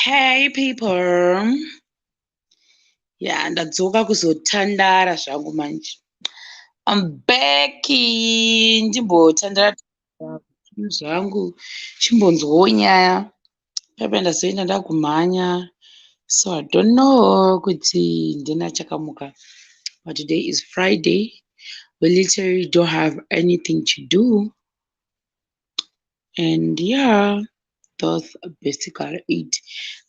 Hey people. Yeah, ndadzoka kuzotandara zvangu manje. I'm back. Ndimbotandara zvangu. Chimbonzwawo nyaya. Pepe ndazoenda ndagumhanya. So I don't know kuti ndina chakamuka. But today is Friday. We literally don't have anything to do. And yeah, that's basically it.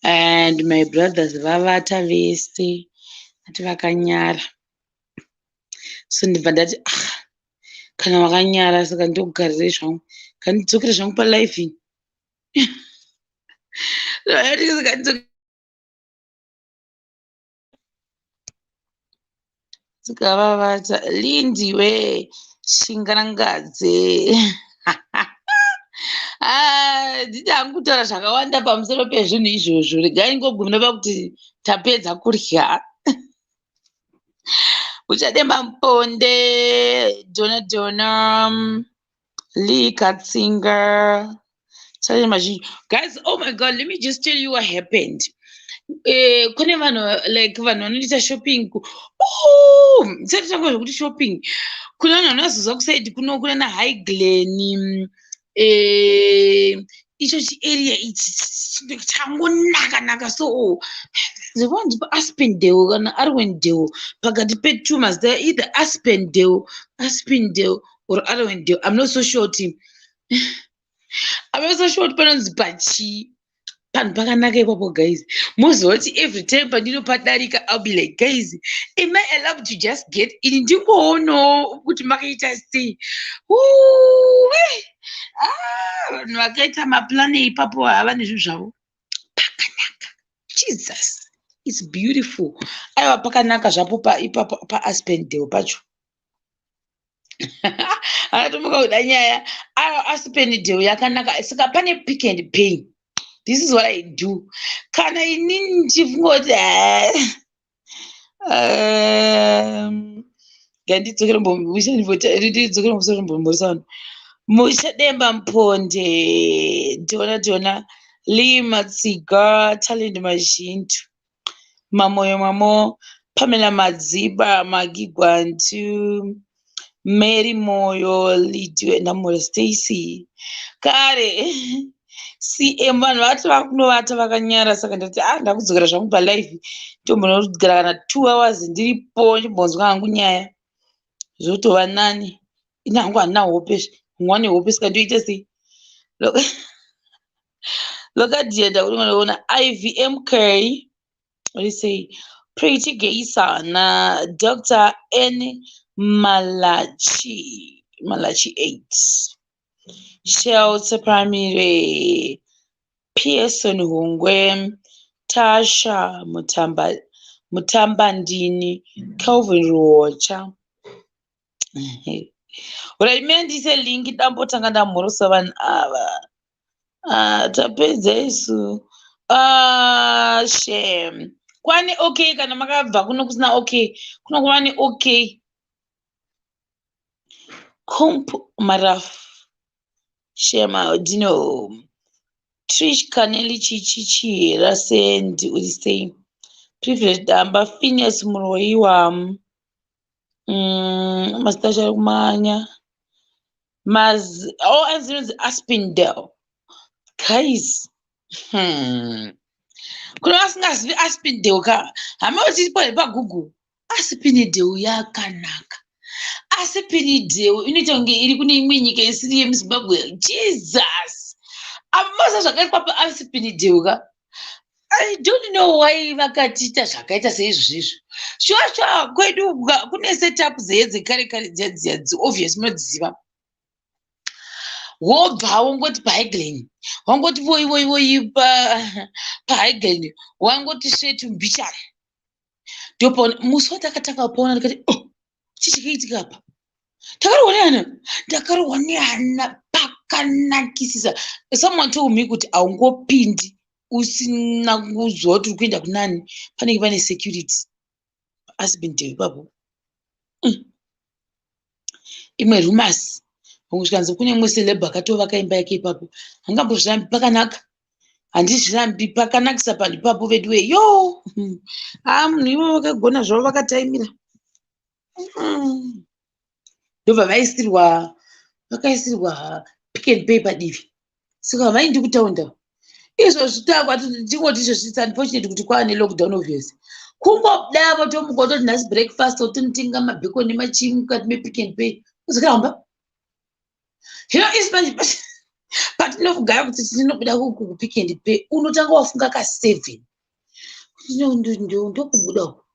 And my brothers vavata vese ati vakanyara. So ndibva ndati kana vakanyara saka ndokugarire zvangu kandidzokere zvangu palife tikavavata lindiwe shingarangadze nditi hangu kutaura zvakawanda pamusoro pezvinhu izvozvo regai ngogumira pakuti tapedza kurya uchademba muponde dona Lee Katzinger challenge machine. Guys, oh my god, let me just tell you what happened. Kune vanhu like vanhu vanoita shopping ndisati tangu zvokuti shopping kune vanhu vanozozwa kusaidi kuno kuna na High Glen icho chiarea ichi changonaka so zivanzi Aspendale kana Arwendale pakati petu must there either Aspendale or Arwendale. I'm not so sure team. Panonzi pachi panhu pakanaka ipapo guys. Mozoti every time pandinopadarika I'll be like, guys, am I allowed to just get in? Ndingoona kuti makaita sei. Vanhu vakaita maplani ipapo hava nezvinhu zvavo pakanaka. Jesus, it's beautiful. Aiwa pakanaka zvapo ipapo paAspendale pacho. Akatomuka kuda nyaya Aspendale yakanaka saka pane Pick and Pay. This is what I do. Kana inini ndichifungoti gandidzokere musoro mbomborisano muchademba muponde dona Lee Matsiga Talent Mazhintu Mamoyo Mamo Pamela Madziba Magigwantu Mary Moyo Lidiwe Namora Stacy kare CM vanhu vati vakunovata vakanyara saka ndati ndakudzokera zvangu palife ndombonogara kana 2 hours ndiripo chimbonzwa hangu nyaya zvotova nani ini hangu handina hope mwane hope saka ndoite sei lokadienda kuti unoona IVMK what do you say Pretty Geisa na Dr. N Malachi 8 Shelter Primary Pearson Hungwe Tasha Mutambandini Calvin Rocha. Uraimendise linki ndambotanga ndamhorosa vanhu ava tapedza isu shame kwane okay kana makabva kuno kusina okay kuno kuva ne okay Kump Maraf Shema Dino Trish Kaneli Chichichi Rasendi Udisei Privilege Damba Phineas Muroiwa Mastasha Kumanya Maz as Aspendale guys kuna vasingazivi Aspendale ka hamauti paGoogle Aspendale yakanaka Aspendale inoita kunge iri kune imwe nyika isiri yemuZimbabwe. Jesus, amasa zvakaitwa paAspendale ka I don't know why vakatiita zvakaita seizvizvi shosha kwedu kune setup dzekare dziya obvious munodziziva wobva wongoti paHigh Glen wangoti voi paHigh Glen wangoti straight mbichana ndopaona musi watakatanga paona ndikati chichikaitika apa ndakarohwa nehana pakanakisisa. Someone told me kuti haungopindi usina kuzwa kuti uri kuenda kunani panenge pane security Aspendale ipapo imwe rumors vangu zvikanzi kune imwe celeb akatovaka imba yake ipapo hangambozvirambi pakanaka handizvirambi pakanakisa panhu ipapo veduwe yo munhu ivo vakagona zvavo vakataimira ndobva vakaisirwa Pick n Pay padivi saka havaendi kutaunda izvozvi tingoti izvozvi unfortunate kuti kwaane lockdown obvious kungoda vatomuka utoti nhasi breakfast otinotenga mabhekoni machii mukati mePick n Pay uzikaramba hino patinogara kuti tinobuda kuPick n Pay unotanga wafunga ka7 ndokubuda uko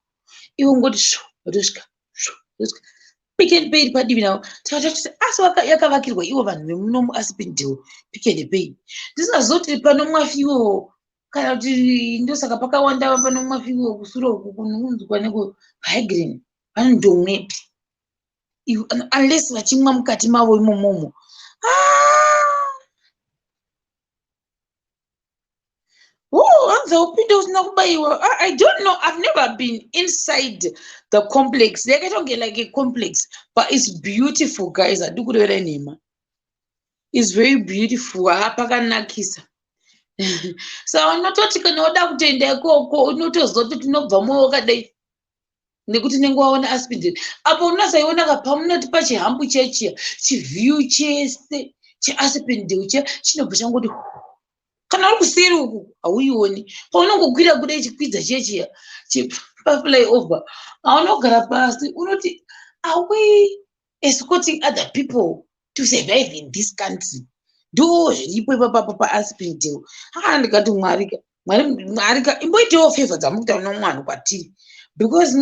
iwe ngoti watosvika Pick n Pay iri padivi navo asi yakavakirwa ivo vanhu vemunomu asipindiwo Pick n Pay ndisingazoti panomwafiwo kana kuti ndosaka pakawanda panomwafiwo kusura uku kunonzwa nekuhigh green vanondomwepi unless vachimwa mukati mavo imomomo hanza upinde usina kubayiwa. I don't know, I've never been inside the complex. Like I don't get like a complex, but it's beautiful, guys. I do good with name. It's very beautiful. Hapakanakisa. So I'm not talking about that. Go notice tinobva wakadai nekuti nenguwaona aspindi apo unasaiona kapamunoti pachihambu chechiya chiview chese cheaspindi chinobva changoti kana uri kuseri uku hauioni paunongokwira kudai chikwidza chechiya paflyover haunogara pasi unoti are we escorting other people to survive in this country? ndo zviripo ipapapo paaspindi ndikati mwarika imboitewo favor dzamukuita unomwanu kwatiri because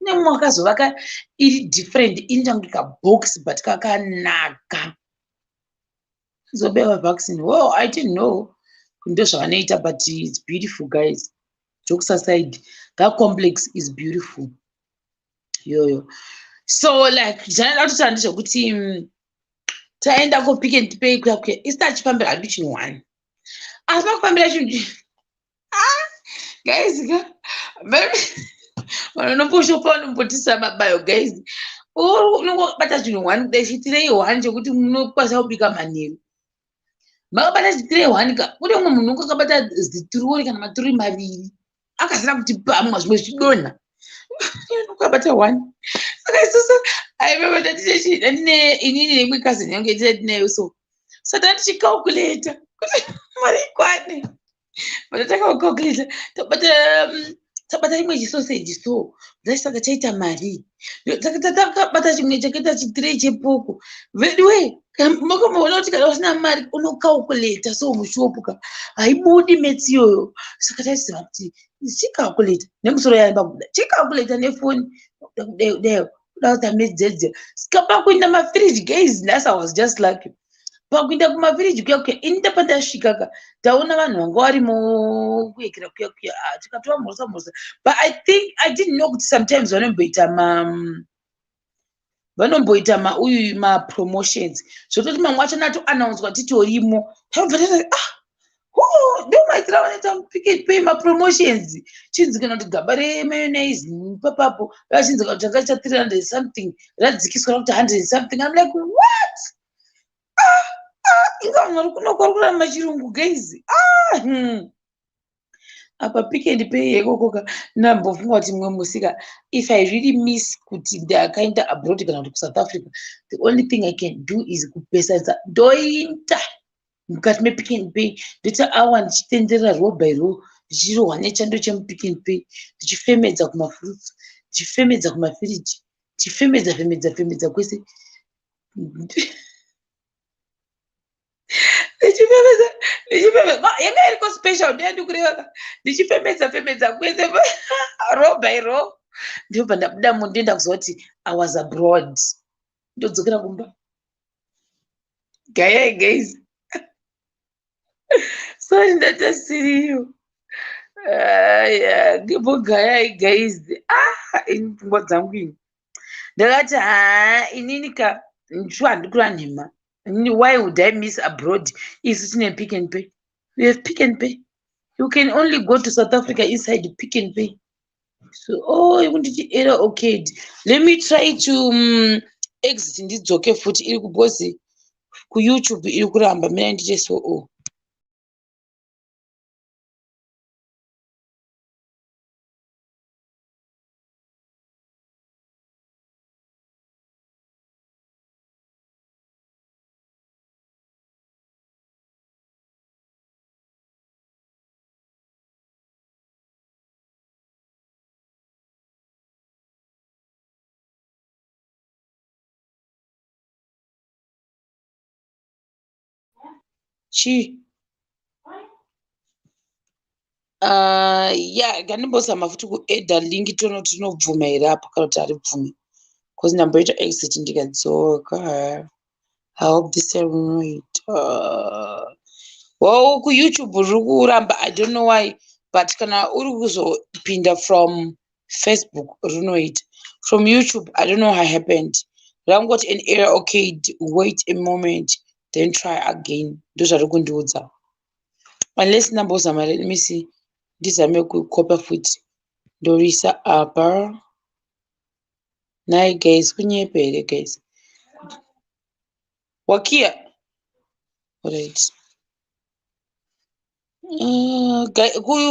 nemwe wakazovaka iri different injange kabox but kakanaka zobeva vaccine. Well, I didn't know ndo zvavanoita but it's beautiful, guys. Jokes aside, that complex is beautiful. Yo. So like zvandatotanda zvekuti taenda kuPick n Pay kuya isitachifambira hadu chinhu one asi pakufambira chinhu guys vanonomboshopfa vanombotisa mabayo guys unongobata chinhu one kudai chitirei one chekuti munokwanisa kubika manheru makabata chitirei one ka kune umwe munhu akabata ziturori kana maturori maviri akasina kuti pamwa zvimwe zvidonha ukabata one saka isusu aiveva tatine inini nemwe cousin yangu yatinayo so tatichicalculata kuti mari ikwane vatatanga kucalculata tabata imwe chisoseji so saka chaita mari takabata chimwe chakaita chitirei chepoko veduwe makamboona kuti kana usina mari unocalculata so mushopu ka haibudi metsi iyoyo saka taiziva kuti chicalculata nemusoro yaibabuda chicalculata nefoni kudayo kuda kuti amedzedze saka pakuinda mafiriji guys nhasi I was just lucky pakuinda kumafiriji kuya ini tapandasvikaka taona vanhu vanga varimo kuyekera kuya tikatova mhosa but I think I didn't know kuti sometimes vanomboita mapromotions zvototi mamwe acho natoannounzwa titorimo tabva ndomaitira vanoita muPick n Pay mapromotions chinzikana kuti gaba remayonnaise papapo vachinzika kuti rakaita 300 something radzikiswa kuti 100 something. I'm like what inga mwari kunokorokora machirungu guys apa Pick n Pay yekokoka ndambofunga kuti mwe musika if I really miss kuti ndakaenda abroad kana kuti kuSouth Africa the only thing I can do is kupesanisa ndoita mukati mePick n Pay ndoti awa ndichitenderera row by row ndichirohwa nechando chemuPick n Pay ndichifemedza kumafruits ndichifemedza kumafiriji ndichifemedza kwese yanga iriko special ndikureva ndichifemedza kwese row by row ndobva ndabuda mundienda kuziva kuti I was abroad ndodzokera kumba gayai guys so ndatasiriyo ngembogayai guys ini pfungwa dzangu ini ndakati inini ka nchu handikura nhema. Why would I miss abroad if it's in a Pick n Pay? We have Pick n Pay. You can only go to South Africa inside Pick n Pay. So, you want to error okay. Let me try to exit in this okay foot. Iri kubozi ku YouTube iri kuramba mina ndiche so Yeah, ngandimbosa futi kuedha link tono tinobvuma here apa kana kuti haribvumi because ndamboita exit ndikadzoka. I hope this rinoita. Wow, kuYouTube ruri kuramba, I don't know why, but kana uri kuzopinda from Facebook rinoita. From YouTube, I don't know how happened. Rangoti an error, okay, wait a moment, then try again. Ndozvari kundiudza. Unless ndambozama, let me see. Ndizame kukopa futi. Ndorisa apa. Nai guys, kunyepa here guys. Wakia. Alright.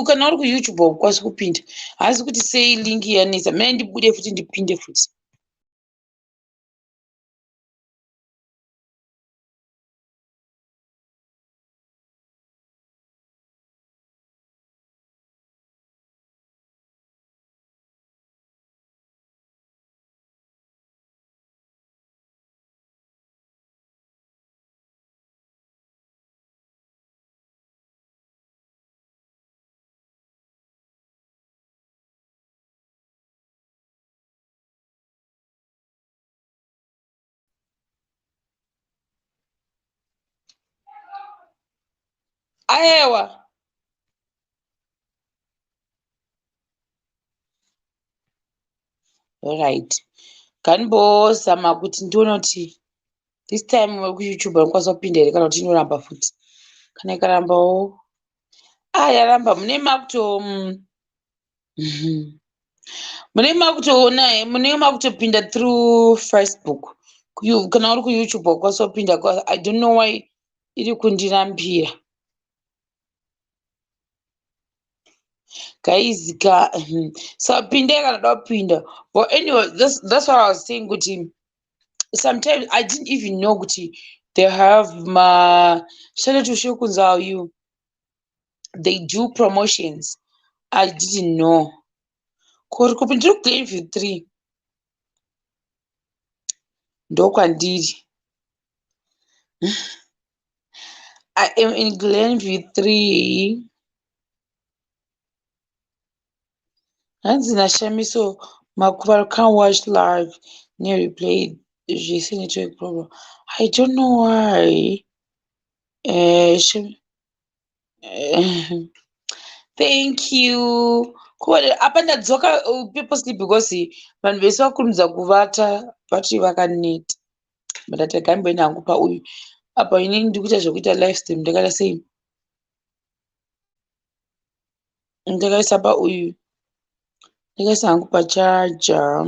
Kana uri kuYouTube haukwanisi kupinda. Hasi kuti sei link yanetsa. Mene ndibude futi ndipinde futi. Aiwa. Alright. Kandimbozama kuti ndione kuti this time kuYouTube anokwanisa kupinda here kana kuti inoramba futi. Kana ikarambawo. Yaramba. Mune makutopinda through Facebook. Kana uri kuYouTube haukwanisa kupinda. I don't know why iri kundirambira. Guys, so pindai kana da kupinda. But anyway, that's what I was saying. Kuti sometimes I didn't even know kuti they have shout out to Shokunzao you. They do promotions. I didn't know. Kuri kupindira Glenview 3. Ndokwandiri. I am in Glenview 3. Hanzi nashamiso Makubar can't watch live near replay. She's network problem. I don't know why. Thank you. Apa ndadzoka purposely because vanhu vese vakurumidza kuvata battery vakaneta. But atagamboenda hangu pauyu. Apa inini ndikuita zvekuita live stream ndakaita sei? Ndakaisa pauyu. Ndakaisa hangu pachaja.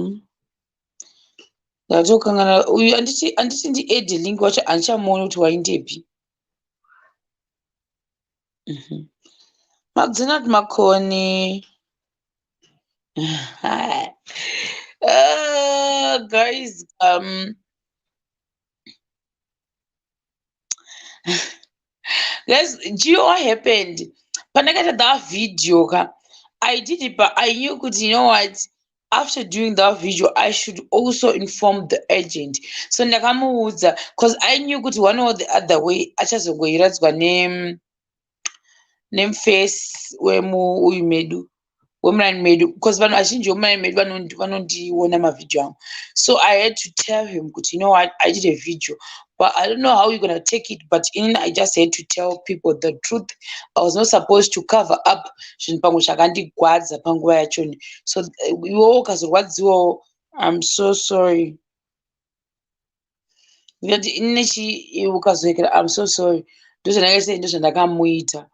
Ndatokangana uyu anditi ndiedhe link wacho handichamuoni kuti waindepi. Magzina Makoni. Guys, guys, do you know what happened? Pandakaita that video, I did it, but I knew, you know what? After doing that video, I should also inform the agent. So ndakamuudza, because I knew one or the other way, achazogoiradzwa name face uyu medu. Woman made because vanhu vazhinji woman made vanondiona mavideo angu. So I had to tell him, you know what, I did a video, but I don't know how you're gonna take it. But I just had to tell people the truth. I was not supposed to cover up zvinhu pamwe zvakandigwadza panguva yachoni. So iwewo ukazorwadziwawo, I'm so sorry. Ndikati inechi ukazoekera, I'm so sorry. Ndozvandakaisa ndozvandakamuita.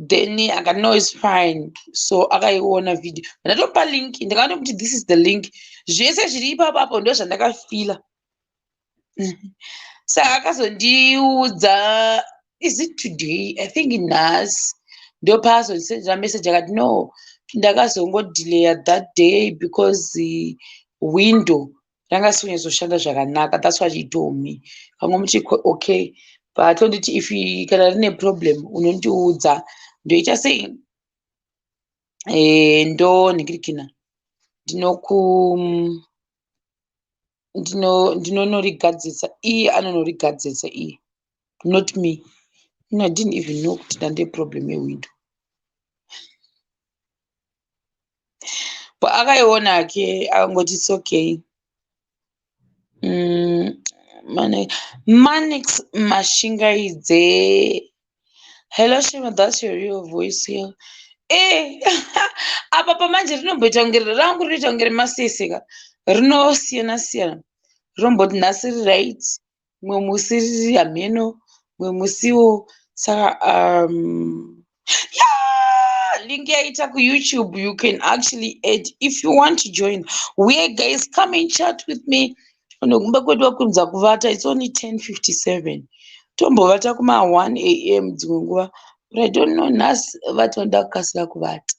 Then I know it's fine. So akaiona video. Ndatopa link. Ndakaona kuti this is the link. Zvese zviri ipapo ndo zvandakafila. Saka akazondiudza, is it today? I think nas. Ndo paazondisendera message akati no, ndakazongodelaya that day because the window rangasinyazoshanda zvakanaka. That's what he told me. Kangomuti okay. But I told it if kana rine problem unondiudza ndoita sei ndo nikirikina ndinonorigadzisa iye anonorigadzisa iye, not me. I didn't even know kuti ndande problem yewindow. But akaiona ke akangoti it's okay. Manix Mashingaidze. Hello Shema, that's your real voice here. Apa pamanje rinomboita kunge rangu rinoita kunge remaseseka rinosiyana rinomboti nhasi riri right, mumwe musi riri hamheno, mumwe musiwo. Saka link yaita kuYouTube, you can actually add if you want to join. Where guys, come and chat with me. Kumba kwedu wakunza kuvata, it's only 10:57. Tombovata kuma 1 a.m. dzimwe nguva, but I don't know nhasi vati vanoda kukasira kuvata.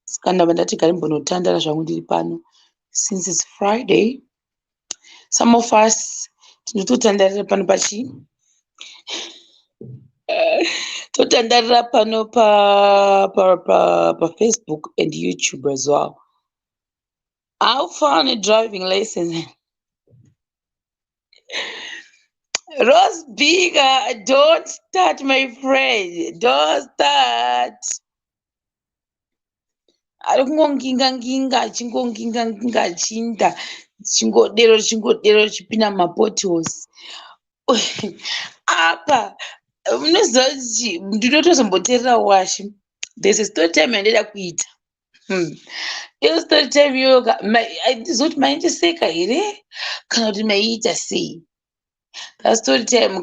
Saka ndava ndati gari mbonotandara zvangu ndiri pano. Since it's Friday, some of us tinototandarira pano pachi totandarira pano pa Facebook and YouTube as well. How far on a driving license? Rose Bigger, don't start, my friend. Don't start. Ari kungonginga chinda chingodero chipinda mapotholes. Apa munoziva kuti ndinotozomboteerera washi. There's a story time yandoda kuita. Iyo story time iyoga ndizoti maindiseka here kana kuti maiita sei. That story time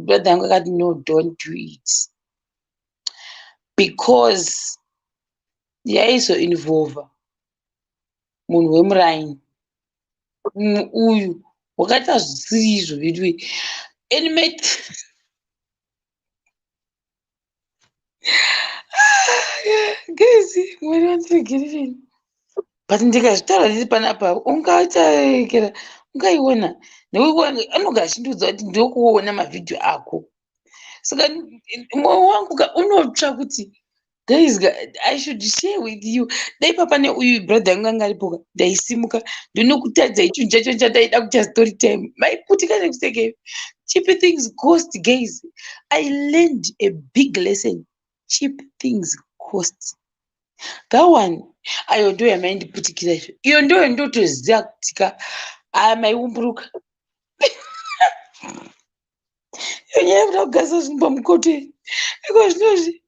brother yangu akati no, don't do it, because yaizoinvolva munhu wemuraini uyu wakaita zvisizvo vidwe animate. Guys, mwari wandiregerereni, but ndikazvitaura ndiri panapa ungaiona anonga achindudza kuti ndokuona mavhidhiyo ako. Saka mwoyo wangu unotsva kuti guys, I should share with you. Dai papa neuyu brother yangu anga aripoka ndaisimuka ndinokutadza icho chacho chataida kuita story time. Maiputika nekuseke cheap things cost. Guys, I learned a big lesson. Cheap things cost. That one ayo ndo yamaindiputikira izvo. Iyo ndo yandotoziva kutika maiumburuka. Iyo nyaya yekuda kugasa zvinhu pamukoteni iko zvinozvi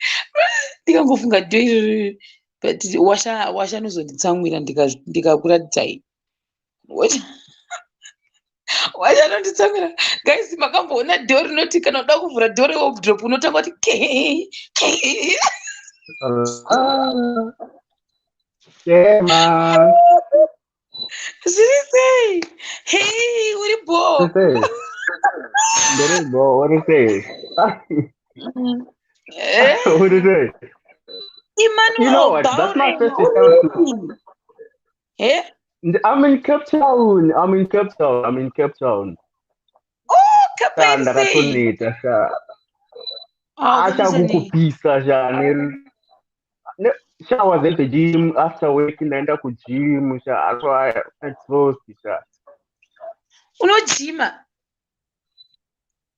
ndikangofunga ndo izvozvo, but washa nozonditsamwira ndikakuratidzai. Washanonditsamwira. Guys, makamboona dhoo rinoti kana uda kuvhura dhoo rewardrop unotanga kuti ke. Shema. Zviri sei? Hey, uripo? Ndiripo, what is it? What is it? Emmanuel, you know what? That's my first time. Yeah? I'm in Cape Town. Oh, Cape ndakatoneta sha. Achakukupisa sha. Sha was at the gym after work naenda ku gym sha. So I exhausted sha. Unojima?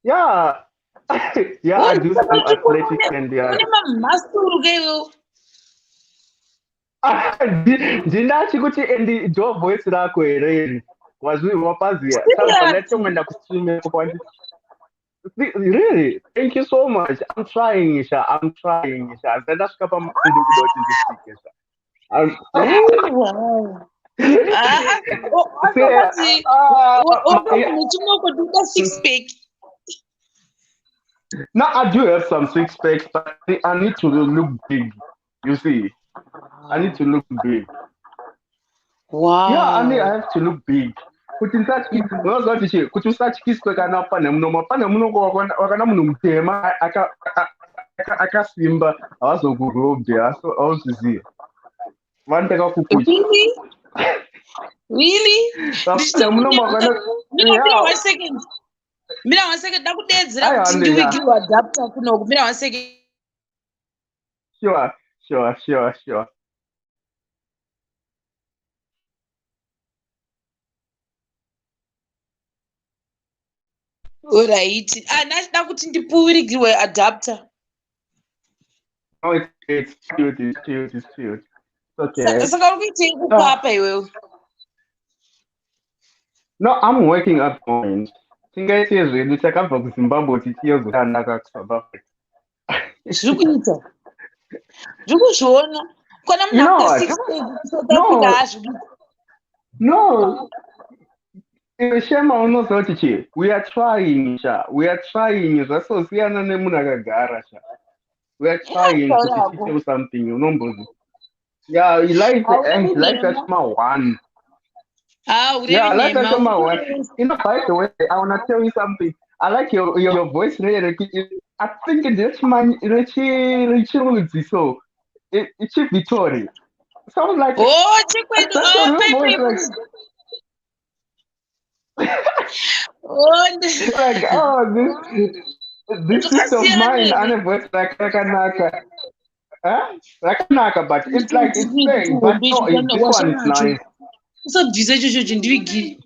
Yeah. Yeah, I do some athletic and yeah. Ndinachi kuti endi ndo voice rako here wapaziya ndatomenda kustream kwandi. Really, thank you so much. I'm trying Isha. Ndasvika pamukundi kuda kuti ndisvike Isha. Now I do have some six packs, but I need to look big. You see, I need to look big. Wow. Yeah, I have to look big. Kuti usachikiswe kana pane muno wakana munhu mutema akasimba hawazokurobhe hauzviziva vanotaka kukucha. Really? Mira one second, ndakudeedzera kuti ndiwigirwe adapter kunoku. Mira one second. Sure. Alright. Ndachida kuti ndipuwirigirwe adapter. No, it's cute. Okay. Saka uri kuitei kupapa iwewe? No, I'm working at the moment. Tingaite zvedu takabva kuZimbabwe tichiyozoshandaka kuSouth Africa. Zviri kuita. Ndiri kuzviona. Kwana You know munhu what? after 6 days South Africa hazviri. No. Shema unoziva kuti chi, we are trying zvasosiyana nemunhu akagara sha. We are trying kuti tiitewo something, unombozi. Yeah, life at Shema 1. Yeah, life at Shema 1. You know, by the way, I want to tell you something. I like your voice really. I think it's so. It's Victoria. Sounds like oh, chikwedi. Oh, voice like. Like, oh, this sister of mine, I voice like Rakanaka. Rakanaka, but it's like it's saying, but no, this one is nice. So, chocho ndivigiri.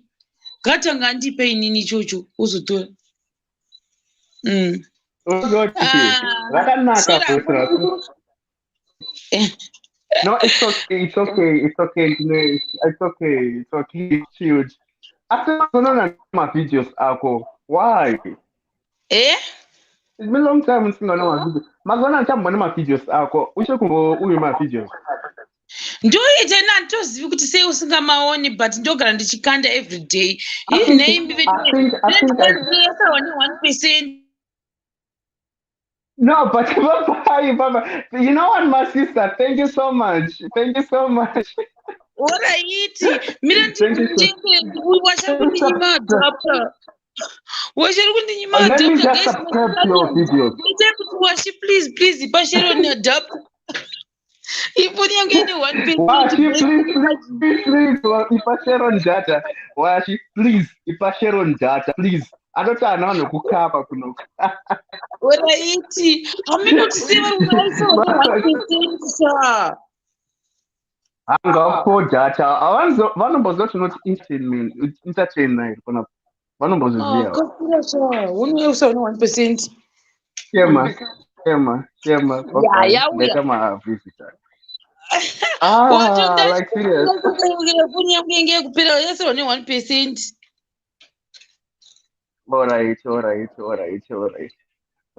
Gatanga ndipe inini chocho uzotora. Rakanaka. No, it's okay. It's huge. After my videos, why? Eh? It's been a long time since I know my videos. My videos, we should go my videos. Ndoite nantozivi kuti sei usingamaoni but ndogara ndichikanda every day. Hii name even 1%. No, but Baba, you know what, my sister? Thank you so much. Alright. Let me just subscribe to your videos. Please, share on your adapter. If you get 1%, if I share on data, please, if I share on data, please. I don't know to cook kuno. Alright. How many to say also 1%, sir? I'm going for data. One of us not entertainment. One of us is there. One year so 1%. Shema. Yeah. Better my visitor. Like serious. Yes, only 1%.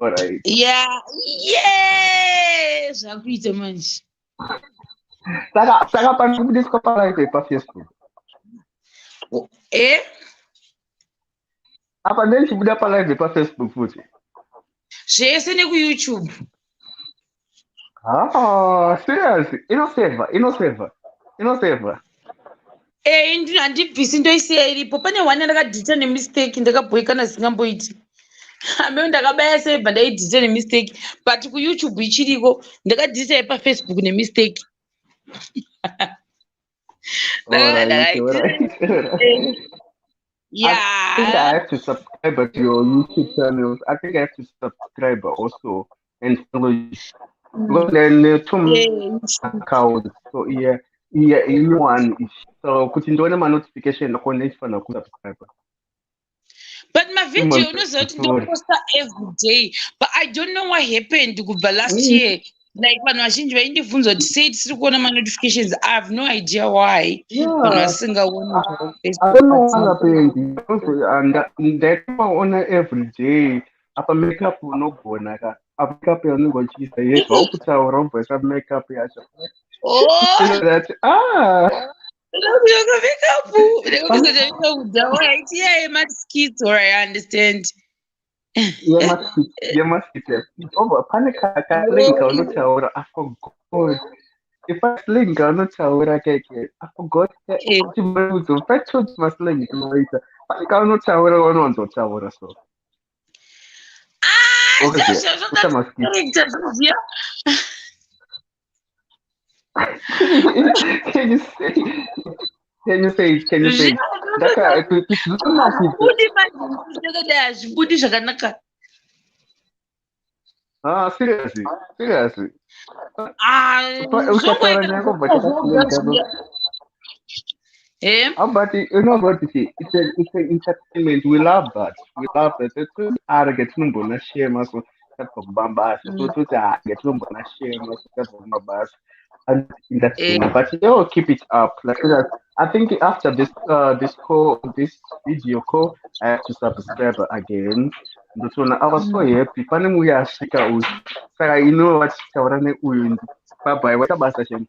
Alright. Yeah. Yes. Akuita manje. Saka pangu discover live pa Facebook. Eh? Apa then chibuda pa live pa Facebook futhi. Zvese neku YouTube. Serious. Inoseva. Handibvisi ndoisiya iripo. Pane one ndakadhita nemistake ndakabhoikana singamboiti. Ameo ndakabaya save ndaidhita nemistake but kuYouTube ichiriko ndakadhita paFacebook nemistake. Alright. Yeah. I think I have to subscribe to your YouTube channels. I think I have to subscribe also and follow you. Because then two accounts. So yeah, anyone. So could you do my notification on this for subscribe? But my video knows that don't post every day. But I don't know what happened to last year. Like when I changed my phones or say it's one of my notifications. I have no idea why. Yeah. I don't know what happened. And that on every day. Apa makeup no go naga. Apa makeup no go cheese. Yes, how put our own voice of makeup ya. Oh. You know that. I understand. You must be over panic. Link on the tower. I forgot. If I link on the tower, I forgot. To fetch must link later. I can't tower on the tower. So. Can you say? Seriously. Eh? But you know what? It's an entertainment. We love that. We love that. It's I get number na Shema so that for Bambas. So Mm. I get number na Shema so that for Bambas. And Eh. interesting. But you keep it up. Like that. I think after this video call, I have to subscribe again. That's when I was so Mm. happy. Pani we are shika uyu. Saka you know what shika warane uyu. Bye bye. What about session?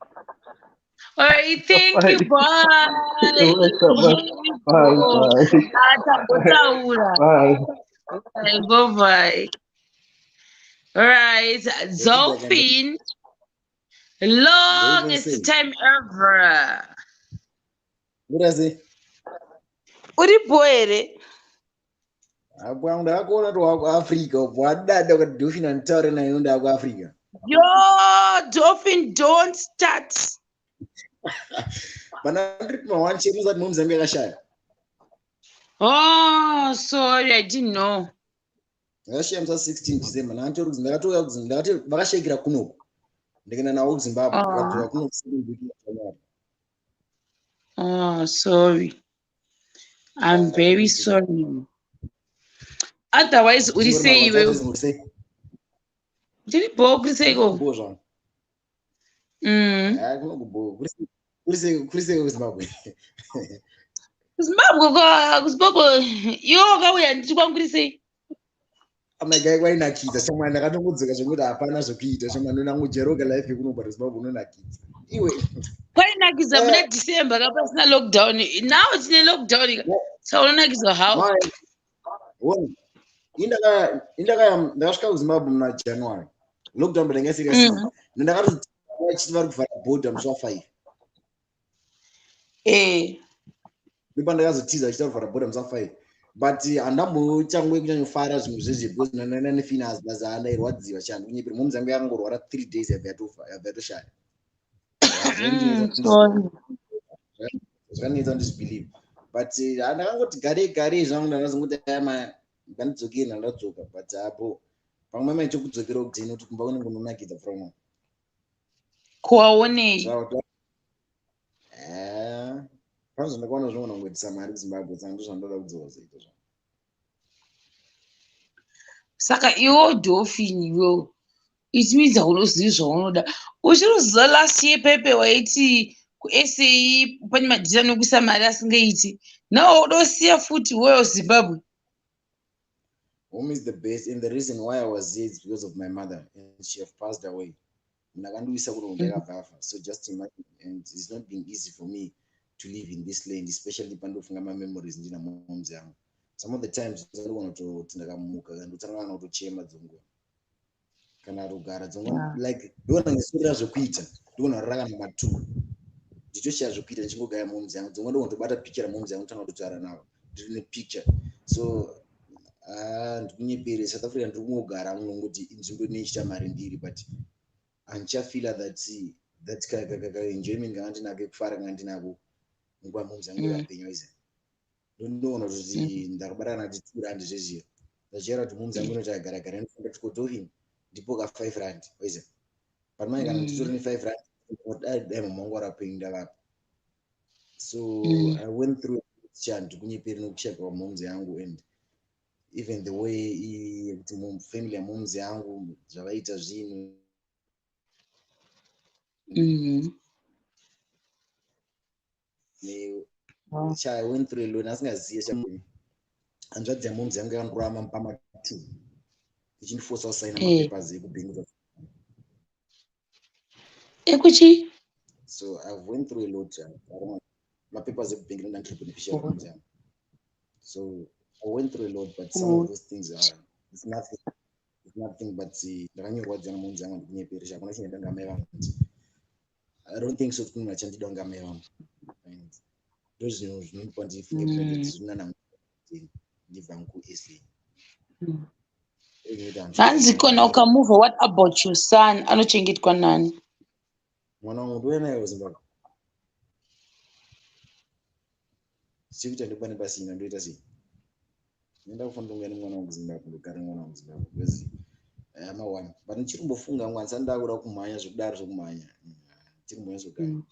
All right, thank you. Bye. Bye. Here we Bye. go. Bye. Atabotaura. Bye. Bye. Bye. All right, Zolfin. Longest time ever. Murazi, Uri boere. abwanga akona to wako Africa, wadada kwa dufina ntare na yunda kwa Africa. Yo, Dolphin, don't start. Bana trip ma wanche muza mumzambe kashaya. Oh, sorry, I didn't know. Ngashaya msa 16 December na anto ndakatoya kuzindakati vakashekira kuno. Ndikena nawo Zimbabwe ndikadzoka kuno kusini January. Oh, sorry. I'm very sorry. Otherwise, uri say you did bo uri say go. Boja. Mm. Ah, kuno kubo. Kurise Zimbabwe. Zimbabwe yo kauya nditi kwangu uri say. Amagai kwainakidza shamwari ndakatongudzoka zvokuti hapana zvokuita shamwari ndonangujeroga life yekuno Zimbabwe unonakidza. Iwe Kwainakidza muna December kapasina lockdown. Now tine lockdown. Saunonakidza how? Ndakasvika kuzimbabwe muna January lockdown ndanga serious ndakati vari kuvhara bhodha musi wa5 ndipandakazotiza achita kuvhara bhodha musi wa5 but handambotangwe kunyanyofara zvinhu zvezve because nanefina hazi anairwadziwa chani kunyepera momzi yangu yakangorwara 3 days yabva yatoshaya zvakanetsa ndizvibelieve but ndakangoti gare zvangu ndakazonguti ama ngandidzokeri ndandadzoka but apo pamwe mai chokudzokera kudini kuti kumba kunenge kunonakidza from kuwaonei panzvo ndakaona zvinogona kungoitisa mari kuzimbabwe saka ndozvandoda kudzoka zoita zva saka iwo Dolphin iwo it means haunozivi zvaunoda uchiruziva last year pepe waiti kuSAE pane madhira nokuisa mari asingaiti now udosiya futi weyo Zimbabwe. Home is the best, and the reason why I was here is because of my mother, and she have passed away. So just imagine, and it's not been easy for me to live in this land, especially my memories. Some of the times I don't want to ndakamuka and utanga to chema dzongo kana rugara dzongo like ndona ngesura zvokuita ndona raka namba 2 ndichoshaya zvokuita ndichingogaya momzi yangu dzongo ndona kutobata picture momzi yangu tanga kutotara nawo ndine picture so ndikunyepere South Africa ndiri kungogara munongoti inzvimbo inoichita mari mbiri but andichafila that kaka enjoyment kanga ndinako kufara kanga ndinako nguva momzi yangu yakapenya ize ndinoona kuti ndakabatana kuti 2 rand zvezviya ndachera kuti momzi yangu inoti agaragara ndifamba tikodhofini ndipo ka 5 rand ize but manje kana nditori ne 5 rand dai mama wangu arapenyu ndakapa so I went through ndikunyepere nokushaya kwa momzi yangu and even the way kuti family yamomzi yangu zvavaita zvinhu I went through a lot asingaziye hanzvadzi yamomzi yangu yakandorama mupama 2 ichindifosa kusaina mapapers ekubhenguza ekuchi so I've went through a lot mapapers ekubhenguza ndandiri beneficiary yamomzi yangu so I went through a lot but some of those things it's nothing but ndakanyorwa dzana momzi yangu ndikunyeperesha kuna chine ndangamai vangu I don't think so kuti munhu achandida ngamai vangu ndozvinhu zvinodipa ndifunge zvinana ndibva kuSA hanzi kona ukamuvha. What about your son? Anochengetwa nani? Mwana wangu ndiwe naye kuZimbabwe. Chikuita ndikwane pasina ndoita sei? Nenda kufunda ngani mwana wangu kuZimbabwe ndogara mwana wangu kuZimbabwe because ama1 but ndichiri kumbofunga mwana sandakuda kumhanya zvokudaro zvokumhanya. Ndichiri kumhanya zvokudaro.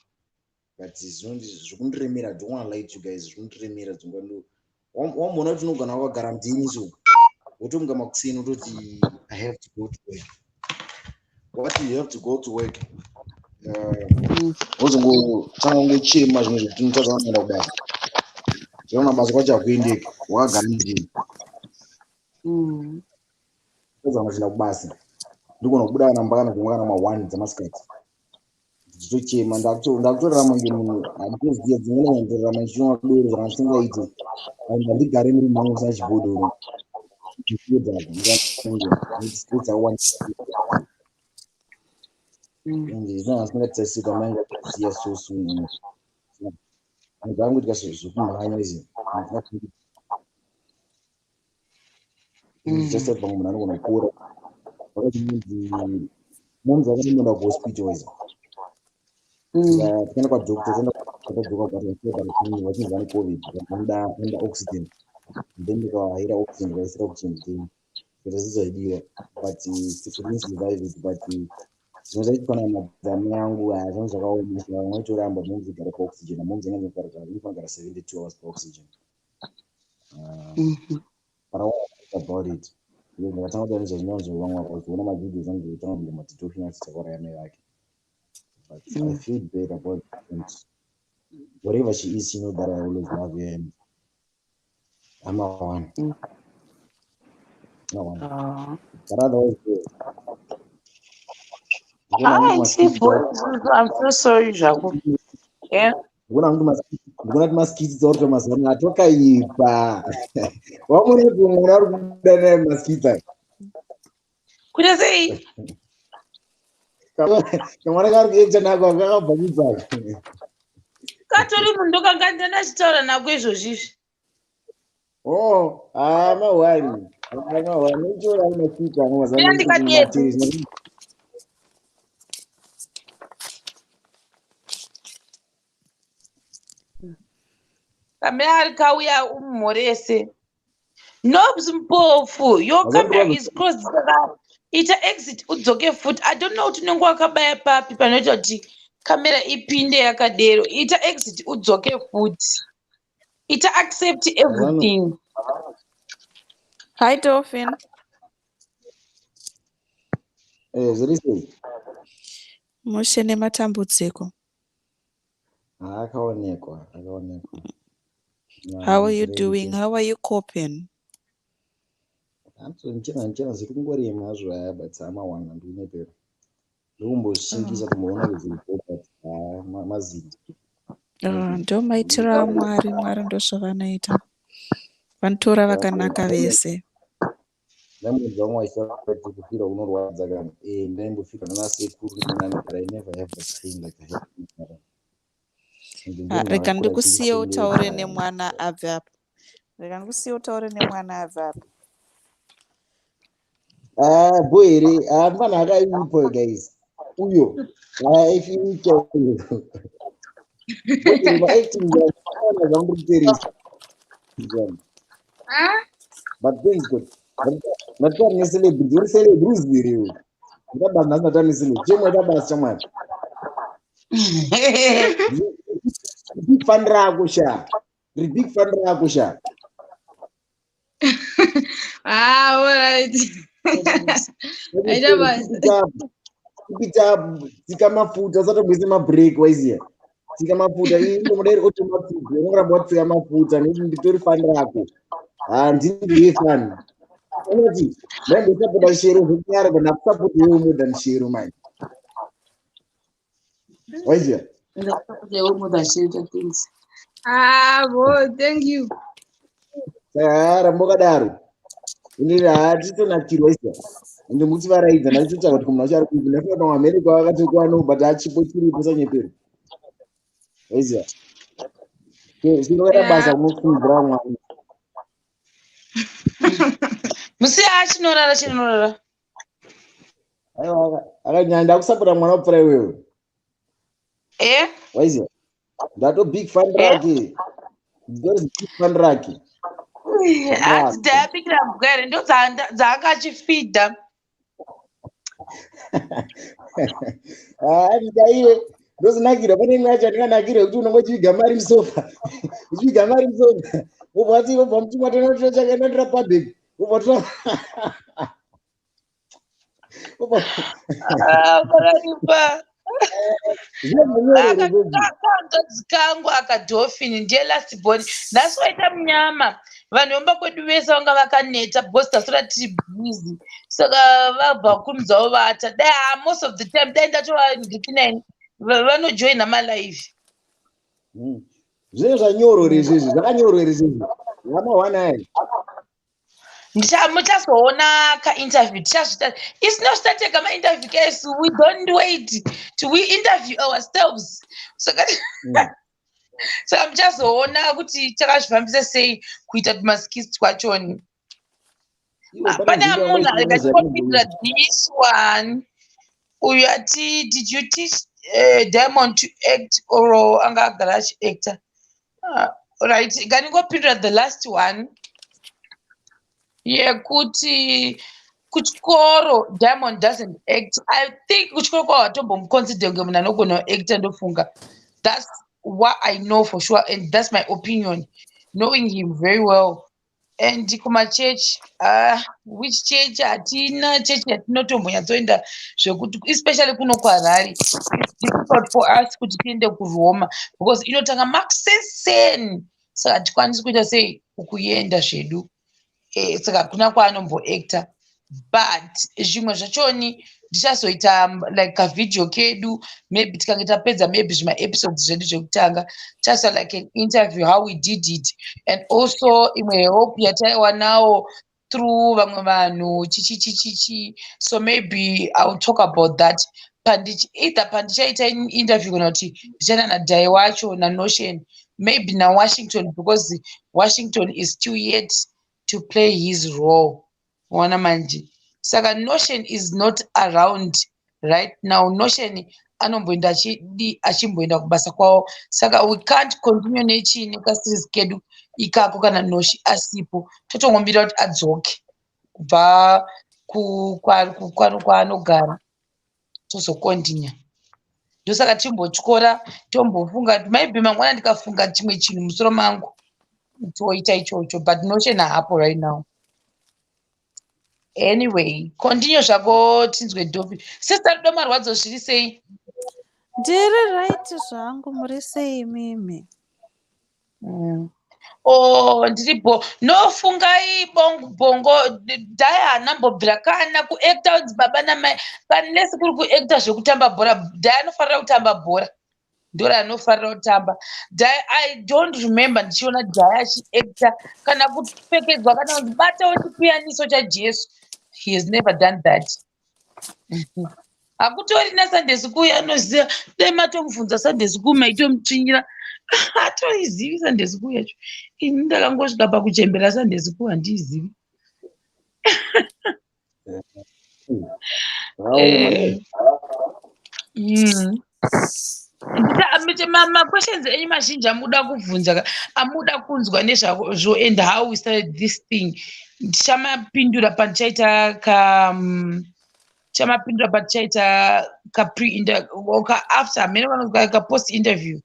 but zvikundiremera. I don't want to lie to you guys, zvikundiremera dzongwa. Wamboona kuti unogona wakagara mudini so wotomuka makuseni wototi I have to go to work. What you have to go to work? Wozongotanga kungochema zvimwe zvekuti unotadza kuenda kubasa. Chirona basa kwacho hakuendeki, wakagara mudini. Tadza kuenda kubasa. Ndigona kubuda kana mbakana zvimwe kana ma1 dzamasikati. Ndichitochema ndakutorarama ngemunhu handitoziva dzimweni ndanditorarama ndichinwa doro zvakandisingaiti. Ndigare muri mangu sachibhodoro. Zvinhu mangaziya so soon. Ndangoita zvokumhanya izvi. Just like munhu anogona kupora. Munhu akaenda kuhospital izvi. Tikaenda kwadhokota takadzoka vachinzwa neCOVID vanoda oxygen. Then ndikavahira oxygen ndikaisira oxygen then zvaidiwa but couldn't survive it. But zvimwe zvaitika namadzame yangu zvinhu zvakaoma. Vamwe vaitoramba munhu igare paoxygen namunhu anga anofanira kugara 72 hours paoxygen. But I want to talk about it. Ndakatanga kuona zvinonzi vamwe vakazoona mavideo zangu zvaitanga kuenda matidofina chitaura yamai vake. But I feel bad about it. Whatever she is, she knows that I always love her and I'm a one. No one. But otherwise, I'm so sorry, Jaco. Yeah. Ndikona kuti maskiti dzauri mazana atokaipa. Wamuri kuti mwana ari kubuda naye maskiti. Kuda sei? Kamwana kari kuita nako akabva kudzaka. Katori munhu ndokanga ndachitaura nako izvozvizvi. Oh, mawari. Ndichora maskiti angu mazana ndikadietu. Kamera arikauya umhorese. Nobs mpofu. Your camera is closed. Ita exit udzoke foot. I don't know kuti unenge wakabaya papi panoita kuti kamera ipinde yakadero. Ita exit udzoke foot. Ita accept everything. Hi Dolphin. Zviri sei? Mushe nematambudziko. Akaonekwa. How are you doing? How are you coping? Ndichena zviri kungorema hazvo haya but amawana ndinepero. Ndokumboshingisha kumboona kuzvibhota mazini. Ndo maitira Mwari ndozvavanoita. Vanotora vakanaka vese. Ndambudza umwe aisati kufira unorwadza kana ndaimbofika nanasekuru but I never have a pain like I have. Reka ndikusiye utaure nemwana abve apa. Boy, mwana akaipa guys. Uyo. If you tell you. Boy, acting but things good. But what is celebrity? What celebrity is there? That bas not done celebrity. Chemo that bas chama. Big fan ragusha. Big fan ragusha. All right. I don't Kupita tika mafuta sasa tubise ma break waiziya. Tika mafuta into moderi automatic. Unongoramba watsika mafuta nditori fan rako. Ndiri fan. Unoti manje support share zvinyara kana support you more than share man. Waiziya. support you more than share things. Boy, thank you. Sara mbokadaro. Inini hatitonatirwa izvo. Ende muti varaidza ndachitaura kuti munhu achari kuipa ndafika pamamerika vakatokwa no but achipo chiripo sanyepero. Waiziya. Zvinoita basa unofungira Mwari. Musi chinorara. Aiwa akanyanda kusapota mwana kupfura iwewe. Waiziya. Ndato big fan rake. There's big fan rake. Ndapikira mugare ndo dzaakachifidha. Ndaiwe ndozinakira pane imwe yacho andinganakire kuti unongochiviga mari musofa uchiviga mari musofa ubva mutumwa chakaendandira public Pararipa. Akakandodzi kangu akadhofini ndiye last born. Ndaswaita munyama. Vanhu vomba kwedu vese vanga vakaneta because tasora tiri busy. Saka vabva kunzwawo vata. Dai most of the time dai ndatova ndikinaini vanojoina malive. Zvinhu zvanyorore izvizvi zvakanyorore izvizvi vamawana here muchazoona kainterview tichazvita isinosvitatega mainterview kesu we don't wait to we interview ourselves saka muchazoona kuti takazvifambisa sei kuita tumaskits twachoni. Pane munhu akatipindura this one uyu ati did you teach Diamond to act or anga agara achiactor? Right, ganingopindura the last one yekuti kuchikoro Diamond doesn't act. I think kuchikoro kwawatombomuconsider kunge munhu anogona kuacta ndofunga. That's what I know for sure and that's my opinion knowing him very well. And kumachurch which church hatina church yatinotombonyatsoenda zvekuti especially kuno kwaHarare it's difficult for us kuti tiende kuRoma because inotanga makuseseni saka hatikwanisi kuita sei kukuenda zvedu saka kuna kwaanomboacta but zvimwe zvachoni ndichazoita like kavidhio kedu maybe tikange tapedza maybe zvimaepisodes zvedu zvekutanga just like an interview how we did it and also imwe help yataiwanawo through vamwe vanhu chichichichichi so maybe I'll talk about that either pandichaita interview kana kuti ndichaenda nadhai wacho naNotion maybe naWashington because Washington is still yet to play his role wana manje saka Notion is not around right now. Notion anomboenda achimboenda kubasa kwawo saka we can't continue nechini kaseries kedu ikako kana Noshi asipo totongombira kuti adzoke kubva kwaanogara tozokontinya ndosaka timbotyora tombofunga kuti maybe mangwana ndikafunga chimwe chinhu musoro mangu toita ichocho but Notion hapo right now. Anyway, continue zvako tinzwe Dhopi. Sister Doma marwadzo zviri sei? Ndiri right zvangu muri sei mimi? Ndiripo nofungai bongo dhai hanambobvira kana kuacta udzi baba namai kanilesi kuri kuacta zvekutamba bhora dhai anofarira kutamba bhora ndora anofarira kutamba dhai I don't remember ndichiona dhai achiacta kana kupfekedzwa kana kuti batawo chipiyaniso chaJesu. He has never done that. Hakutori naSunday school yanoziva dai matomubvunza Sunday school maitomutsvinyira hatoizivi Sunday school yacho. Ini ndakangosvika pakuchembera Sunday school handiizivi. Questions enyu mazhinji amuda kubvunza amuda kunzwa nezvazvo and how we started this thing ndichamapindura pandichaita after mene vanonzwa ka post interview.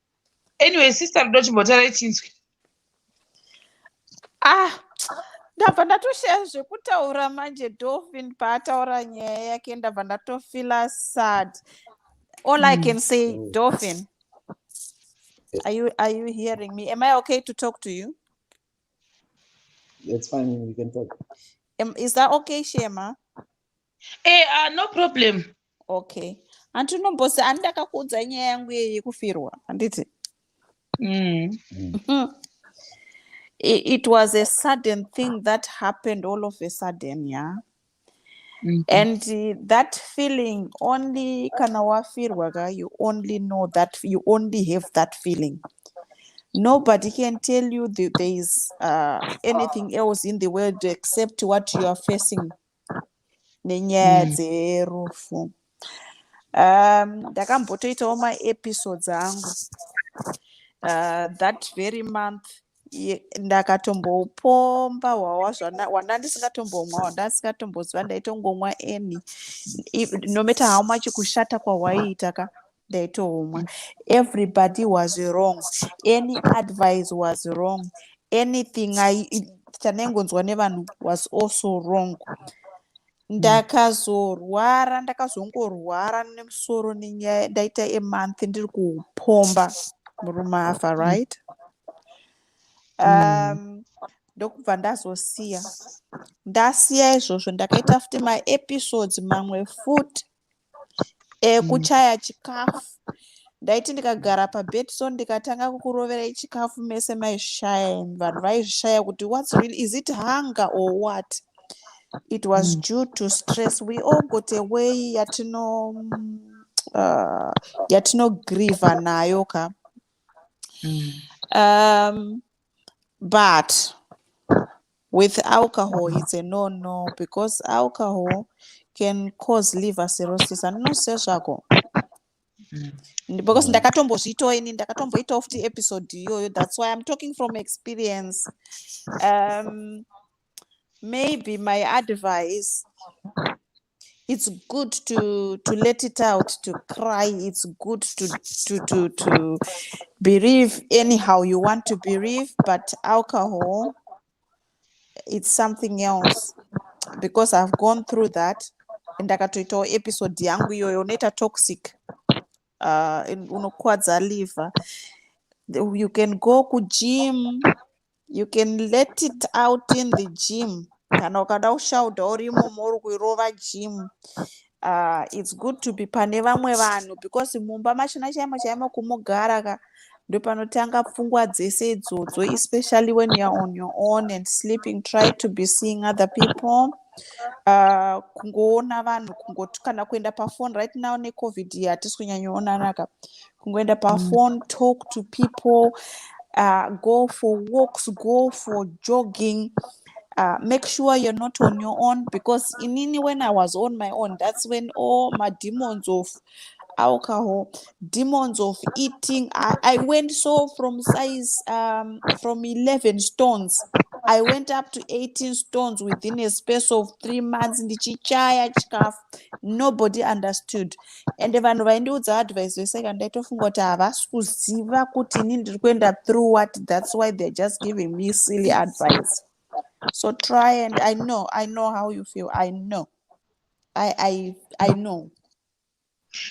Anyway, sister rudo chimbotarai tinzwi. Ndabva ndatoshaya zvekutaura manje Dolphin paataura nyaya yake ndabva ndatofila sad. All I can say, Dolphin, are you hearing me? Am I okay to talk to you? That's fine, you can talk. Is that okay, Shema? No problem. Okay. Antinombosi andakakuudza nyaya yangu yekufirwa, handiti? It was a sudden thing that happened all of a sudden, yeah? And that feeling only kana wafirwa, you only know that, you only have that feeling. Nobody can tell you there is anything else in the world except what you are facing. Nenyaya dzerufu. Ndakambotoitawo maepisodes angu that very month. Ndakatombopomba wandandisingatombomwa wandandisingatombozwa ndaitongomwa any no matter how much kushata kwawaiita ka everybody was wrong, any advice was wrong, anything chanengonzwa nevanhu was also wrong. Ndakazongorwara nemusoro nenyaya ndaita a-month ndiri kupomba murume afa, right? Ndokubva ndasiya izvozvo, ndakaita futi maepisodes mamwe futi ekuchaya chikafu. Ndaiti ndikagara pabedso ndikatanga kukuroverai chikafu mese maishaya, vanhu vaizvishaya kuti what's really, is it hunger or what? It was due to stress. We all got a way yatinogrievha nayo ka. But with alcohol, it's a no, because alcohol can cause liver cirrhosis. Andinosiya zvako. Because ndakatomboitawo futi episode iyoyo. That's why I'm talking from experience. Maybe my advice, it's good to let it out, to cry. It's good to bereave anyhow you want to bereave, but alcohol, it's something else. Because I've gone through that. Ndakatoitawo episode yangu iyoyo unoita toxic, unokuwadza liver. You can go kugym, you can let it out in the gym. Kana ukada kushaudha urimo muri kuirova gym. It's good to be pane vamwe vanhu, because mumba machona chaimo kumugara ka ndopanotanga pfungwa dzese idzodzo, especially when you are on your own and sleeping. Try to be seeing other people. Kungoona vanhu, kana kuenda pafone. Right now necovid hatisi kunyanyoonana ka, kungoenda pafone, talk to people, go for walks, go for jogging. Make sure you're not on your own, because when I was on my own, that's when all my demons of alcohol, demons of eating, I went from size from 11 stones, I went up to 18 stones within a space of 3 months. Ndichichaya chikafu, nobody understood. And vanhu vaindiudza advice veseka ndaitofunga kuti havasi kuziva kuti inini ndiri kuenda through what. That's why they're just giving me silly advice. So try, and I know how you feel. I know. I know.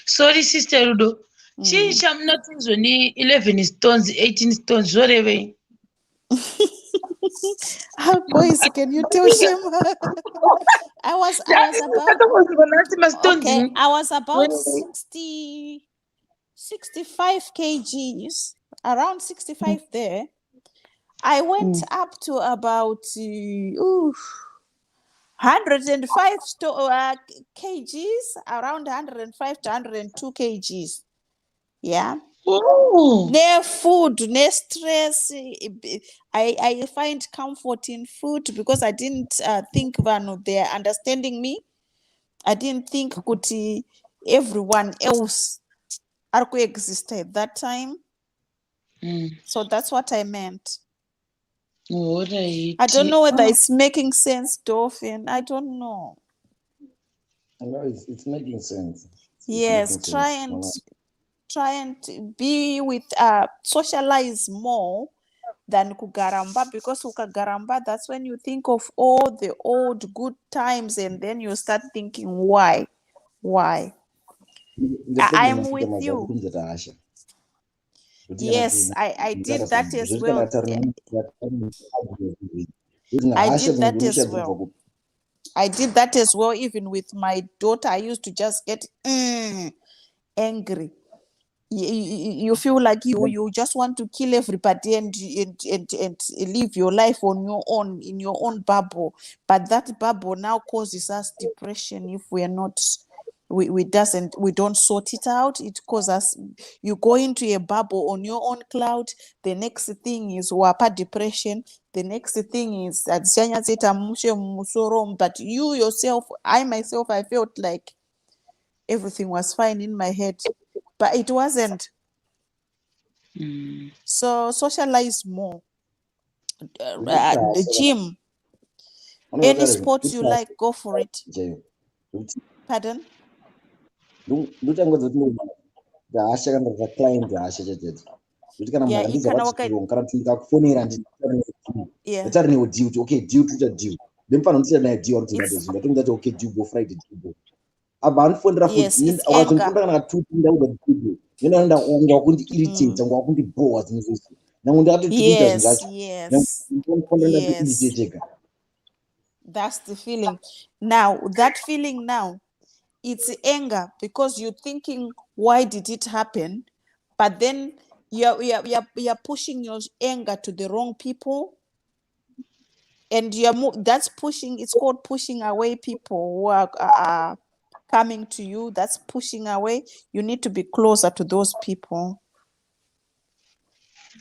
Sorry, Sister Rudo. Chii chamunotinzwa ni 11 stones, 18 stones, zvorevei? Boys, can you tell Shema? I was about 65 kgs, around 65 there. I went up to about 105 kgs, around 105 to 102 kgs. Yeah. Oh. No food, no stress. I find comfort in food, because I didn't think they are understanding me. I didn't think kuti everyone else are exist at that time. So that's what I meant. Alright. I don't know whether it's making sense, Dolphin. I don't know. I know it's making sense. Yes, try and be with socialize more than kugaramba, because ukagaramba, that's when you think of all the old good times, and then you start thinking why. I'm with you. Yes, I did that as well. I did that as well. Even with my daughter, I used to just get angry. You feel like you just want to kill everybody and live your life on your own, in your own bubble. But that bubble now causes us depression if we are not. We don't sort it out. It causes us. You go into a bubble on your own cloud. The next thing is wapa depression. The next thing is that but you yourself, I myself, I felt like everything was fine in my head, but it wasn't. So socialize more. The gym, any sports you like, go for it. Pardon? Hasha kana za client hasha chetete. Kuti kana munhu Yeah, akandiudza ikana kuti waka. chiro kana kuti ndikakufonera Yeah. nditari newo deal kuti okay deal tuita deal. Then pano nditira naye deal kuti It's, ndazvinda tongati okay deal go Friday deal go. Abva andifonera yes, futi it's wakazondifonera anger. kana 2 ndauda deal. Nenda ngwakundi irritate ngwakundi bore zvinozvo. Nangu ndakatochikuita Yes, zvingacho. yes, Ndinofonera ndati yes. irritate. That's the feeling. Now, that feeling now, it's anger because you're thinking, why did it happen? But then you're pushing your anger to the wrong people. And that's pushing, it's called pushing away people who are coming to you. That's pushing away. You need to be closer to those people.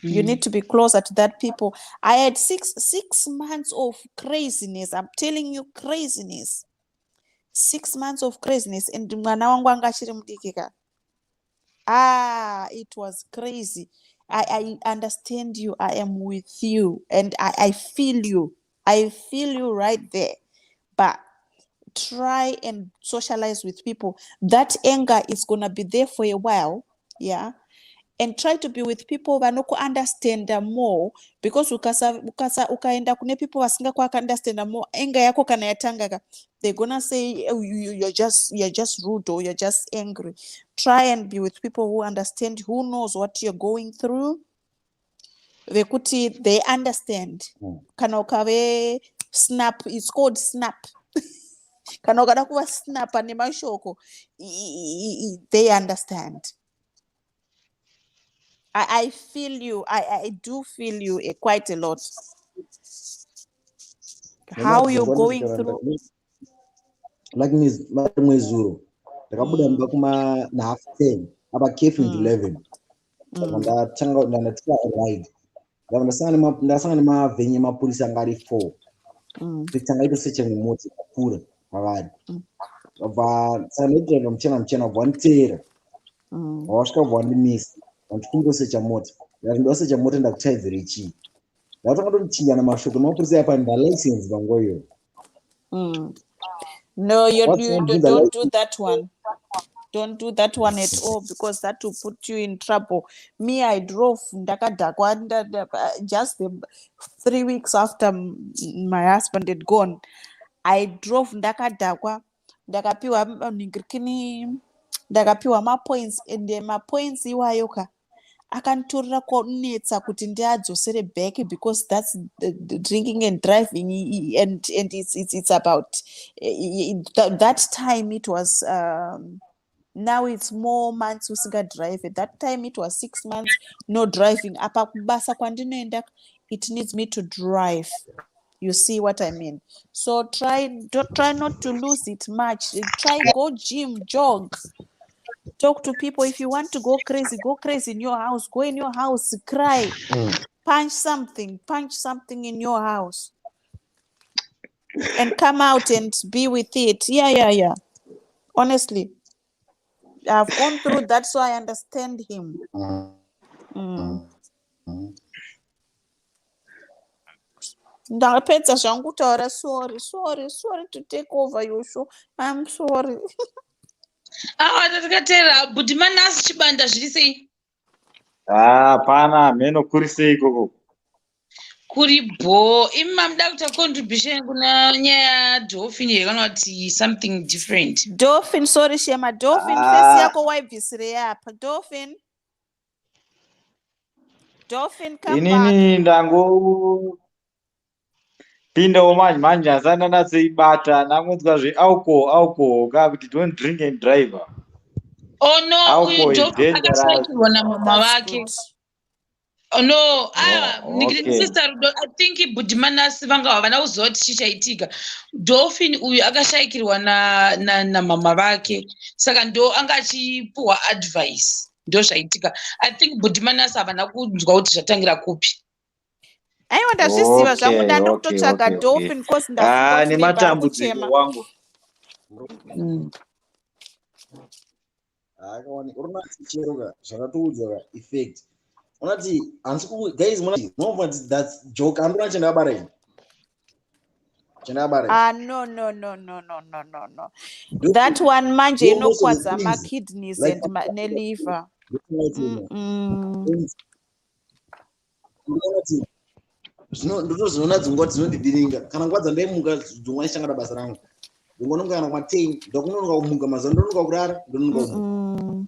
You need to be closer to that people. I had six months of craziness. I'm telling you, craziness. 6 months of craziness. And mwana wangu anga achiri mudiki ka. It was crazy. I understand you. I am with you. And I feel you. I feel you right there. But try and socialize with people. That anger is going to be there for a while. Yeah. And try to be with people vanoko understand more, because ukaenda kune people vasinga understand more, anger yako kana yatanga, they're gonna say, oh, you're just rude, or you're just angry. Try and be with people who understand, who knows what you're going through. They understand. Kana ukave snap, it's called snap. Kana ukada kuva snap ane mashoko, they understand. I feel you. I do feel you quite a lot. How you're going through. Like mwezuro ndakabuda mba kuma na half 10 apa cafe into 11 ndatanga ndatira ride ndasangana nemavhenye mapurisa anga ari 4 tanga itosecha nemoti kakura pavari abva saka ndoitira muchena bva nditeera wasvika bva ndimisa ndikundosecha mota ndosecha mota ndakuchaivhire chii ndatanga ndochinjana mashoko emapurisa apa ndalicense panguva iyoyo. No, you don't do that one. Don't do that one at all, because that will put you in trouble. Me, I drove ndakadhakwa just 3 weeks after my husband had gone. I drove ndakadhakwa, ndakapiwa mapoints, and mapoints iwayo ka akanditorera konetsa kuti ndiadzosere back, because that's the drinking and driving, and it's about that time it was now it's more months usinga drive. At that time it was 6 months no driving. Apa kubasa kwandinoenda, it needs me to drive. You see what I mean? So try not to lose it much. Try go gym, jog. Talk to people. If you want to go crazy in your house. Go in your house, cry, punch something in your house, and come out and be with it. Yeah. Honestly, I've gone through that, so I understand him. Ndapedza zvangu kutaura. Sorry to take over your show. I'm sorry. Tatakateera budhimani asi chibanda zviri sei? Hapana, mheno kuri sei ikoko? Kuri bho. Imi mamuda kuita contribution kuna nyaya yadolphin here kana kuti something different? Dolphin, sorry Shema. Dolphin, face yako waibvisire apa. Dolphin, come back. Inini ndango pindawo manje asana natseibata nangonzwa zvealcohol kuti don't drink and drive. Oh no, Alcohol is Dolphin dangerous. akashayikirwa namama That's vake. good. Oh no, Okay. sister Rudo, I think budhimanasi vanga havana kuziva kuti chichaitika. Dolphin uyu akashayikirwa namama vake, saka ndo anga achipuhwa advice, ndo zvaitika. I think budhimanasi havana kunzwa kuti zvatangira kupi. Aiwa ndazviziva zvangu, ndandokutotsvaga Dolphin because ndafunga kuti maybe ari kuchema. Wangu. Akawanikoronachicheroka zvakatoudzwa effect unati hansi guys munobva that's joke andona chandabara ini No. That one manje inokwadza makidneys and neliver. Ndotozinoona dzingwa dzinondidiringa kana nguva dzandaimuka dzongwa ndishangana basa rangu ndongonomuka kana kwatei ndakunonoka kumuka mazuva ndononoka kurara ndononoka kumuka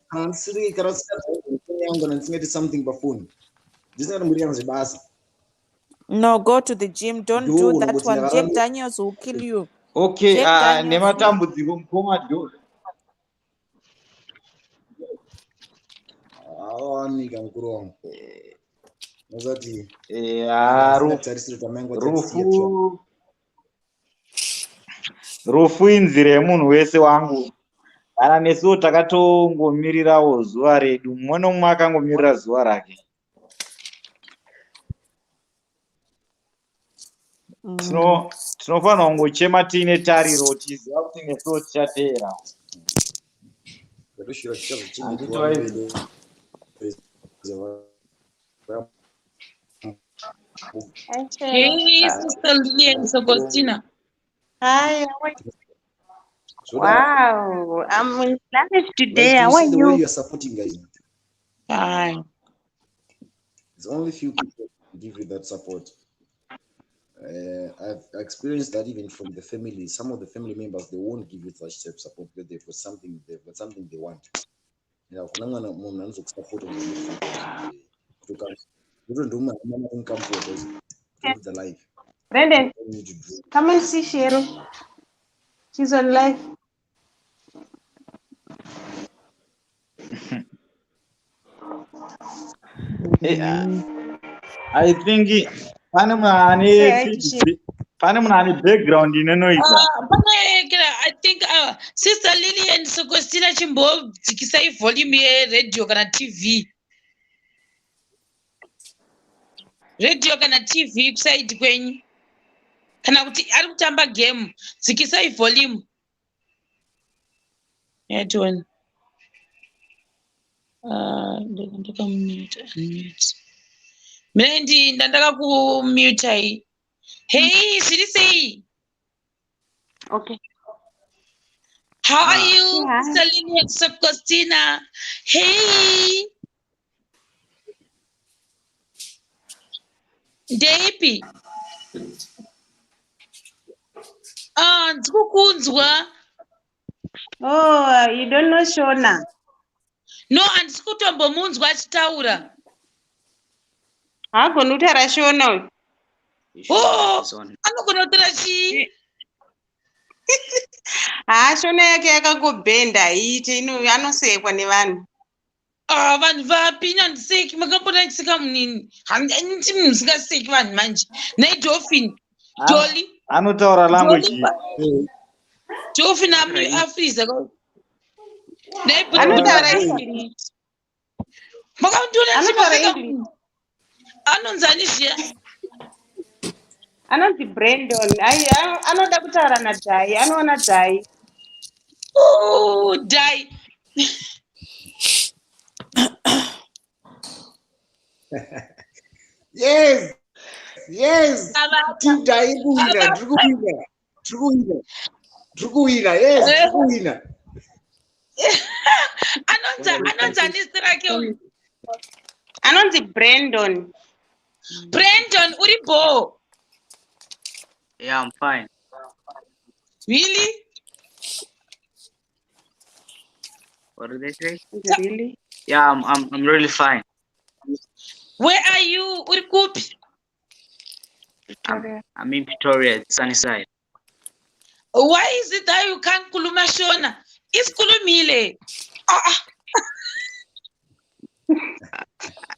kana ndisiri kana ndisingaoni yangu kana ndisingati something pafoni ndisingati mbiri yangu zvebasa. No, go to the gym. Don't do that one. Jack Daniels will kill you. Okay, nematambudziko mukoma do. Awanika mukuru wangu. Nazati rufu inzira yemunhu wese wangu. Kana nesuwo takatongomirirawo zuva redu. Mumwe nomumwe akangomirira zuva rake. Tinofanira kungochema tiine tariro tiziva kuti nesuwo tichateera. Hey, Sister Lillian Sogostina. Hi. Wow, I'm in Spanish today. How are The way you? you are supporting guys. Hi. There's only few people who give you that support. I've experienced that even from the family. Some of the family members, they won't give you such type of support because they've got something they want. You know, support the life. Brendan, come and see Cheryl. She's on live. I think pane munhu ane background inonoita. I think Sister Lillian Sogostina chimbodzikisai volume yeredhiyo kana TV. Radio kana TV kusaidi kwenyu. Kana kuti ari kutamba game, dzikisai volume. Yatoni. Ndakamute. Mendi ndandaka kumute hai. Hey, zviri sei? Okay. How are you, Sister Lillian Sogostina? Hey. Ndeipi? Ndikukunzwa. Oh, you don't know Shona? No, handisi kutombomunzwa achitaura. Hagoni kutaura Shona. Oh, anogona kutaura chii? Shona yake yakangobhenda haite anosekwa nevanhu. Vanhu vapi handiseki makambona ndiseka munini. Handiti munhu usingaseki vanhu manje. Naidolphin, Dolly. Anotaura language. Dolphin aFreeza. Anotaura English. Anotaura English. Anonzani zviya? Anonzi Brandon. Anoda kutaura naDhai. Anoona Dhai. Oh, Dhai. Yes. Team Dhai kuwina. Tukuwina. Yes, tukuwina. Anonzani zita rake uyu? Anonzi Brandon. Brandon, uripo? Yeah, I'm fine. Really? What did they say? Really? Yeah, I'm really fine. Where are you? Urikupi? I'm in Pretoria, Sunnyside. Why is it that you can't kuluma Shona? Isikhulumile.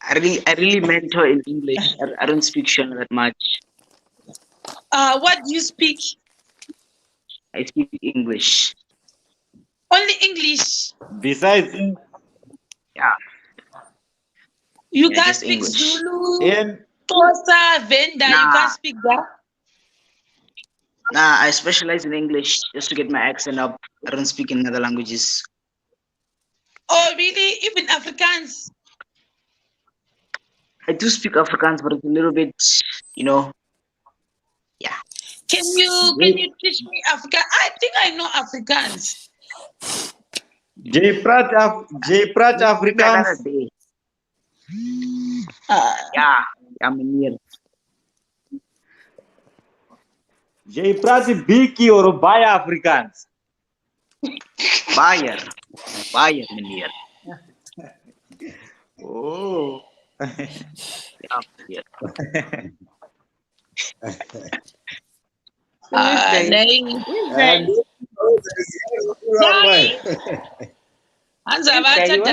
I really mentor in English. I don't speak Shona that much. What do you speak? I speak English. Only English. Besides, Yeah. You Yeah, can't just speak English. Zulu, Xhosa, Venda. You Nah. can't speak that. Nah, I specialize in English just to get my accent up. I don't speak in other languages. Oh, really? Even Afrikaans? I do speak Afrikaans, but it's a little bit, yeah. Can you teach me Afrikaans? I think I know Afrikaans. Jayprat Afrikaans. Another day. Yeah, I'm near. Jayprat Biki or Baya Afrikaans. Buyer, meneer. Oh. Ja, meneer. Nee. Anza batata.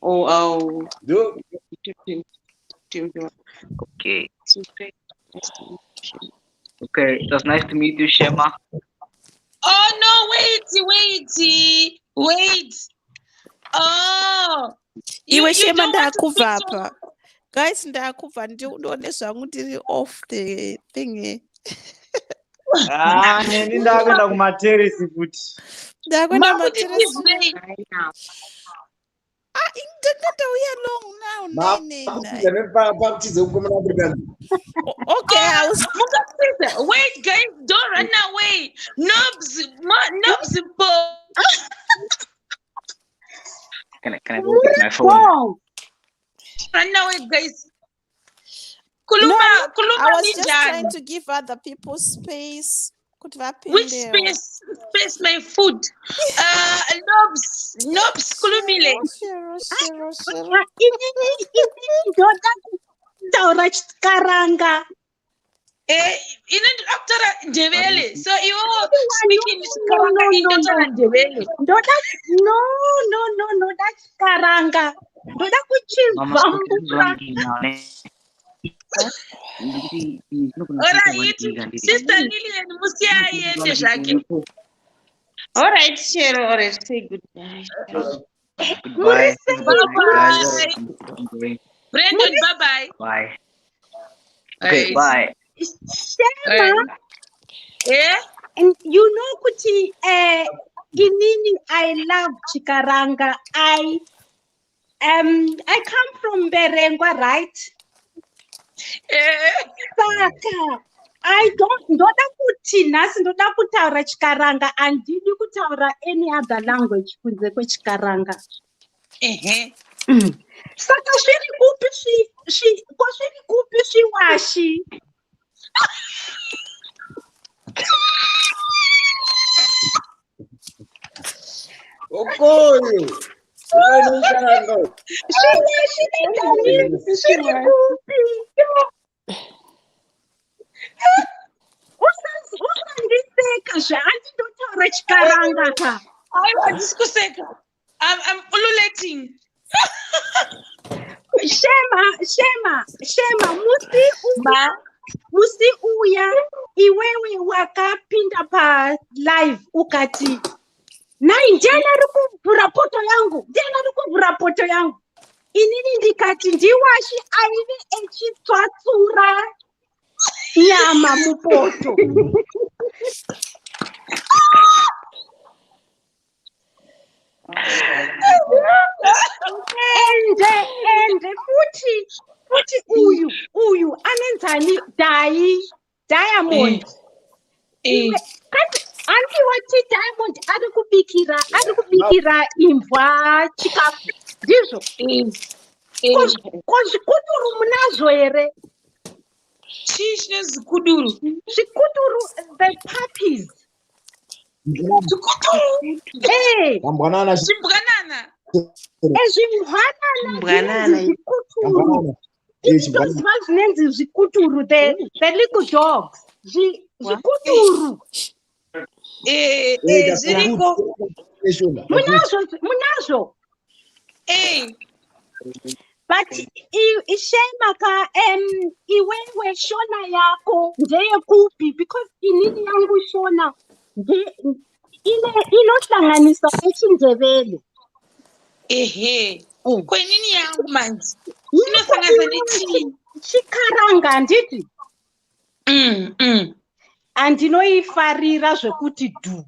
Oh. Do Okay. Okay, it was nice to meet you, Shema. Oh no, wait. Oh. Iwe You Shema don't want to ndakuva speak to apa. Guys, ndakuva ndione zvangu ndiri off the thing. Neni ndakaenda kumateresi kuti. Ndakwenda Makuti materesi. this day. Ndakatauya long now. Nay. Okay, I was. Wait, guys, don't run away. Nobs. Can I go get my phone? Run away, guys. No, Kuluma I was just Ninjani. trying to give other people space. Which space, my food? Nobs, kulumile. Shiro. Ndoda kutaura chikaranga. After Ndebele. So you speaking chikaranga in Ndebele. Ndoda chikaranga. Ndoda kuchivhambura. Alright, Sister Lillian, musiaende zvake. All right, Shero. All right, say goodbye. Goodbye. Bye. Brandon, bye-bye. Bye. Okay, bye. Shema, Yeah? you know, Kuti, inini, I love chikaranga. I come from Berengwa, right? Saka, ndoda kuti nhasi ndoda kutaura chikaranga, handidi kutaura any other language kunze kwechikaranga. Saka zviri kupi swiwashi? Okoyo. Zviri kupi? Usandiseka zvaandindotaura chikaranga ka. I'm ululating. Shema, musi uya iwewe wakapinda pa live ukati nai ndiana rikuvhura poto yangu. Inini ndikati ndiwashi aive echitsvatsura nyama mupoto. Ende futhi uyu anenzani Diamond. Kati anti wati Diamond ari kubikira imvwa chikafu. Ndizvo. Zvikuduru munazvo here? Chii zvikuduru? Zvikuduru, the puppies. Zvikuduru. Zimbwanana. Zvimbwanana zvikuduru. Izvozva zvinenzi zvikuduru, the little dogs. Zvikuduru. Zviriko. Munazvo. But Shema ka iwewe Shona yako ndeyekupi, because inini yangu Shona inohlanganisa echiNdebele. Kwenini yangu manje? Inohlanganisa nechii? Chikaranga handiti? Andinoifarira zvekuti dhu.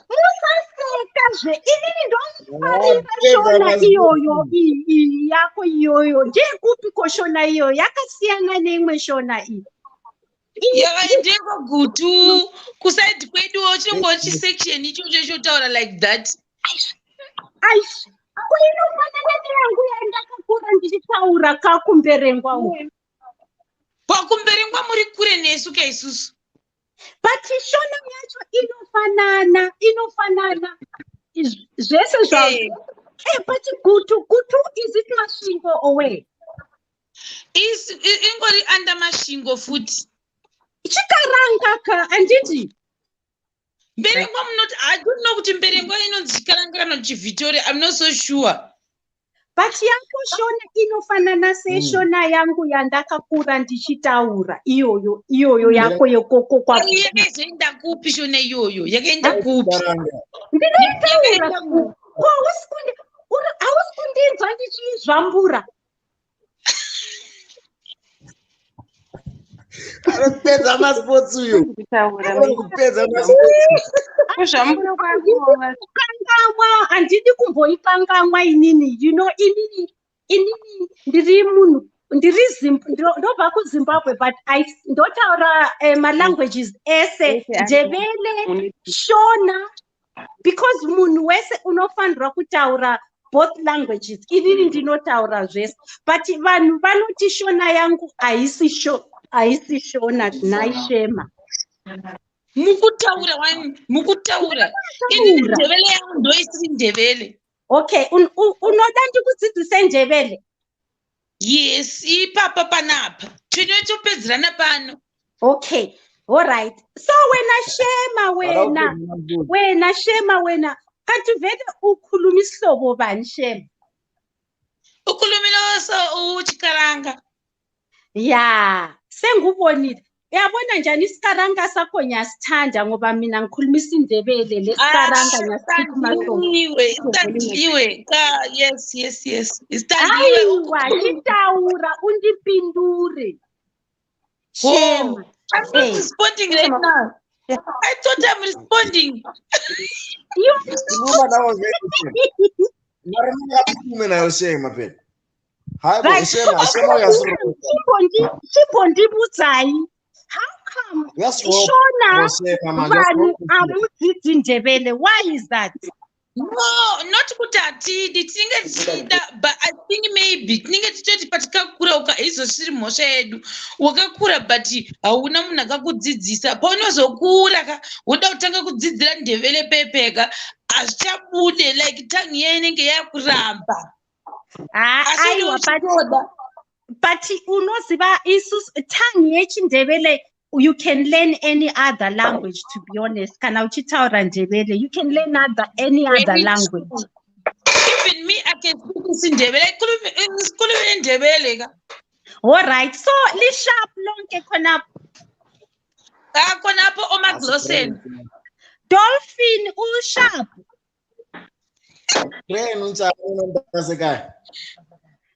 Musaseka yazve inini ndofarira shona iyoyo yako iyoyo ndekupiko shona iyoyo yakasiyana neimwe shona iyi yakaendekwa gutu kusaidi kweduwo chinongova chisection ichocho chotaura like that. aish inofanana neyangu yandakakura ndichitaura kakumberengwa uku Pakumberengwa muri kure nesu kaisusu. but shona yacho inofanana zvese zvazvo but gutu is it masvingo away Ingori under mashingo futi. chikaranga ka anditi Mberengwa munoti, I don't know kuti mberengwa inonzi chikaranga kana kuti Victoria, I'm not so sure. but yako shona inofanana seshona yangu yandakakura ndichitaura iyoyo yako yekoko kwako Yakaenda kupi shona iyoyo? Yakaenda kupi? ndinoitaura hausi kundinzwa ndichizvambura Anopedza masports uyo. Anopedza kangamwa handidi kumboikangamwa inini inini ndiri munhu ndobva kuzimbabwe but ndotaura malanguages ese ndebele shona because munhu wese unofanirwa kutaura both languages inini ndinotaura zvese but vanhu vanoti shona yangu haisi shona naishema mukutaura ini ndebele yangu ndoisiri ndebele. Okay, unoda ndikudzidzise ndebele? Yes, ipapa panapa tinotopedzerana pano. Okay, all right. So wena Shema kativele ukhuluma isihlobo bani Shema? Ukhulumile chikaranga. Ya, sengubonile. Uyabona njani isikaranga sakho ngiyasithanda ngoba mina ngikhuluma isindebele lesikaranga ngiyasikhuluma iwe yes ayiwa ngitaura undipindure Shema. I'm not responding right now. I thought I'm responding. Chipondibudzai. How come Shona vanhu amudzidzi ndebele? Why is that? No, not kuti hatidi tinenge tichida, but I think maybe tinenge tichiti patikakura izosiri mhosva yedu. Wakakura but hauna munhu akakudzidzisa. Paunozokura woda kutanga kudzidzira ndebele pepeka hazvichabude like tongue iye inenge yakuramba. Aiwa but unoziva isusu tongue yechindebele you can learn any other language, to be honest. Kana uchitaura ndebele, you can learn any other language. Even me, I can speak ndebele. Khuluma ndebele. All right. So li sharp lonke khonapho. Khonapho omaglosen. Dolphin u sharp.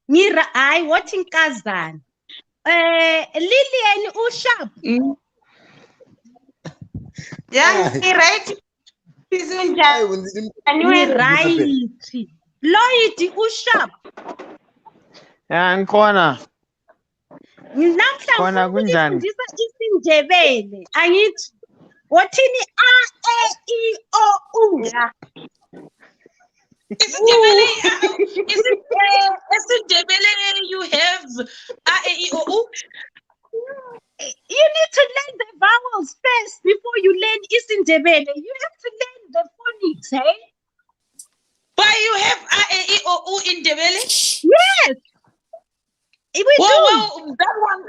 Mira, what in Kazan? Lillian u sharp. Yeah, right. Right. Lloyd u sharp. Yeah, nkona. Namhla ngifundisa isindebele. Angithi wathini a e I o u. Yeah. Isindebele you have a e I o u. You need to learn the vowels first before you learn isindebele. You have to learn the phonics, hey? But you have a e I o u in Ndebele? Yes. Well, that one.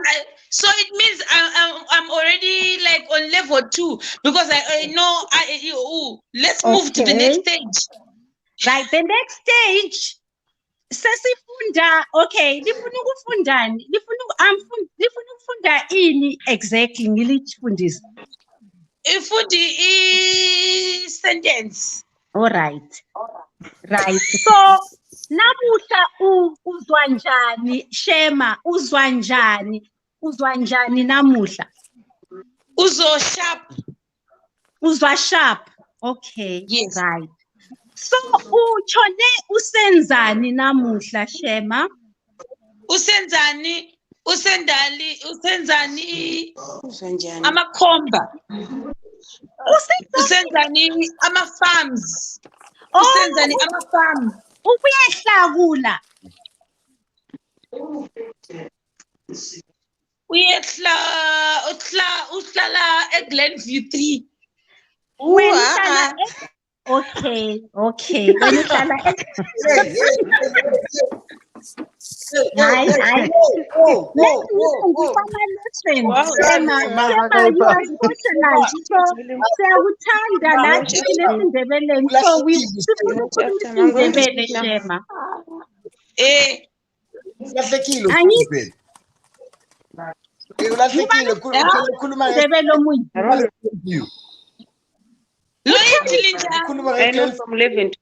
So it means I'm already like on level 2 because I know a e I o u. Let's move to the next stage. Right, the next stage. Sesifunda, okay, lifuna ukufundani? Lifuna ukufunda ini exactly ngilichifundisa? Ifundi sentence. All right. Right. So namuhla uzwa njani Shema? Uzwa njani namuhla? Uzo sharp. Uzwa sharp. Okay. Yes. Right. So uchone usenzani namuhla Shema? Usenzani amakhomba. Usenzani ama-farms. Usenzani ama-farm. Ubuyehlakula. Uhlala eGlenview 3. When uhlala okay. When uhlala Hayi. Shema, you are socialite. So siyakuthanda lathi kulesindebeleni. So we sifuna ukukhuluma isindebele Shema. Ulahlekile ulahlekile khuluma isindebele omunye. I know from living to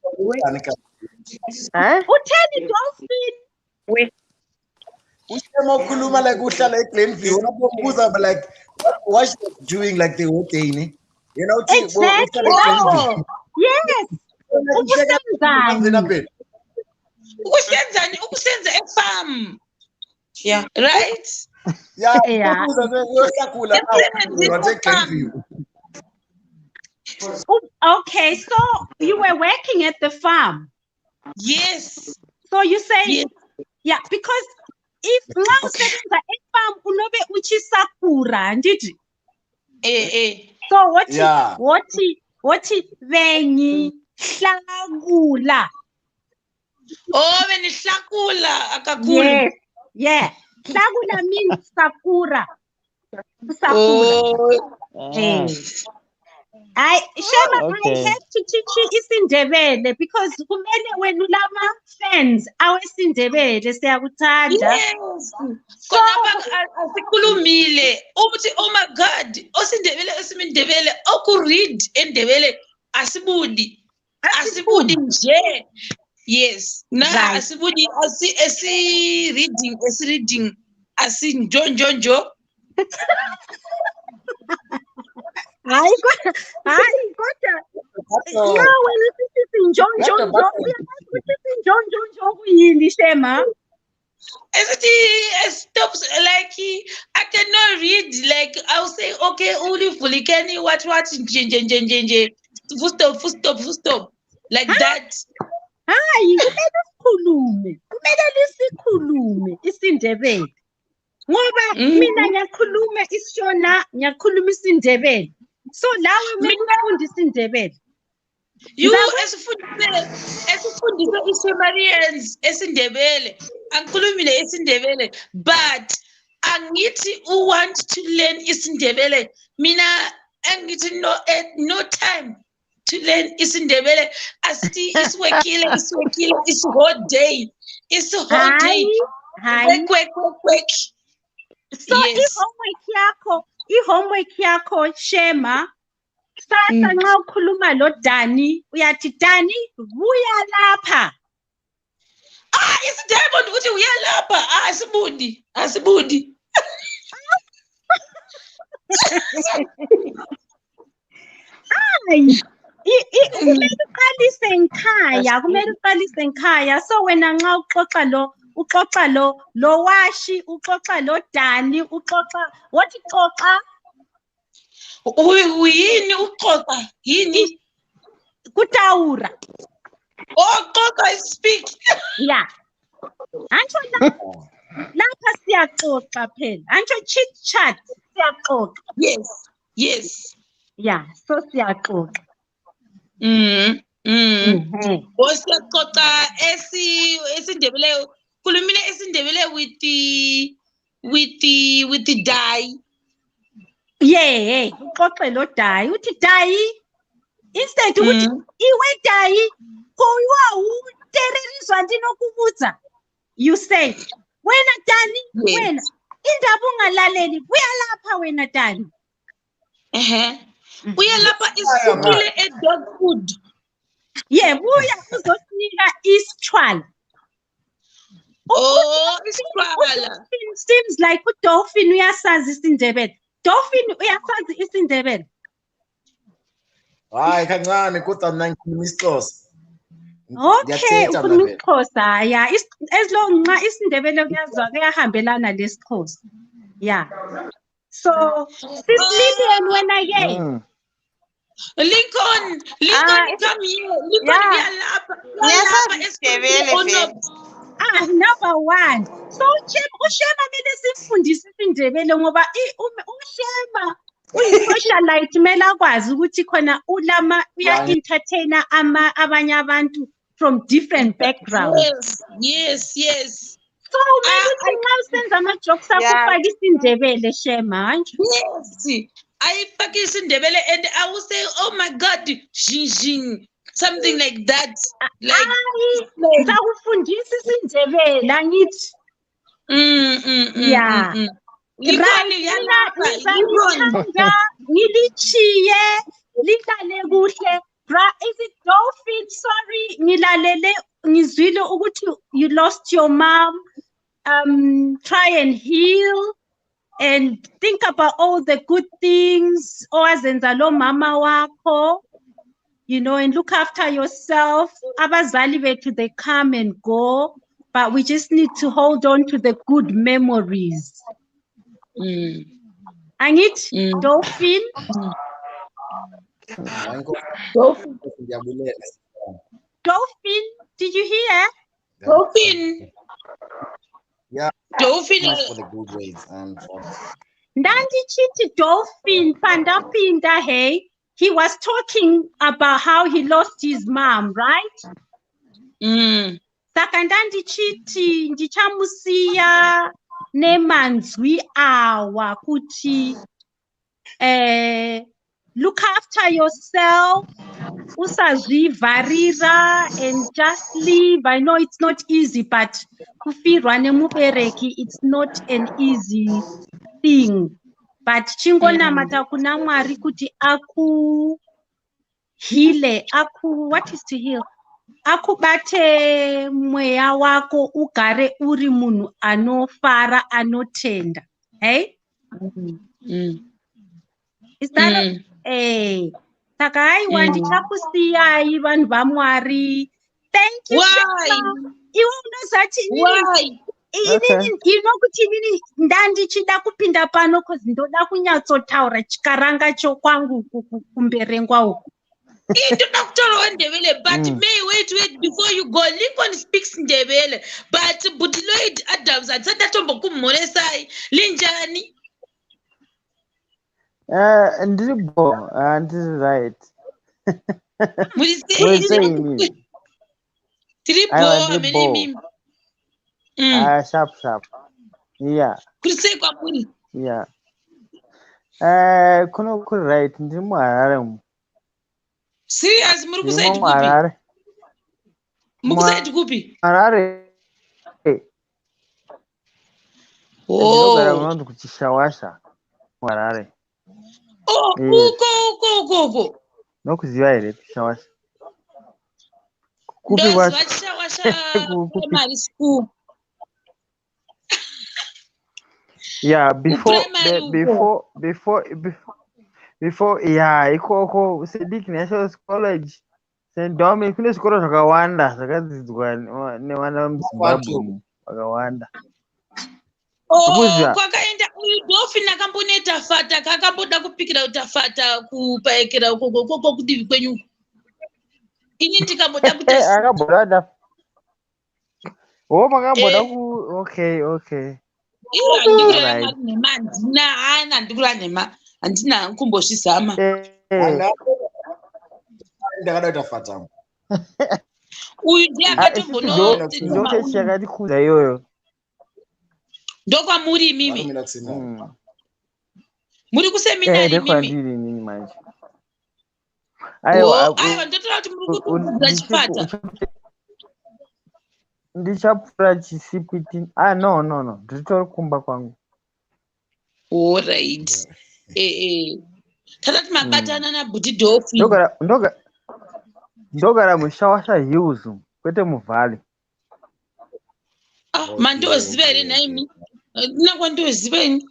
Utheni dolphin? Ushema ukhuluma like uhlala eGlenview unabuza like what you doing like the whole day ne you know Exactly. Yes. Ukusenza e-farm. Yeah, right? Yeah. Okay, so you were working at the farm. Yes. So you say, yes. Yeah, because if now usebenza e-farm unobe uchisakura, ndidi. So what vengi hlakula. Oh, benihlakula akakhulu. Yes. Yeah. Hlakula means sakura. Shema, I have to teach you isindebele because kumele wena ulama fans awesindebele siyakuthanda. Yes. Khona asikhulumile uthi oh my god osindebele esimindebele okuread endebele asibudi nje. Yes. Na asibudi asi reading asinjonjonjo. Hayi kodwa nawe lisithi njonjonjo kuyini Shema? Stops like I cannot read like I'll say okay ulivulikeni what nje full stop like that. Hayi kumele lisikhulume isindebele ngoba mina ngiyakhuluma isiShona ngiyakhuluma isindebele so lawe umfundisa isindebele you esifundise iShemarians esindebele angikhulumile isindebele but angithi want to learn isindebele mina angithi no time to learn isindebele asithi isiwekile it's whole day quick. So yes. i-homework yakho Shema sasa nxa ukhuluma lo Dani uyathi Dani buya lapha. Diamond uthi uya lapha asibudi. Kumele uqalise ngikhaya so wena nxa uxoxa lo washi uxoxa lo Dani uxoxa wathi xoxa uyini uxoxa yini kutawura xoxa speak yeah antsho lapha siyaxoxa phela antsho chit chat siyaxoxa yes yeah so siyaxoxaOsiyaxoxa esindebele khulumile esindebele with the dye. Yeah, uxoxe lo dye uthi dye instead ukuthi iwe dye koyiwa utereriswa ndinokubuza you say wena Dani wena indaba ungalaleli buya lapha wena Dani buya lapha isukile dog food. Yeah, buya uzosinika isitshwala. Isitshwala. Seems like udolphin uyasazi isindebele. Dolphin uyasazi isindebele. Hayi kancane kodwa mina ngikhuluma isiXhosa. Okay, ukhuluma isiXhosa. Yeah, as long nxa isiNdebele kuyahambelana lesiXhosa. Yeah. So, Sis Lillian, when I get Lincoln, come here. Lincoln, Yeah. number one. So uShema mele simfundise isiNdebele ngoba uShema uyi-socialite mele akwazi ukuthi khona uya-entertainer abanye abantu from different backgrounds. Yes. So mele uthi nxa usenza ama-jokes akho ufake isiNdebele Shema nje. Yes. ayifake isiNdebele and I will say, oh my God, jing, something like that. Like sakufundisa isiNdebele angithi. Yeah. Ngizanithanda ngilichiye lihlale kuhle. Bra, is it Dolphin? Sorry, ngilalele ngizwile ukuthi you lost your mom. Try and heal and think about all the good things owazenza lo mama wakho, you know, and look after yourself. Abazali bethu, they come and go, but we just need to hold on to the good memories. Angit, Dolphin? Dolphin, did you hear? Dolphin. Yeah. Dolphin. For the good ways and Nandi Chiti Dolphin Pinda, hey. He was talking about how he lost his mom, right? Sakandandi Chiti ndichamusiya nemanzwi awa kuti look after yourself, usazvivarira and just live. I know it's not easy, but kufirwa nemubereki, it's not an easy thing. But chingonamata kuna Mwari kuti hile, what is to heal? Akubate mweya wako ugare uri munhu anofara anotenda. Hey? Is that saka haiwa ndichakusiyai vanhu vaMwari. Thank you. Shema. Iwe unozati inini kuti inini ndandichida kupinda pano cause ndoda kunyatsotaura chikaranga chokwangu kumberengwa uku. But may wait before you go. Lincoln speaks Ndebele, but Budiloid Adams at Satatombo Kumoresai, Linjani. And this is right. Sharp. Yeah. Yeah. Kuno right. Serious, Mukusai Gupi. Oh, kuchishawasha Harare. Go. No kuziwa ile kushawasha. Kupi washawasha primary school. Yeah, before yeah, iko Sedic National College. St. Dominic kune zvikoro zvakawanda zvakadzidzwa nevana muZimbabwe vakawanda. Kwakaenda Dolphin akamboneta fata kakamboda kupikira utafata kupaekera ukoko kudivi kwenyu. Ini ndikamboda kuta akaboda. Makamboda ku okay. Ndikura nema andina kumbozvizama. Ndakada utafata. Uyu ndiye akatombono ndochechi yakatikuza iyoyo. Ndokwa muri mimi. Muri kuseminari mimi. Ndiri nini manje. Aiwa ndotora kuti muri kudzidza chipata. Ndichapfura chisipiti. No. Nditori kumba kwangu. All right. Tatati mabatana na Buti Dolphin. Ndogara mushawasha hills kwete muvhali. Mandoziva here naimi. Ndinakwa ndoziva ini.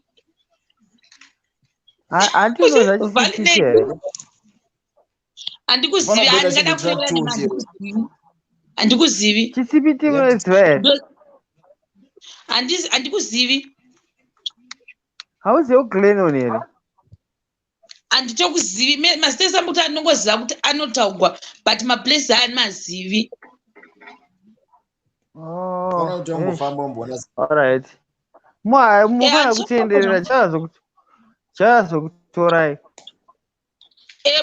Andinoza chipiti. Andikuziva andingada kuenda nemandi. Handikuzivi. Chisipiti unoziva. Handikuzivi. How's your Glennon here? Handitokuzivi. Masitesa kuti anongoziva kuti anotaurwa but maplace haamazivi. Fana kuti wangofamba mbona. Alright. Mufana kutenderera chazokutorai.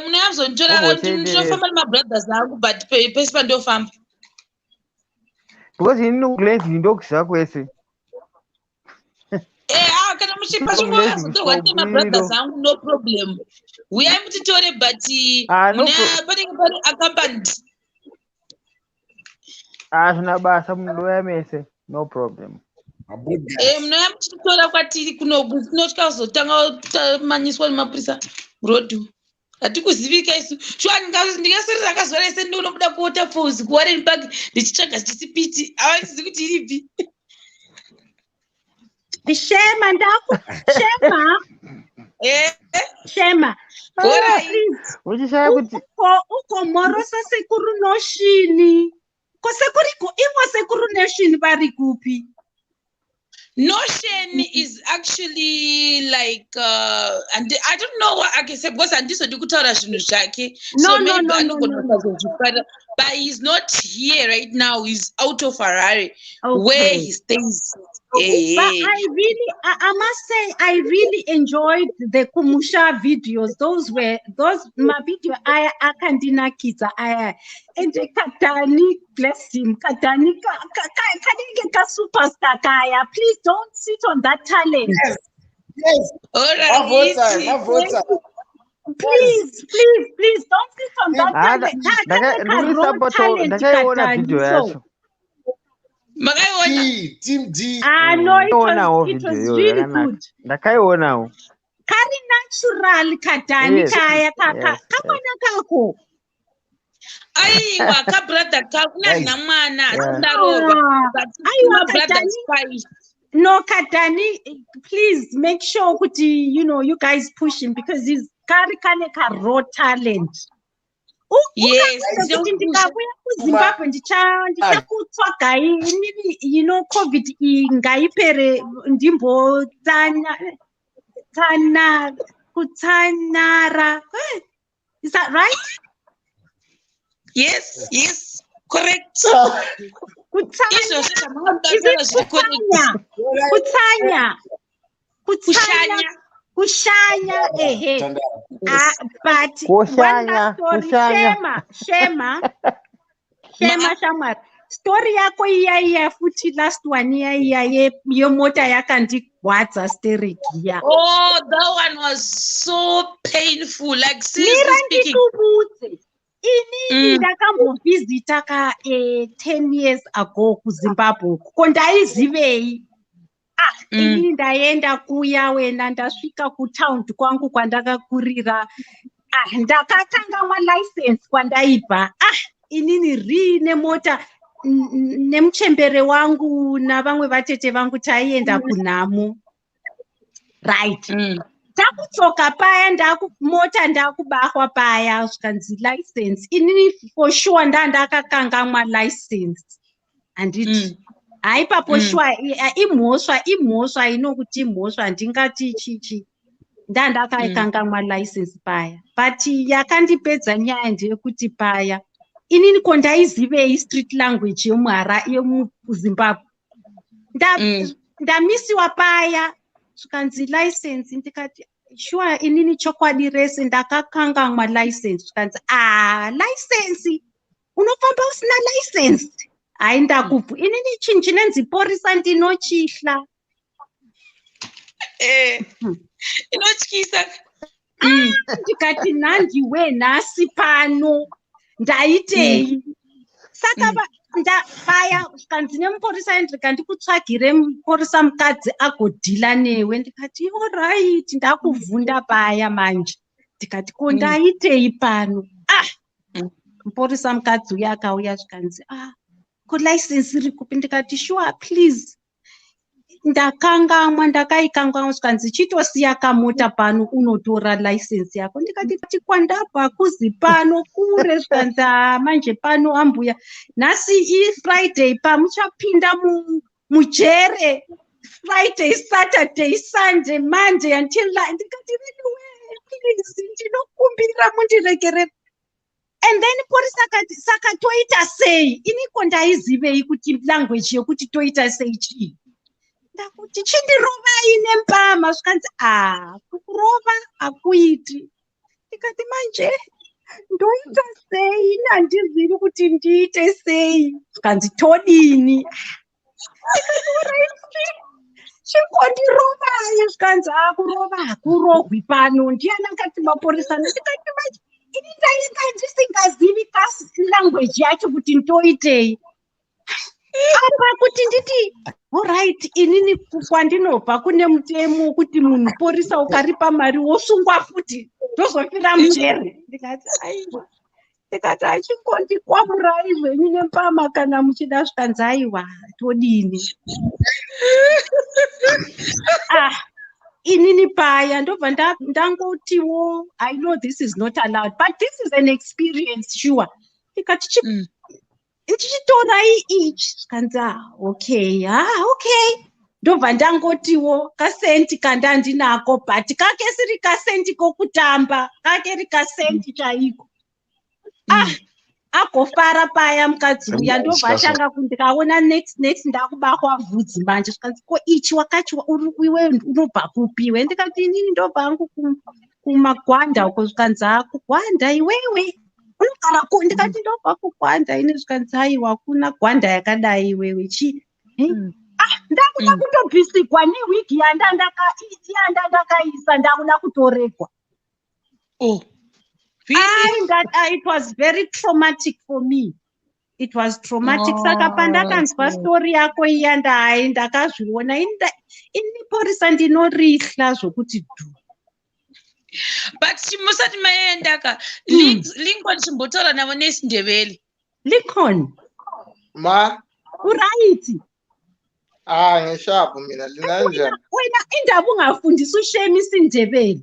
Munayamzonditora ndinofamba nemabrothers angu but pesi pandofamba. Because you know Glenn ndokuziva kwese. Kana muchipachingwazotorwa nemabrothers angu no problem. Uyai mutitore but panenge pari accompanied. Zvina basa mundoya mese, no problem. Munouya muchititora kwatiri kunoku tinotya kuzotanga manyiswa nemapurisa rodhu. Hatikuzivika isu. Ndingasiri rakazora ise ndinobuda kuwaterfalls kuwarren park ndichitsvaga chisipiti. Havatizivi kuti iripi. Shema Shema. Uchishaya kuti uko morosa sekuru noshini. Ko sekuru imwa sekuru noshini vari kupi? Notion is actually like and I don't know what I can say because handizodi kutaura zvinhu zvake. No. But he's not here right now. He's out of Harare, Okay. where he stays. But I must say, I really enjoyed the Kumusha videos. Those my video. I kandina kids. And Katani, bless him. Katani, ka superstar kaya. Please don't sit on that talent. Yes. All right. Please don't sit on that talent. Team D. No, it was really good. Ndakaiona. Kari natural Katani kaya kamwana kako. Aiwa kabrother kakuna namwana asindarorwa. Aiwa Katani. No, Katani, please make sure you guys push him because he's kari raw talent. Yes, ndikabuya kuZimbabwe ndichakutsvaga inini COVID ngaipere kutsanara. Is that right? Yes, correct. Kushanya, but one last story, Shema Shamar. Story yako iya futi last one iya yemota yakandigwadza steering here. Oh, that one was so painful. Like seriously speaking. Inini ndakambovhizita 10 years ago kuZimbabwe. Ko ndaizivei? Inini ndaenda kuya wena ndasvika kutown kwangu kwandakakurira. Ndakakangamwa license kwandaibva. Inini rine mota nemuchembere wangu navamwe vatete vangu taienda kunhamo. Right. Takutsoka paya mota ndakubahwa paya zvikanzi license. Inini for sure ndakakangamwa license. Anditi haipapo sure imhosva inokuti imhosva ndingati chichi. Ndakaikangamwa license paya. But yakandipedza nyaya ndeyekuti paya. Inini ko ndaizivei street language yemuZimbabwe. Ndamisiwa paya. Zvikanzi license ndikati sure inini chokwadi rese ndakakangamwa license. Zvikanzi license unofamba usina license. Hai ndakubvu inini chinhu chinenzi porisa ndinochihla. Inotyisa. Ndikati nandiwe nhasi pano ndaitei. Saka paya zvikanzi nemuporisa ndikandikutsvagire muporisa mukadzi agodhila newe. Ndikati alright ndakuvhunda paya manje. Ndikati ko ndaitei pano. Muporisa mukadzi uya akauya zvikanzi ko license iri kupi? Ndikati sure please ndakangamwa ndakaikangamwa zvikanzi chitosiya kamota pano unotora license yako ndikati kwandabva kuzi pano kure zvikanzi manje pano ambuya nhasi iFriday pamuchapinda mujere Friday, Saturday, Sunday, Monday until ndikati please ndinokumbira mundiregerere. And then polisi akati saka toita sei iniko ndaizivei kuti language yekuti toita sei chii ndakuti chindirovai nempama zvikanzi kukurova akuiti ndikati manje ndoita sei handizivi kuti ndiite sei zvikanzi todini chikondirovai zvikanzi kurova hakurohwi pano ndiani akati mapurisa ndikati manje ini ndainga ndisingazivi language yacho kuti ndoitei apa kuti nditi alright inini kwandinobva kune mutemo wekuti munhu porisa ukaripa mari wosungwa futi ndozofira mujere ndikati aiwa ndikati achikondikwamurai zvenyu nempama kana muchida zvikanzi aiwa todini inini paya ndobva ndangotiwo I know this is not allowed but this is an experience sure ndikati ndichitorai ichi zvikanzi okay okay ndobva ndangotiwo kasenti kandandinako but kake siri kasenti kokutamba kake rikasenti chaiko agofara paya mukadzi uya ndobva atanga ndikaona next ndakubakwa vhudzi manje zvikanzi ko ichi wakachi iwe unobva kupiwe ndikati inini ndobva hangu kumagwanda uko zvikanzi kugwanda iwewe unogara ndikati ndobva kugwanda ini zvikanzi aiwa kuna gwanda yakadai iwewe chi ndakuda kutobvisigwa newigi yandandakaisa ndakuda kutoregwa it was very traumatic for me. It was traumatic. Saka pandakanzwa story yako iya ndakazviona ini porisa ndinorihla zvokuti du. But musati maendaka Lincoln chimbotaura navo nesindebele. Lincoln uraiti ngeshapu mina linanjani wena indaba ungafundisa uShema isindebele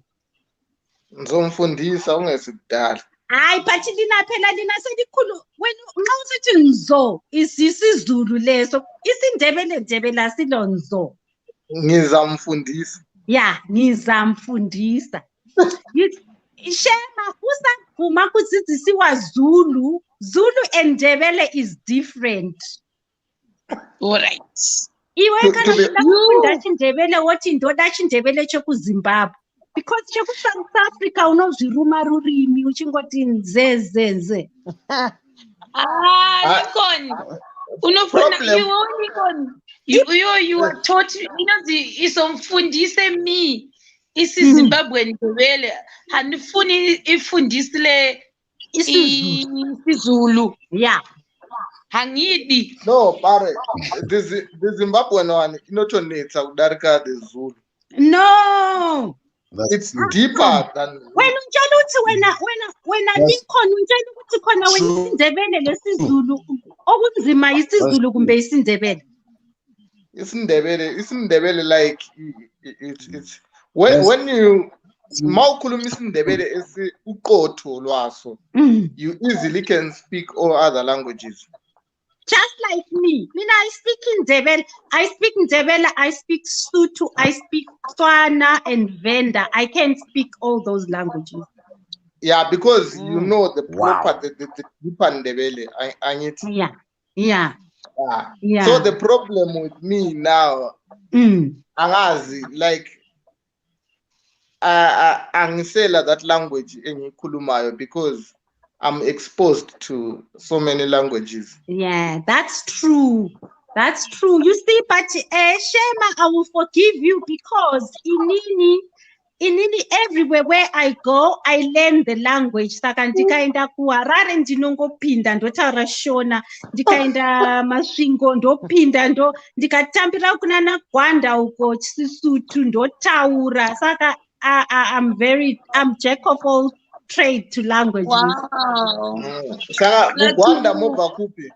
ngizomfundisa ungesikudala hayi but lina phela lina selikhulu wena nxa usithi nzo isizulu leso isindebele asilo nzo ngizamfundisa ngizamfundisa Shema usaguma kudzidzisiwa Zulu and Ndebele is different. All right. Iwe kana kufunda chindebele woti ndoda chindebele chekuZimbabwe because cheku-South Africa unozviruma rurimi uchingoti nze. Lincoln. Unofunda Lincoln. You are taught isomfundise me. isiZimbabwe Ndebele handifuni ifundisile isiZulu hangidi no pare the Zimbabwean one inotonetsa kudarika the Zulu no it's deeper than wena unjalo uthi wena Lincoln unjalo ukuthi khona wena isiNdebele lesizulu okunzima isiZulu kumbe isiNdebele isindebele like it's when you mawukhuluma isindebele uqotho lwaso you easily can speak all other languages just like me I speak Ndebele I speak Sotho I speak Tswana and Venda I can speak all those languages because you know the proper the deeper Ndebele angithi so the problem with me now angazi like angisela that language engikhulumayo because I'm exposed to so many languages. That's true. You see, but Shema, I will forgive you because inini everywhere where I go, I learn the language. Saka ndikaenda kuHarare ndinongopinda ndotaura Shona, ndikaenda Masvingo ndopinda ndikatambira kunana Gwanda uko Chisotho ndotaura. Saka I'm jack of all trade to languages. Wow. Saka Gwanda mobva kupi?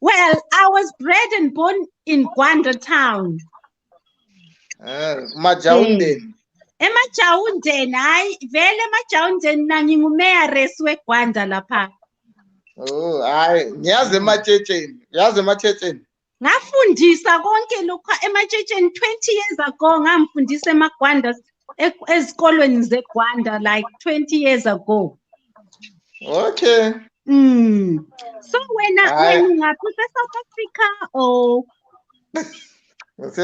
Well, I was bred and born in Gwanda town. Majaundeni. Emajaundeni, hayi vele emajaundeni na ngingumeyaresi weGwanda lapha. Oh, hayi ngiyazi ematshitsheni. Ngafundisa konke lokho ematshitsheni 20 years ago ngamfundisa emagwanda ezikolweni zeGwanda like 20 years ago. Okay. So when ungaphi South Africa or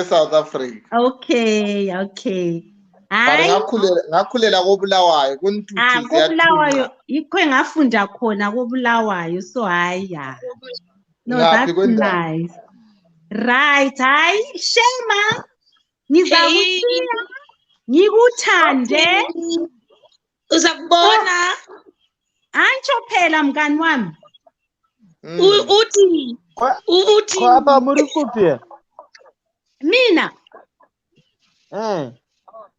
South Africa. Okay. Hayi ngakhulela koBulawayo kuNtuthu koBulawayo ikho ngafunda khona koBulawayo so hayi no that's nice. Right, hayi Shema ngizakushiya ngikuthande uzakubona antsho phela mngani wami uthi Kwapha muri kuphi? Mina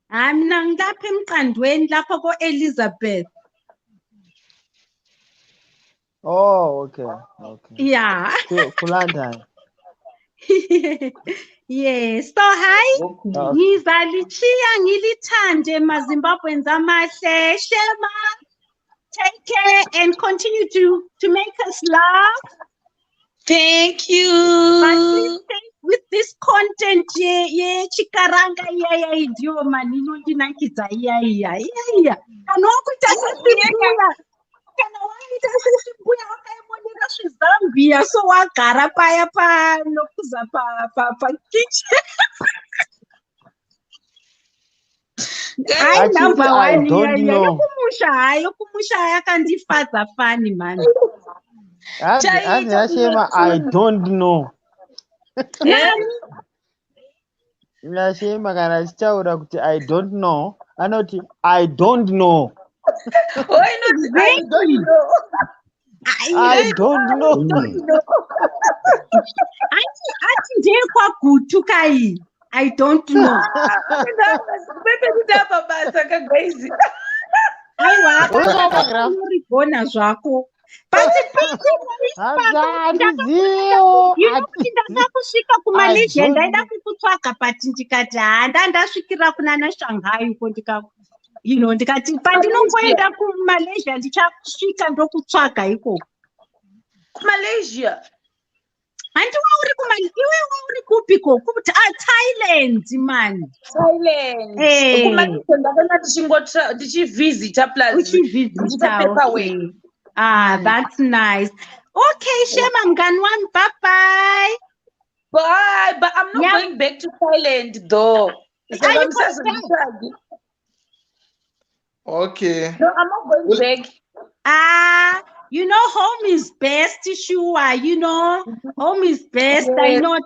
mina ngilapha emqandweni lapha ko-Elizabeth. Oh, okay. Yeah. Kulandani. Yes, so hayi ngizalichiya ngilithande maZimbabweans amahle. Shema, take care and continue to make us laugh. Thank you. But please stay with this content chikaranga idioma ninondinakidza iya kanokuita sesibuya kana waita sesibuya wakaimonera zvezambia so wagara paya panokuza pakitchen. Hayi number one yokumusha yakandifadza fani mani. Shema, I don't know. Shema kana chichaura kuti I don't know. Anoti I don't know. Why not I don't know? I don't know. Ati ndiye kwagutu kai. I don't know. Pepe kutapa basa kagaizi. Aiwa urigona zvako. But ndakusvika kuMalaysia ndaida kukutsvaga but ndikati ndasvikira kunana Shanghai uko ndikati pandinongoenda kuMalaysia ndichasvika ndokutsvaga ikoko. Malaysia. Handiwe uri iwe uri kupiko kuti Thailand man. Thailand. Kumalaysia ndakanga tichivhizita plus okay. That's nice. Okay, Shema mngani wami, bye. Bye, but I'm not going back to Thailand though. Okay. No, I'm not going back. You know, home is best, Shua. You know, home is best. Yes. I know it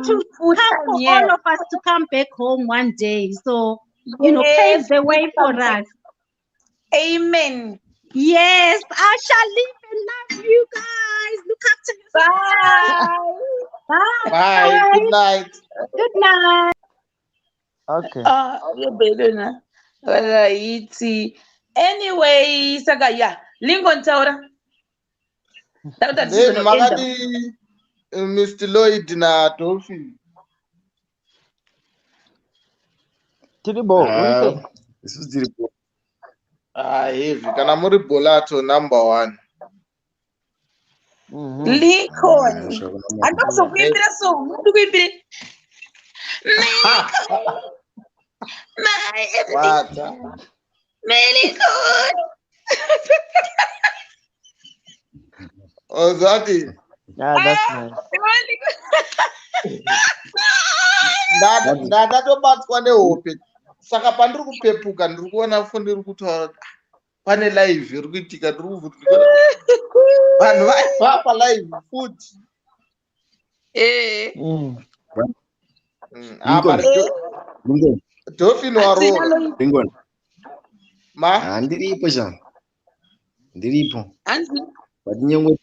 will come for all of us to come back home one day. So, you know, pave the way for us. Amen. Yes, I shall live and love you guys. Look after yourself. Bye. Good night. Good night. Okay. Anyway, Saga, Lincoln Taura. Magadi, Mr. Lloyd na Dolphin. Tiribo, this is Tiribo. Heavy. Kana muri bolato number 1. Lincoln. I don't so quimpira so. Muito quimpira. What? Lincoln. Oh, Zati. Yeah, that's nice. Ndatobatwa nehope. Saka pandiri kupepuka ndiri kuona fundi iri kutaura pane live iri kuitika ndiri kuvhunduka vanhu vaipapa live futi Dolphin waroa ndiripo sha ndiripo but nyangwe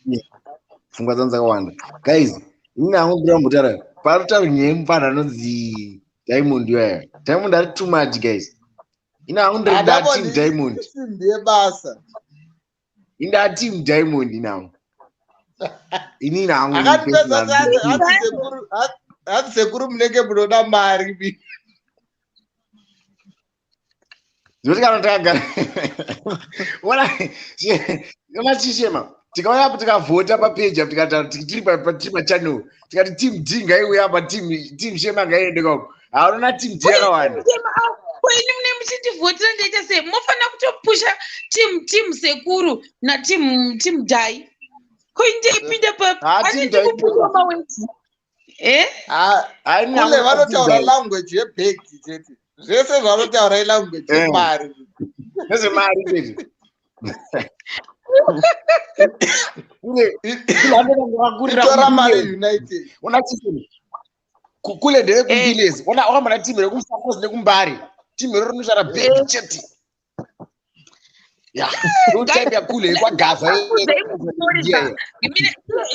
pfungwa dzangu dzakawanda guys ini hangu ndira mutara parutaura nyemba anonzi Diamond yaya Diamond ari too much guys ina hangu ndira team Diamond ndiye basa inda team Diamond now Inini hangu akandipedza hati sekuru munenge munoda mari Zvoti kana takagara ona Shema tikauya apo tikavhota papeji apo tikati tiri pachannel tikati team D ngaiuya apa team Shema ngaiende kwako hauna team D yakawanda ini mune muchindivhotera ndaita sei mofanira kutopusha team sekuru na team dai koindeipinda paanendikupusha maweti kule vanotaura language yebhegi chete zvese zvanotaura ilanguage yemari nezvemari chete itora mari united kule ndevekubilezi wakambona timu rekusakosi nekumbari timu rero rinoshara bhegi chete time yakule yekwagaza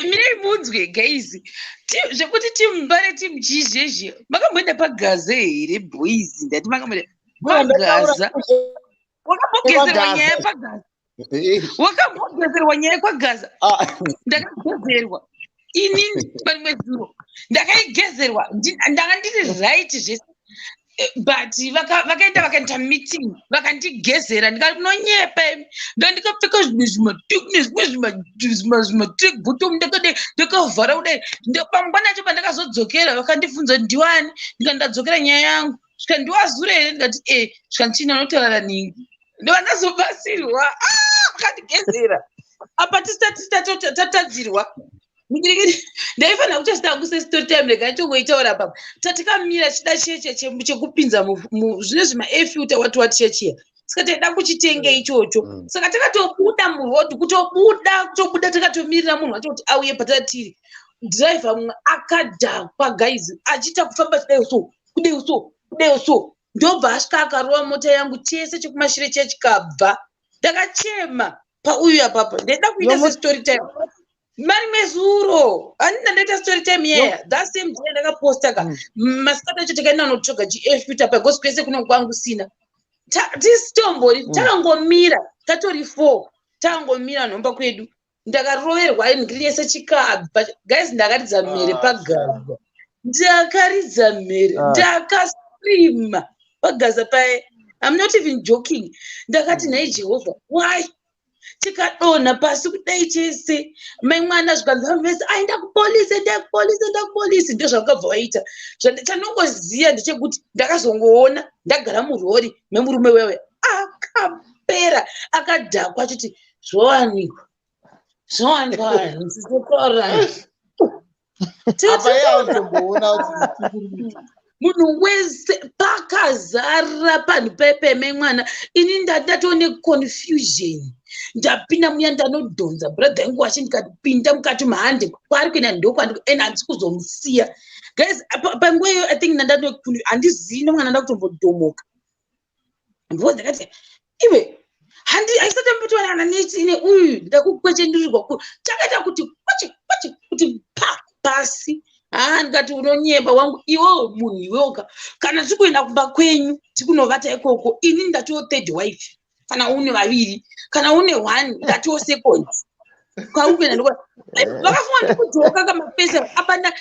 mine munzwe guys zvekuti timu mbare timu chizhezhe makamboenda pagaza here boys ndati makamboenda pagaza wakambogezerwa nyaya pagaza wakambogezerwa nyaya kwagaza ndakagezerwa inini parimwe zuro ndakaigezerwa ndanga ndiri right zvese but vakaenda vakaita meeting vakandigezera ndikanonyepa ndandikapfeka zvimatrickbottom ndakavhara kudai pamangwanacho pandakazodzokera vakandifunza ndiwani ndikandadzokera nyaya yangu svika ndiwazura here ndikati svika ndichina unotaurara ningi ndovandazobasirwa vakandigezera apa tisati tatadzirwa ndaifanira kuti chitanguse story time ndakaitongoitaura papa tatikamira chida chekupinza zvine zvimafilter wati chechiya saka taida kuchitenge ichocho saka takatobuda murodhi kutobuda takatomirira munhu wacho kuti auye patatiri dhiraivha mumwe akadhakwa guys achiita kufamba kudai so ndobva asvika akarova mota yangu chese chekumashure chechikabva ndakachema pauyu apapa ndaida kuita sestory time mari mezuro handina ndaita story time yaya that same day ndakapostaka masikati acho takaenda notoga gfp pagosi kwese kuno kwangu sina tisitombori takangomira katori 4 takangomira nhomba kwedu ndakaroverwa ngiri yese chikabva guys ndakaridza mhere pagaza ndakaridza mhere ndakasrima pagaza paye I'm not even joking ndakati nhai Jehovha why tikadonha pasi kudai chese mai mwana zvikanzamvesa ndakupolisi ndo zvakabva waita chanongoziya ndechekuti ndakazongoona ndagara murori memurume wewe akapera akadhakwa achiti zvowanikwa munhu wese pakazara panhu pepeme mwana ini ndatone confusion ndapinda muya ndanodhonza brother yangu wachi ndikapinda mukati mahande kwari kuenda ndokwandikuena handisi kuzomusiya guys panguva iyo I think handizii nomwana nda kutombodhomoka ndipo ndakati iwe haisati ambotoonana nechine uyu ndakukwechenurirwa takaita kuti kuti pasi ndikati unonyemba wangu iwewo munhu iwewoka kana tikuenda kumba kwenyu tikunovata ikoko ini ndatiwo third wife kana une vaviri kana une 1 ndatiwo second kwaupenda vakafunga ndikudzoka kamapesa apanda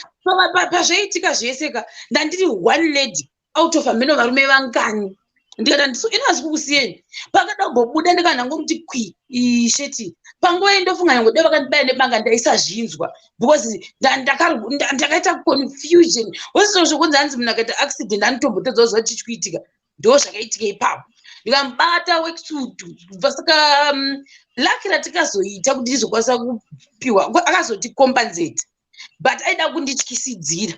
pazvaitika zveseka ndandiri 1 lady out of ameno varume vangani ndikati inazvi kukusiyeni pakada kumbobuda ndikanangomuti kwi isheti panguva indofunga yangoda vakandibaya nebanga ndaisazvinzwa because ndakaita confusion wesiso zvokunzi hanzi munhu akaita accident anotombotedza zuva tichikuitika ndo zvakaitika ipapo ndikamubata wekisutu kubva saka laki ratikazoita kuti ndizokwanisa kupiwa akazoticompensate but aida kundityisidzira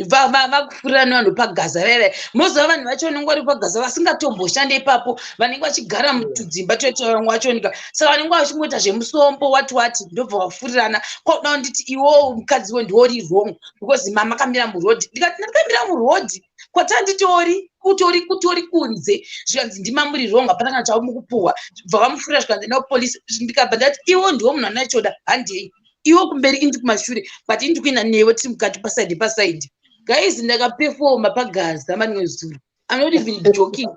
vakupfurira nevanhu pagaza veve moziva vanhu vacho vanenge vari pagaza vasingatomboshande ipapo vanenge vachigara mutudzimba toetavamwe vachonika saka vanenge vachingoita zvemusombo wati ndobva vafurirana koda nditi iwo mukadzi we ndiori wrong because mama akamira murodhi ndikati ndakamira murodhi kwatanditori kutori kunze zvikanzi ndima muri wrong hapana kana chavo mukupuhwa bva vamufurira zvikanzi enda kupolisi ndikabva ndati iwo ndiwo munhu anachoda handei iwo kumberi indi kumashure but indi kuenda newe tiri mukati pasaidi guys ndakapefoma pagaza mani wezuro I'm not even joking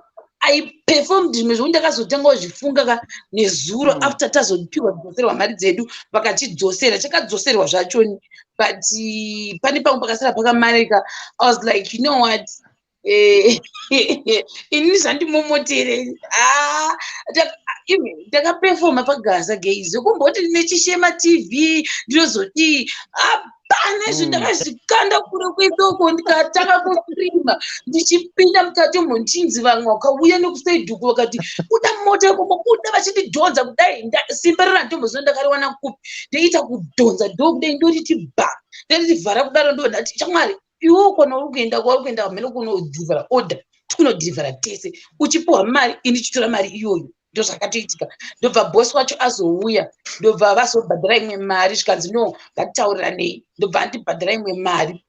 I performed zvimwe zvokuti ndakazotanga kuzvifunga nezuro after tazopiwa kudzoserwa mari dzedu vakatidzosera chakadzoserwa zvachoni but pane pamwe pakasara pakamarika. I was like, you know what, inini zvandimomotere ndakaperforma pagaza geizo kumboti nechishema TV ndinozoti apana izvo ndakazvikanda kure kwetoko ndikatanga kustrima ndichipinda mukati umo ndichinzi vamwe wakauya nekusaidhuku vakati kuda mota yakomokuda vachindidhonza kudai simba rira ntombo zino ndakariwana kupi ndoita kudhonza ndo kudai ndoriti bha ndoriti vhara kudaro ndo ndati chamwari iwo kona uri kuenda kwauri kuenda kumene kunodhivhara order tikunodhivhara tese uchipiwa mari ini chitora mari iyoyo ndo zvakatoitika. Ndobva bosi wacho azouya ndobva vazobhadhara imwe mari zvikanzi no ngatitaurirane ndobva andibhadhara imwe mari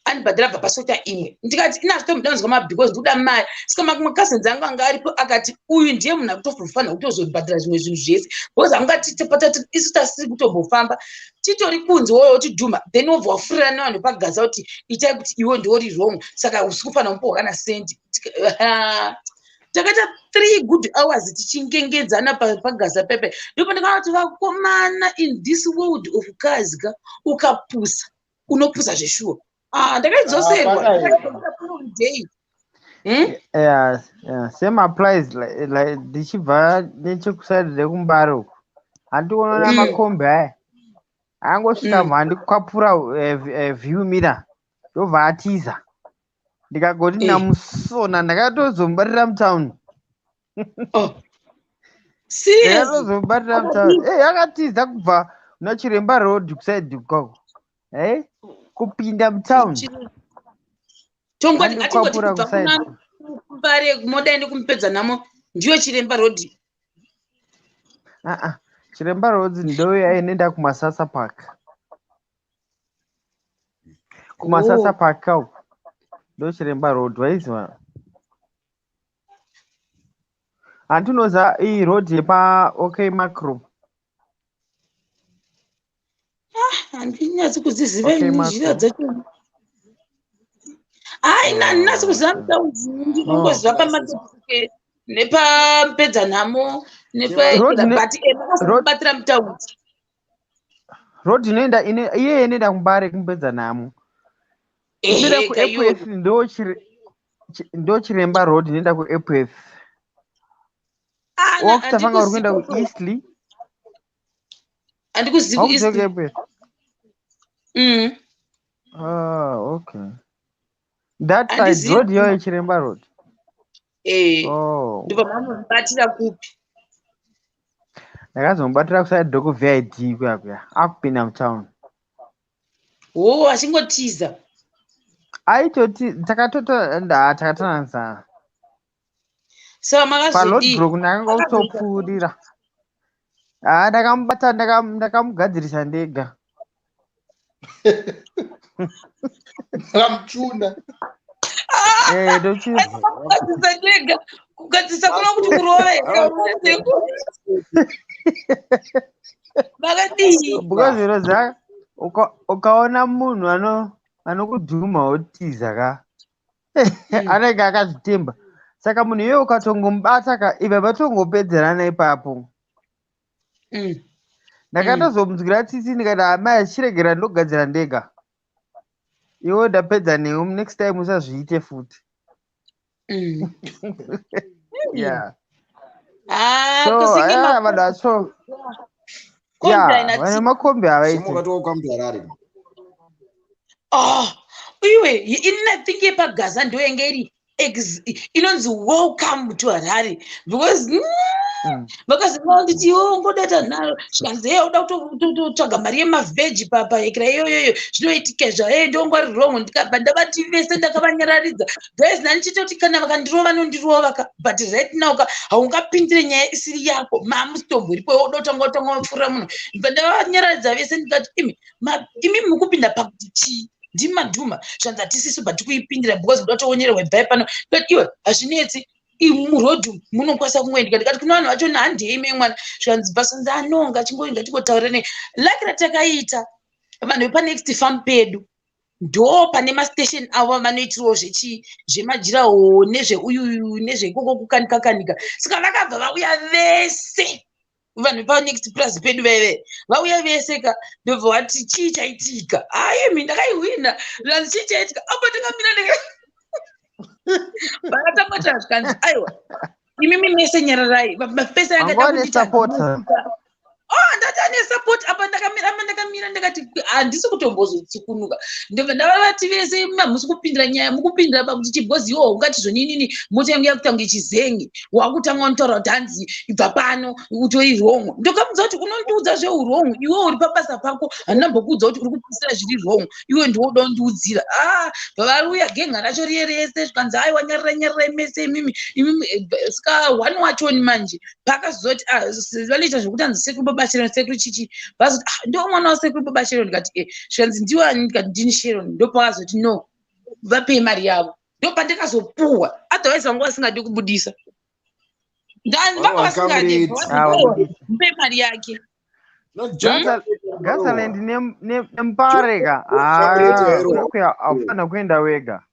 andibhadhara bva pasota imwe ndikati inazvitomudanidzwa ma because ndoda mari saka mamwe cousins angu anga aripo akati uyu ndiye munhu akutofanira kutozobhadhara zvimwe zvinhu zvese because angatitepatati isu tasiri kutombofamba titori kunzi woyo tidhuma then wobva wafurira nevanhu pagaza kuti itai kuti iwo ndiori wrong saka usikufanira kupiwa kana sendi. Takaita 3 good hours tichingengedzana pagaza pepe ndipo ndikaona kuti vakomana in this world of cars ukapusa unopusa zveshuwa. Ndakadzoserwa day. Yeah, same applies like ndichibva nechekuside rekumbaro handikuona makombi aya angosvika mhandikwapura view mirror ndobva atiza ndikagoti namusona ndakatozomubatira mutown. Ndakatozomubatira mutown akatiza kubva kuna Chiremba road kuside ukoko kupinda mutown tongoti atingoti kubva kumbare modaende kumupedza namo ndiyo Chiremba road. Chiremba road ndoyo inoenda kumasasa park. Kumasasa park au ndo Chiremba road waiziva. Handinoza iyi road yepa OK Macro. Handinyatsi kudziziva njira dzacho. Nasi kuziva mutaundi ndinongoziva pamadhokisi nepapedza nhamo nepakabatira mutaundi. Road inoenda iye inoenda kumbare kumpedza nhamo. Inoenda kuFF ndo Chiremba road inoenda kuFF. Wakutafanga uri kuenda kuEastleigh. Handikuzivi kuEastleigh. Okay. That side road yo Chiremba road. Ndipo mambobatira kupi? Ndakazomubatira kuside doko VID kuya akupinda mutown. Achingotiza. Aitoti takatotananisa. Saka makazodii? Palodbrook ndakangotopfuurira. Ndakamubata ndakamugadzirisa ndega. Ndakamutunda. Kugadzirisa ndega. Kugadzirisa kuna kuti kurove. Makadii? Because zviro zvaka ukaona munhu anokudhuma wotiza ka. Anenge akazvitemba. Saka munhu iye ukatongomubata ive vatongopedzerana ipapo. Ndakatozomunzwira tsitsi ndikati amai chiregera ndogadzira ndega. Iwe ndapedza newe next time usazviite futi. Yeah. Vanhu vacho. Yeah, vane makombi avaiti. Iwe inina think yepagaza ndo yenge iri inonzi welcome to Harare because vakazoti ngodata nharo zvikanzi uda kutotsvaga mari yemavheji payekera iyoyoyo zvinoitika ndongwari wrong ndikabva ndavati vese ndakavanyararidza guys nanichitoti kana vakandirova nondirova but right now haungapindire nyaya isiri yako mamusitombo iripo uda kutanga wapfurira munhu ndibva ndavanyararidza vese ndikati imi mukupinda pakuti chii ndimadhuma zvanzi hatisisu batikuipindira because kuda toonyererwa bhai pano but iwe hazvinetsi murodhu munokwanisa kungoendika ndikati kuna vanhu vacho nahandei mwana zvanzi bhasanzi anonga chingoinga tingotaura nei lakira takaita vanhu vepanext farm pedu ndo pane mastation avo vanoitirawo zvemajiraho nezveuyu nezvekoko kukanika saka vakabva vauya vese vanhu panext plus pedu veve vauya vese ka ndobva vati chii chaitika imi ndakaihwina zvanzi chii chaitika apa takamira vakatambata zvikanzi aiwa imimi mese nyararai mapesa yanga dakundita ndati ane support apa ndakamira ndakati handisi kutombozotsukunuka ndobva ndava vati vese hamusi kupindira nyaya mukupindira pakuti chibhozi iwo ungati zvonini mota yangu yakutanga ichizengi wakutanga unotaura kuti hanzi ibva pano utori wrong ndokamudza kuti unondiudza zveurong iwe uri pabasa pako handinambokuudza kuti uri kupisira zviri wrong iwe ndiwoda undiudzira vavauya genga racho riyerese zvikanzi aiwa nyarara mese imimi saka one wachoni manje pakazoti vanoita zvokuti hanzi sekuru babashiro sekuru chichi vazoti ndo mwana wasekuru babashiro ndikati zvikanzi ndiwani ndikati ndini Sharon ndopakazoti no vapei mari yavo ndopandikazopuhwa otherwise vanga vasingadi kubudisa vanga vasingadi mpe mari yake Gasaland nempareka aufana kuenda wega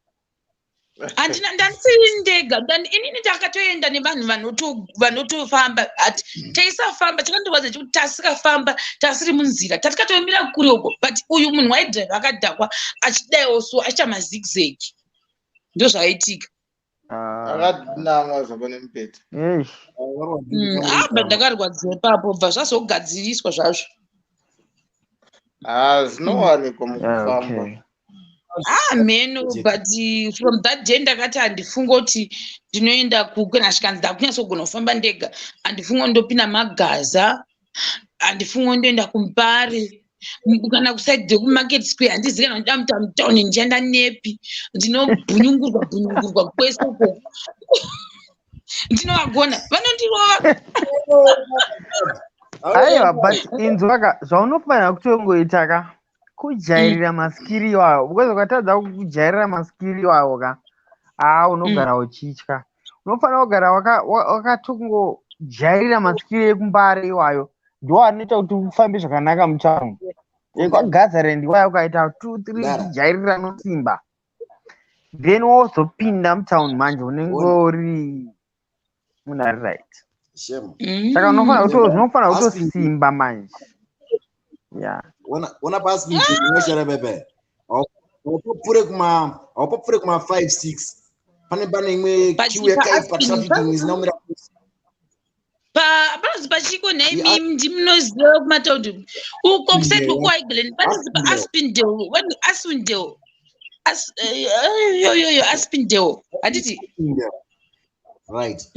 handisiri ndega inini takatoenda nevanhu vanotofamba ati taisafamba chakandovaza chekuti tasikafamba tasiri munzira tatikatoemira kure uko but uyu munhu waidhriva akadhakwa achidaiwo so achiita mazigzegi ndo zvaitika akadinamwa zvapanemupeta abva ndakarwadziwa ipapo bva zvazogadziriswa zvazvo zvinowanikwa mukufamba mheno but from that day ndakati handifunga kuti ndinoenda kana zvikanzi ndakunyatsogona kufamba ndega handifunga ndopinda magaza handifunga ndoenda kuMupare kana kusaidi kumarket square handizivi kana ndoda mutown ndichaenda nepi ndinobhunyungurwa kwese uko ndinovagona vanondirova aiwa but inzwaka zvaunofanira kutongoitaka kujairira maskiri iwayo because ukatadza kujairira maskiri iwayo ka unogara uchitya unofanira kugara wakatongojairira maskiri ekuMupare iwayo ndo anoita kuti ufambe zvakanaka mutauni kwagazarendi iwayo ukaita 2-3 kujairira nosimba then wozopinda mutauni manje unenge uri munhu ari right saka unofanira kutosimba manje ona pasi minoshara pepe haupapfure kuma 5-6 pane imwe kiu yakaipa trafficking zinaumira panozi pachiko naimi ndimunoziva kumataundi uko kusati kwekuaiglen panozi paaspindale aswindale yoyoyo aspindale handiti right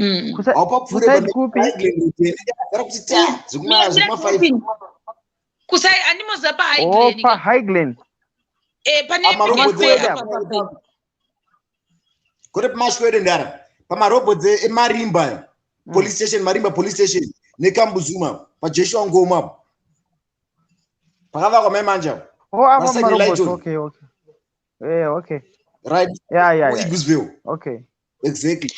kusai andimoziva pahighland pane kuri pamashwede ndara pamarobhotsi emarimba police station marimba police station nekambuzuma pajoshua ngoma pakavakwa maimanja okay right Eaglesville okay exactly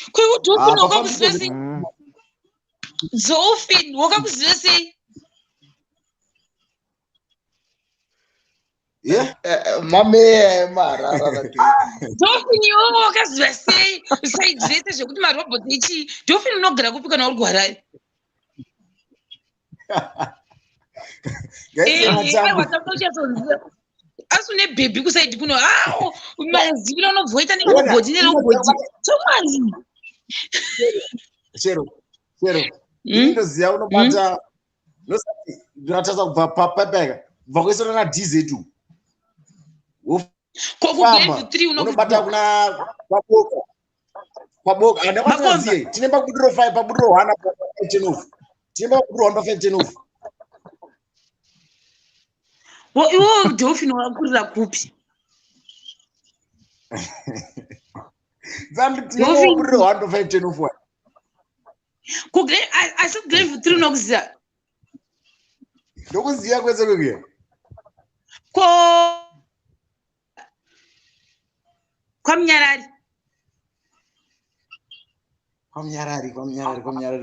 Zofin wakakuziva sei Dolphin iwewe wakaziva sei side zvese zvekuti marobhoti ichii Dolphin unogara kupi kana uri kuHarare asi une bhebhi kusaidi kuno mazivira unobvoita nerobhoti nerobhoti chomwari chero indoziva unobata nosati ndinatasa kubva papepeka kubva kwese nana DZ2 unobata kuna kwaboka handakwaziye tine pabudiro 5 pabudiro 1 pa5 tine pabudiro 1 pa5 iwo Dolphin wakurira kupi tine pabudiro 1 pa5 asi grave 3 unokuziva ndokuziva kwese kwekuya kwamunyarari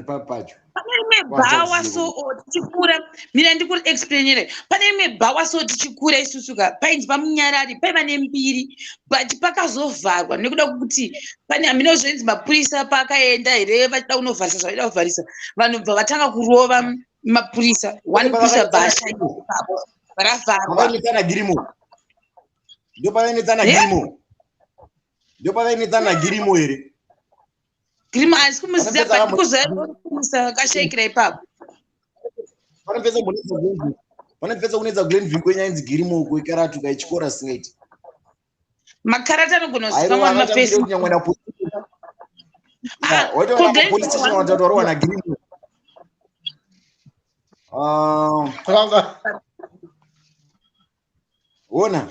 papacho pane rimwe rimwe bhawa so tichikura mina ndikuri explainere pane rimwe bhawa so tichikura isusuka painzi pamunyarari paiva nembiri but pakazovharwa nekuda kuti pane hamina zvenzi mapurisa pakaenda here vachida kunovharisa zvavaida kuvharisa vanhu bva vatanga kurova mapurisa one purisa bhaashaipa varavharwa ndopavainetsana girimo here girimo asi kumuziva but ndikuzvaipurisa akashaikira ipapo panopedza kunetsa glenville kwenyaya inzi girimo uko ikaratuka ichikora singaiti makarata anogona kuzikamwa mumafesi waitoapolistationa girimo ona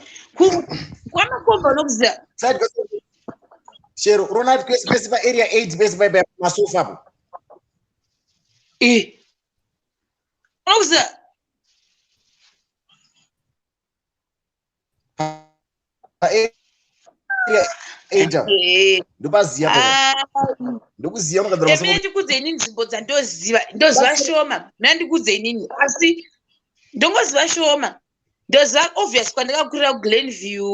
kwamakomba nokuziva chero urona kuti kwese paarea 8 pese pamasofa apo unokuziva ndopaziya ndokuziya mina ndikudze inini nzvimbo dzandoziva ndoziva shoma mina ndikudze inini asi ndongoziva shoma ndoziva obvious kwandakakurira kuglenview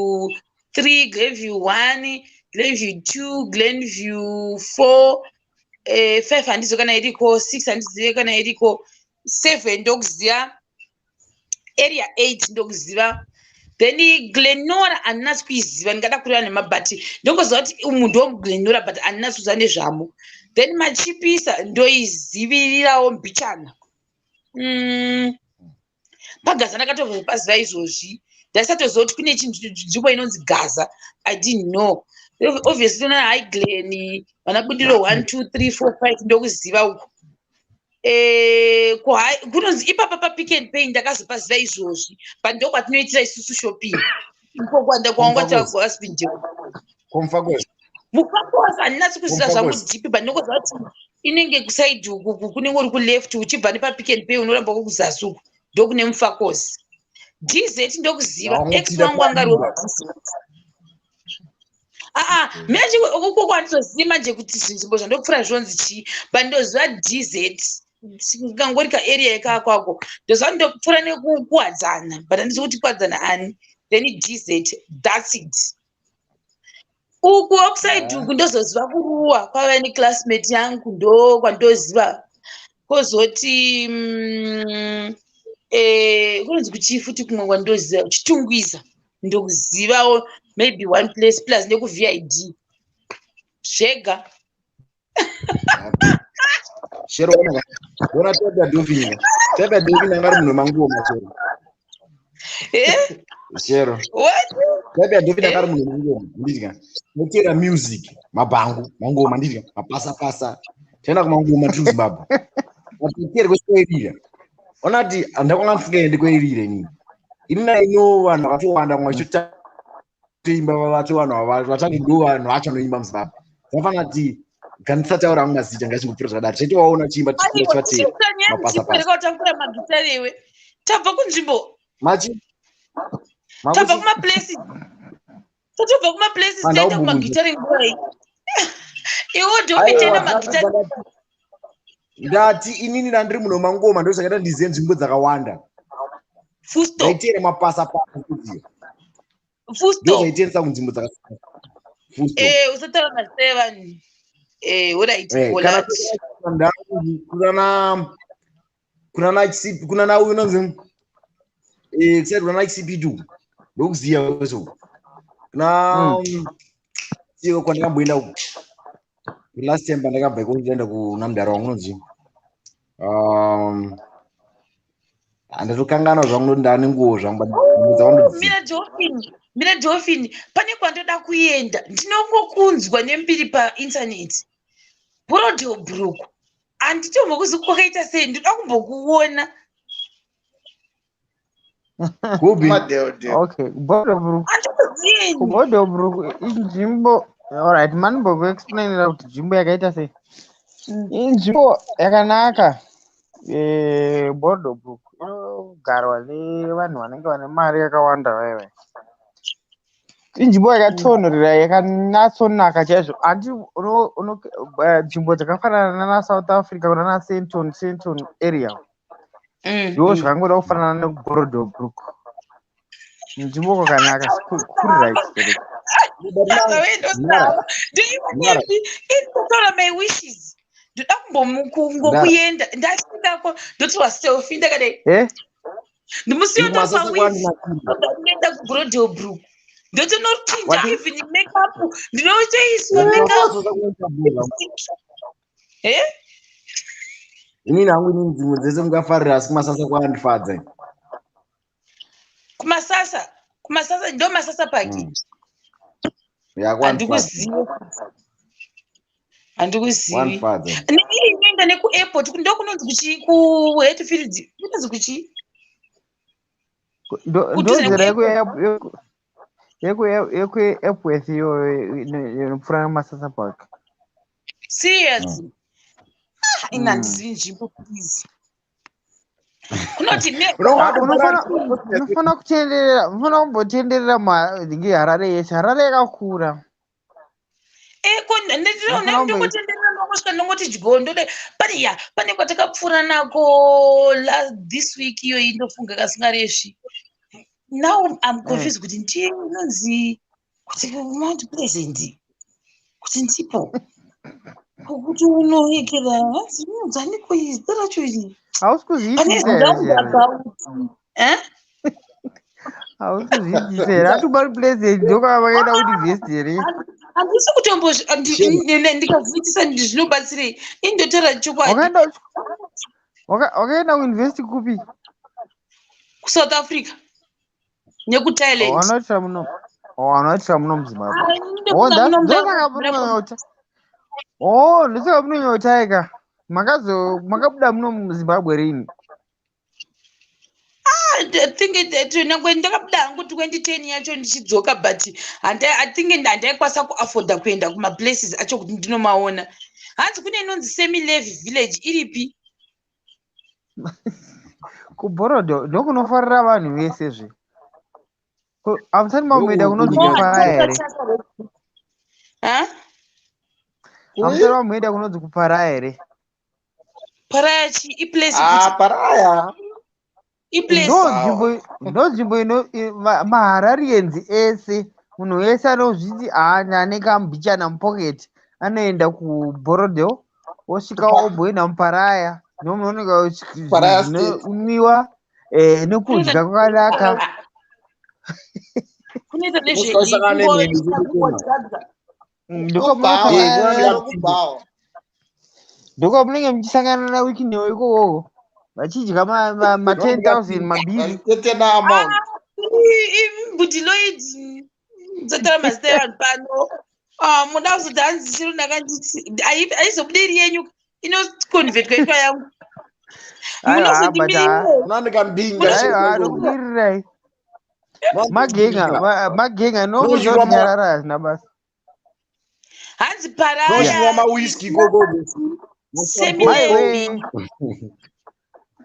3 glenview 1 glenview 2 glenview 4 5 handizo kana iriko 6 handizive kana iriko 7 ndokuziva area 8 ndokuziva then glenora handinasi kuiziva ndingada kureva nemabhati ndongoziva kuti umu ndomuglenora but handinasi kuziva nezvamo then machipisa ndoizivirirawo mbichana pagaza ndakatobva paziva izvozvi ndasatoziva kuti kune nzvimbo inonzi gaza I didn't know obviously tona hai glen vanabudiro 1 2 3 4 5 ndokuziva uko kunonzi ipapa papick and pay ndakazopaziva izvozvi but ndokwatinoitira isusu shopping iko kwanda kwangwatagoaspinje mufakosa handinasi kuziva zvangu jipi but ndokuziva kuti inenge kusaidi uku kunenge uri kuleft uchibva nepapick and pay unoramba kokuzasi uku ndokune mufakosi dz ndokuziva ex wangu angariwo meko kwanditoziva manje kuti zvinzvimbo zvandopfuura zvonzi chii but ndoziva dz kangori kaarea yekakwako ndoziva ndopfuura nekuwadzana but handisi kuti kuwadzana ani then dz thats it uku upside uku ndozoziva kuruwa kwava neclassmate yangu ndo kwandoziva kozoti kunonzi kuchii futi kumwe kwandoziva chitungwiza ndokuzivawo maybe one place plus nekuvid zvega chero ona tega dovini angari munhu mangoma chero tega dovini angari munhu mangoma ndidya notera music mangoma ndidya mapasa tenda kumangoma tuzimbabwe atikere kwesikoirira ona kuti handakwanga mfungaende kweirire nini ini naino vanhu vakatowanda mwachitoimba vato vanhu vatange ndo vanhu vacho vanoimba muzimbabwe zvafanira kuti kandisataura hangu mazita ngachingopfuura zvakadaro chaitovaona chiimba tichikura chivatemapasapasatakura magitari iwe tabva kunzvimbo tabva kumaplaces tatobva kumaplaces taenda kumagitari nguai iwo ndopitenda magitari ndati inini ndandiri munhu mangoma ndo zvakaita ndizive nzvimbo dzakawanda ndaitere mapasapasa ndo zvaitieresa kunzvimbo dzakasiyana usataura mazita evanhu kuna nauyu unonzi kusati kuna nachcp2 ndokuziya kweso kuna siko kwandakamboenda uku last time pandakabva iko ndienda kuna mudhara wangu unonzi handatokanganwa zvangu ndane nguo zvangu mina dolphin pane kwandoda kuenda ndinongokunzwa nembiri paintaneti borodhobrook handitombo kuzi kwakaita sei ndoda kumbokuona borodhobrook inzvimbo alright manimbokuexplainira kuti nzvimbo yakaita sei inzvimbo yakanaka borodhobrook inogarwa nevanhu vanenge vane mari yakawanda vaiva inzvimbo yakatonhorera yakanyatsonaka chaizvo handi nzvimbo dzakafanana naSouth Africa kuna naSenton area ndo zvakangoda kufanana neGorodobrook nzvimbo kwakanaka kuri right stereki. Indotora my wishes ndoda kuenda ndasvindako ndotorwa selfie ndakadai ndimusiyoenda pawizi ndaenda kuGorodobrook ndotonotinja even makeup ndinotoiswa makeup. Inini hangu inini dzimwe dzese mukafarira asi kumasasa kwandifadza. Kumasasa ndo masasa paki. Handikuzivi. Nenda nekuairport ndo kunonzi kuchi kuHatfield kunonzi kuchi. Ndonzira yekuEpworth inopfuura naMasasa Park. Serious. Ina ndizivi nzvimbo please. Kunoti unofana kumbotenderera Harare yese. Harare yakakura. Ndingotenderera kusvika ndongoti dyondo pane kwatakapfuura nako this week iyoyi ndofunga kasingarefi. Now I'm confused kuti ndiye inonzi kuti Mount Pleasant kuti ndipo kuti unoekera zvinonzani kuizita racho iri hausi kuzviitisa here atubari Pleasant ndokwava vakaenda kuti vest here handisi kutombo ndikazviitisa zvinobatsirei indotaura chokwadi. wakaenda kuinvesti kupi? kuSouth Africa nekuThailand. Wanoitira muno muZimbabwe. Ndosaka munonyotaika makabuda muno muZimbabwe rini? Ndakabuda hangu 2010 yacho ndichidzoka but I think handaikwanisa kuafforda kuenda kumaplaces acho kuti ndinomaona. Hanzi kune inonzi semi-levy village iripi? Kubhorodo ndokunofarira vanhu vese zve. Hamusati mamuenda kunonzi kuParaya here? Hamusati mamuenda kunonzi kuParaya here? Paraya chi iplace Paraya. Ndo nzvimbo ino maHararians ese munhu wese anozviti ane kambichana mupocket anoenda kuBhorodo osvika obhoenda muParaya nomunooneka zvinonwiwa nekudya kwakanaka. Ndoko munenge muchisangana nawiki neikoko vachidya ma10,000 mabhizi. Mbutiloidi nzotara mazita evanhu pano muda kuzoti hanzi chiro ndakanditi aizobuderi yenyu inoconvertwa itwa yangu munozondimirirai magenga nokuzonyarara hazina basa. hanzi Paraya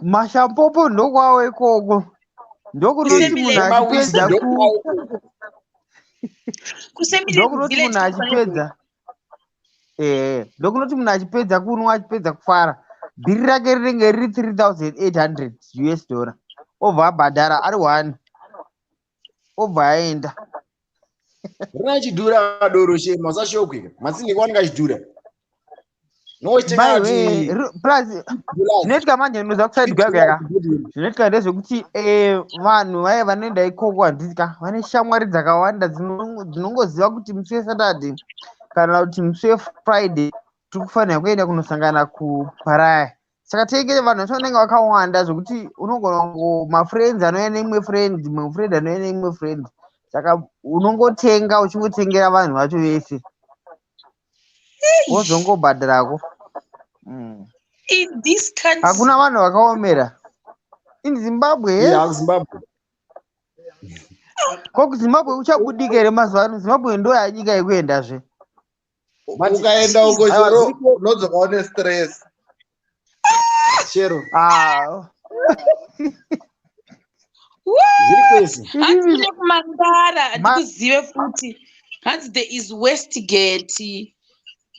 mashampopo ndokwawo ikoko ndokunoti munhu achipedza ndokunoti munhu achipedza kunwa achipedza kufara bhiri rake rinenge riri $3,800 obva abhadhara ari 1 obva aenda. Rina chidhura doro Shema usashokwe. Masinge kwanika chidhura. Zvinoitika manje ndinoziva kuside gwagwa zvinoitika ndezvekuti vanhu vaye vanoenda ikoko handisika vane shamwari dzakawanda dzinongoziva kuti musi weSaturday kana kuti musi weFriday tiri kufanira kuenda kunosangana kuParaya. Saka tenge vanhu vacho vanenge vakawanda zvokuti unogona mafriends anouya neimwe friend mumwe friend anouya neimwe friend saka unongotenga uchingotengera vanhu vacho vese wozongobhadharako. Hakuna vanhu vakaomera in Zimbabwe. Ko kuZimbabwe uchabudika here mazuva ano? Zimbabwe ndo yanyika yekuendazve. Ukaenda uko chero unodzoka une stress. Chero. Hanzi kune kumandara handikuzive futi. Hanzi there is Westgate.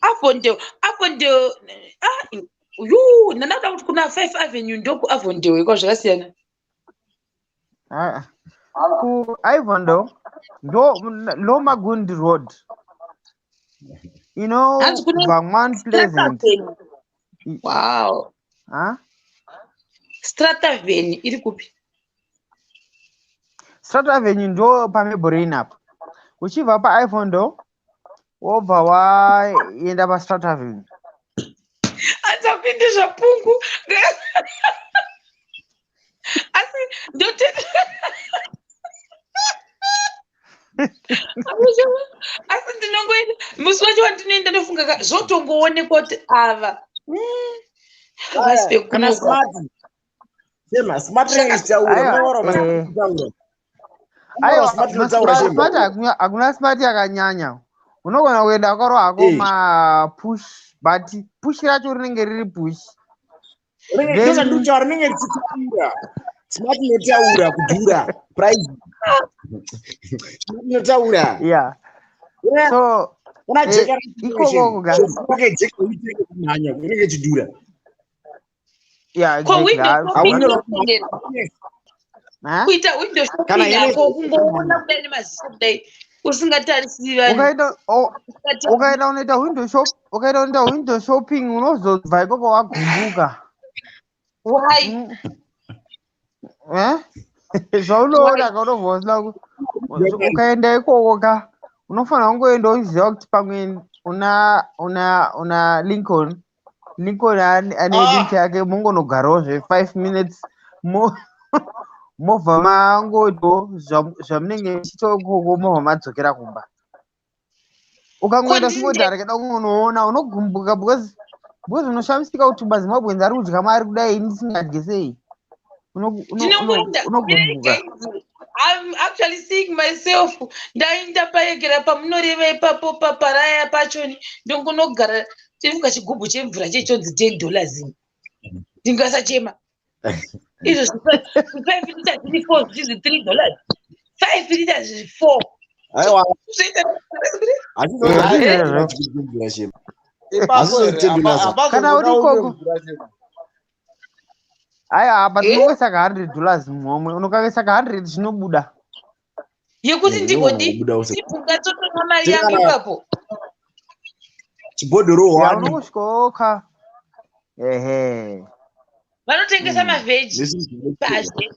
Apo ndio ndanoda kuti kuna 5 Avenue ndoku Avondale iko zvakasiyana. Ku Ivondo ndo Magundi Road. You know, Vangman Pleasant. Wow. Strata Avenue iri kupi? Strata Avenue ndo pamebbrain up. Uchibva pa Ivondo wobva waenda pa Strata Avenue. Anzapinde zvapungu. Asi ndote asi ndinongoenda musi wacho wandinoenda ndofunga zvotongoonekwa kuti ava kana smart Shema smart hakuna smart yakanyanya. Unogona kuenda kwaro hako ma push racho rinenge riri push. rinenge richitaura smart inotaura kudhura price inotaura so unajeka ikoko kunyanya kunenge chidhura kuita window shopping yako kungoona kudai nemaziso kudai usingatarisiri vanhu. Ukaenda unoita window shopping unozobva ikoko wagumbuka. Why? Zvaunoona kaunovhosla ukaenda ikoko ka unofanira kungoenda uchiziva kuti pamwe una Lincoln ane link yake mungonogarawo 5 minutes movha mangoto zvamunenge muchitokoko movha madzokera kumba. Ukangoenda singodhara kada unoona unogumbuka because unoshamisika kuti maZimbabweans ari kudya mari kudai ndisingadye sei. Unogumbuka. I'm actually seeing myself. Ndaenda paegera pamunoreva ipapo paparaya pachoni ndongonogara tifuka chigubhu chemvura chechonzi $10 ndingasachema izvo 5 liters zviri 4 zvichizi $3 5 liters zviri 4 kana uri ikoko apa tinongoisa ka $100 mumwe unokaisa ka 100 zvinobuda yekuti ndingodi tipunga totonga mari yangu ipapo chibhodhoro unongosvikawoka vanotengesa mavheji pazhe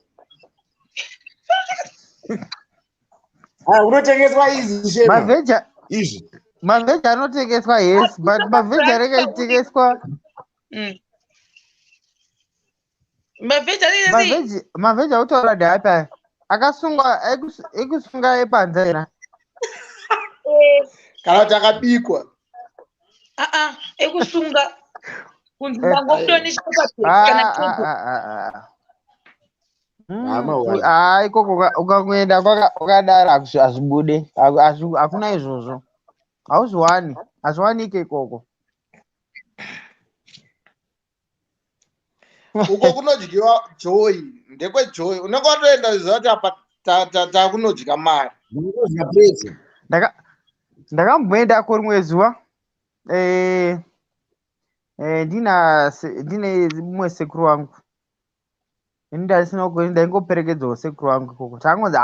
unotengeswa izvi mavheji anotengeswa yes but mavheji anenge achitengeswa mavheji autaura ndehapa akasungwa ekusunga epanza ira kana kuti akabikwa ekusunga kunzi ndangokutonisha ikoko ukangoenda kwakadara hazvibude hakuna izvozvo hazviwanike ikoko uko kunodyiwa joy ndekwejoy unenge watoenda ziva kuti apa takunodya mari. Ndakamboendako rimwe zuva ndine mumwe sekuru wangu ndaingoperekedzawo sekuru wangu ikoko tangonzi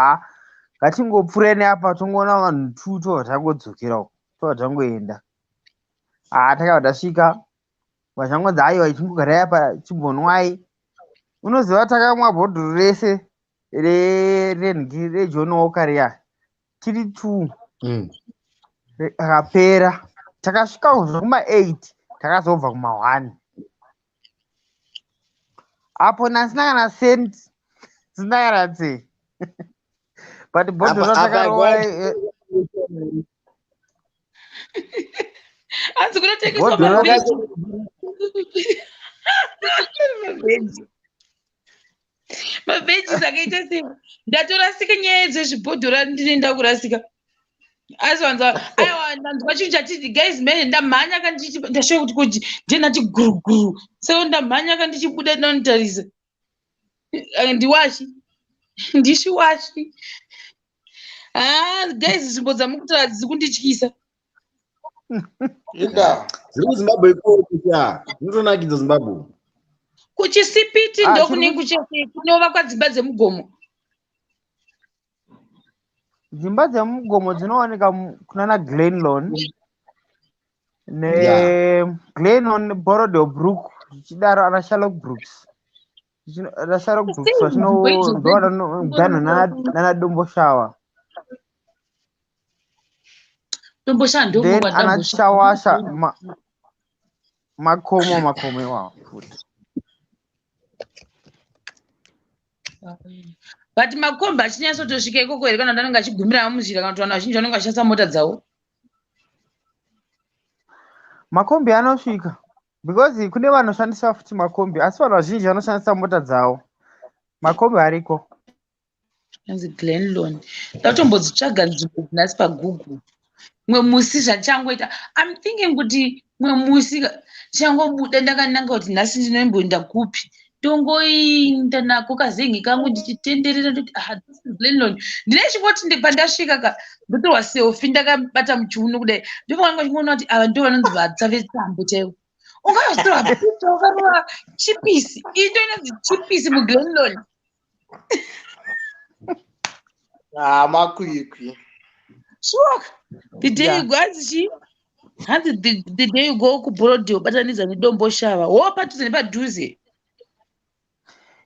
ngatingopfuure neapa tongoona vanhu 2 tobva tangodzokera uko tobva tangoenda takabva tasvika vachangonzi aiwa ichingogarai apa chimbonwai. Unoziva takamwa bhodhoro rese reJohn Walker riya tiri 2 akapera. Takasvika zvokuma 8 takazobva kuma 1 apo nasina kana senti sina kana tse but bhodhoro takarowa hanzi kunotengeswa mavheji akaita sei ndatorasika nyaya dzezvibhodhoro ndinoenda kurasika asi vanza aiwa ndanzwa chinhu chachiti guys mene ndamhanya ndashoka kuti ndinati guruguru saka ndamhanya kandichibuda ndanotarisa ndiwashi ndishiwashi guys nzvimbo dzamukutaura hadzisi kundityisa Inda. Ziri kuZimbabwe ikoko zvinotonakidza Zimbabwe. kuchisipiti ndokunenge kunovakwa dzimba dzemugomo. Dzimba dzemugomo dzinowanika kunana Glenlawn Glenlawn Borodale Brook zvichidaro ana Sherlock Brooks vachinodhana nana Dombo Shower. Then ana Shawasha makomo iwawo futi. But makombi achinyatsotosvika ikoko here kana kuti anenge achigumira munzira kana kuti vanhu vazhinji vanenge vachishandisa mota dzavo? Makombi anosvika because kune vanoshandisa futi makombi asi vanhu vazhinji vanoshandisa mota dzavo. Makombi ariko. Anzi Glenlawn. Ndatombodzitsvaga nzvimbo dzinasi paGoogle. Mwe musi zvachangoita. I'm thinking kuti mwe musi changobuda ndakananga kuti nhasi ndinomboenda kupi. Tongoinda nako kazengi kangu ndichitenderera ndoti this is Glenlawn. Ndine chingoti pandasvika ndotorwa selfie ndakabata muchiuno kudai. Ndopanga chingona kuti ava ndo vanonzi vatsa vetambo chaivo. Ungazotora picha ukarova chipisi. Into inonzi chipisi muGlenlawn. Makwikwi. Sure. The day you go the day you go kuBorodale batanidza neDombo Shower. Wopatidza nepadhuze.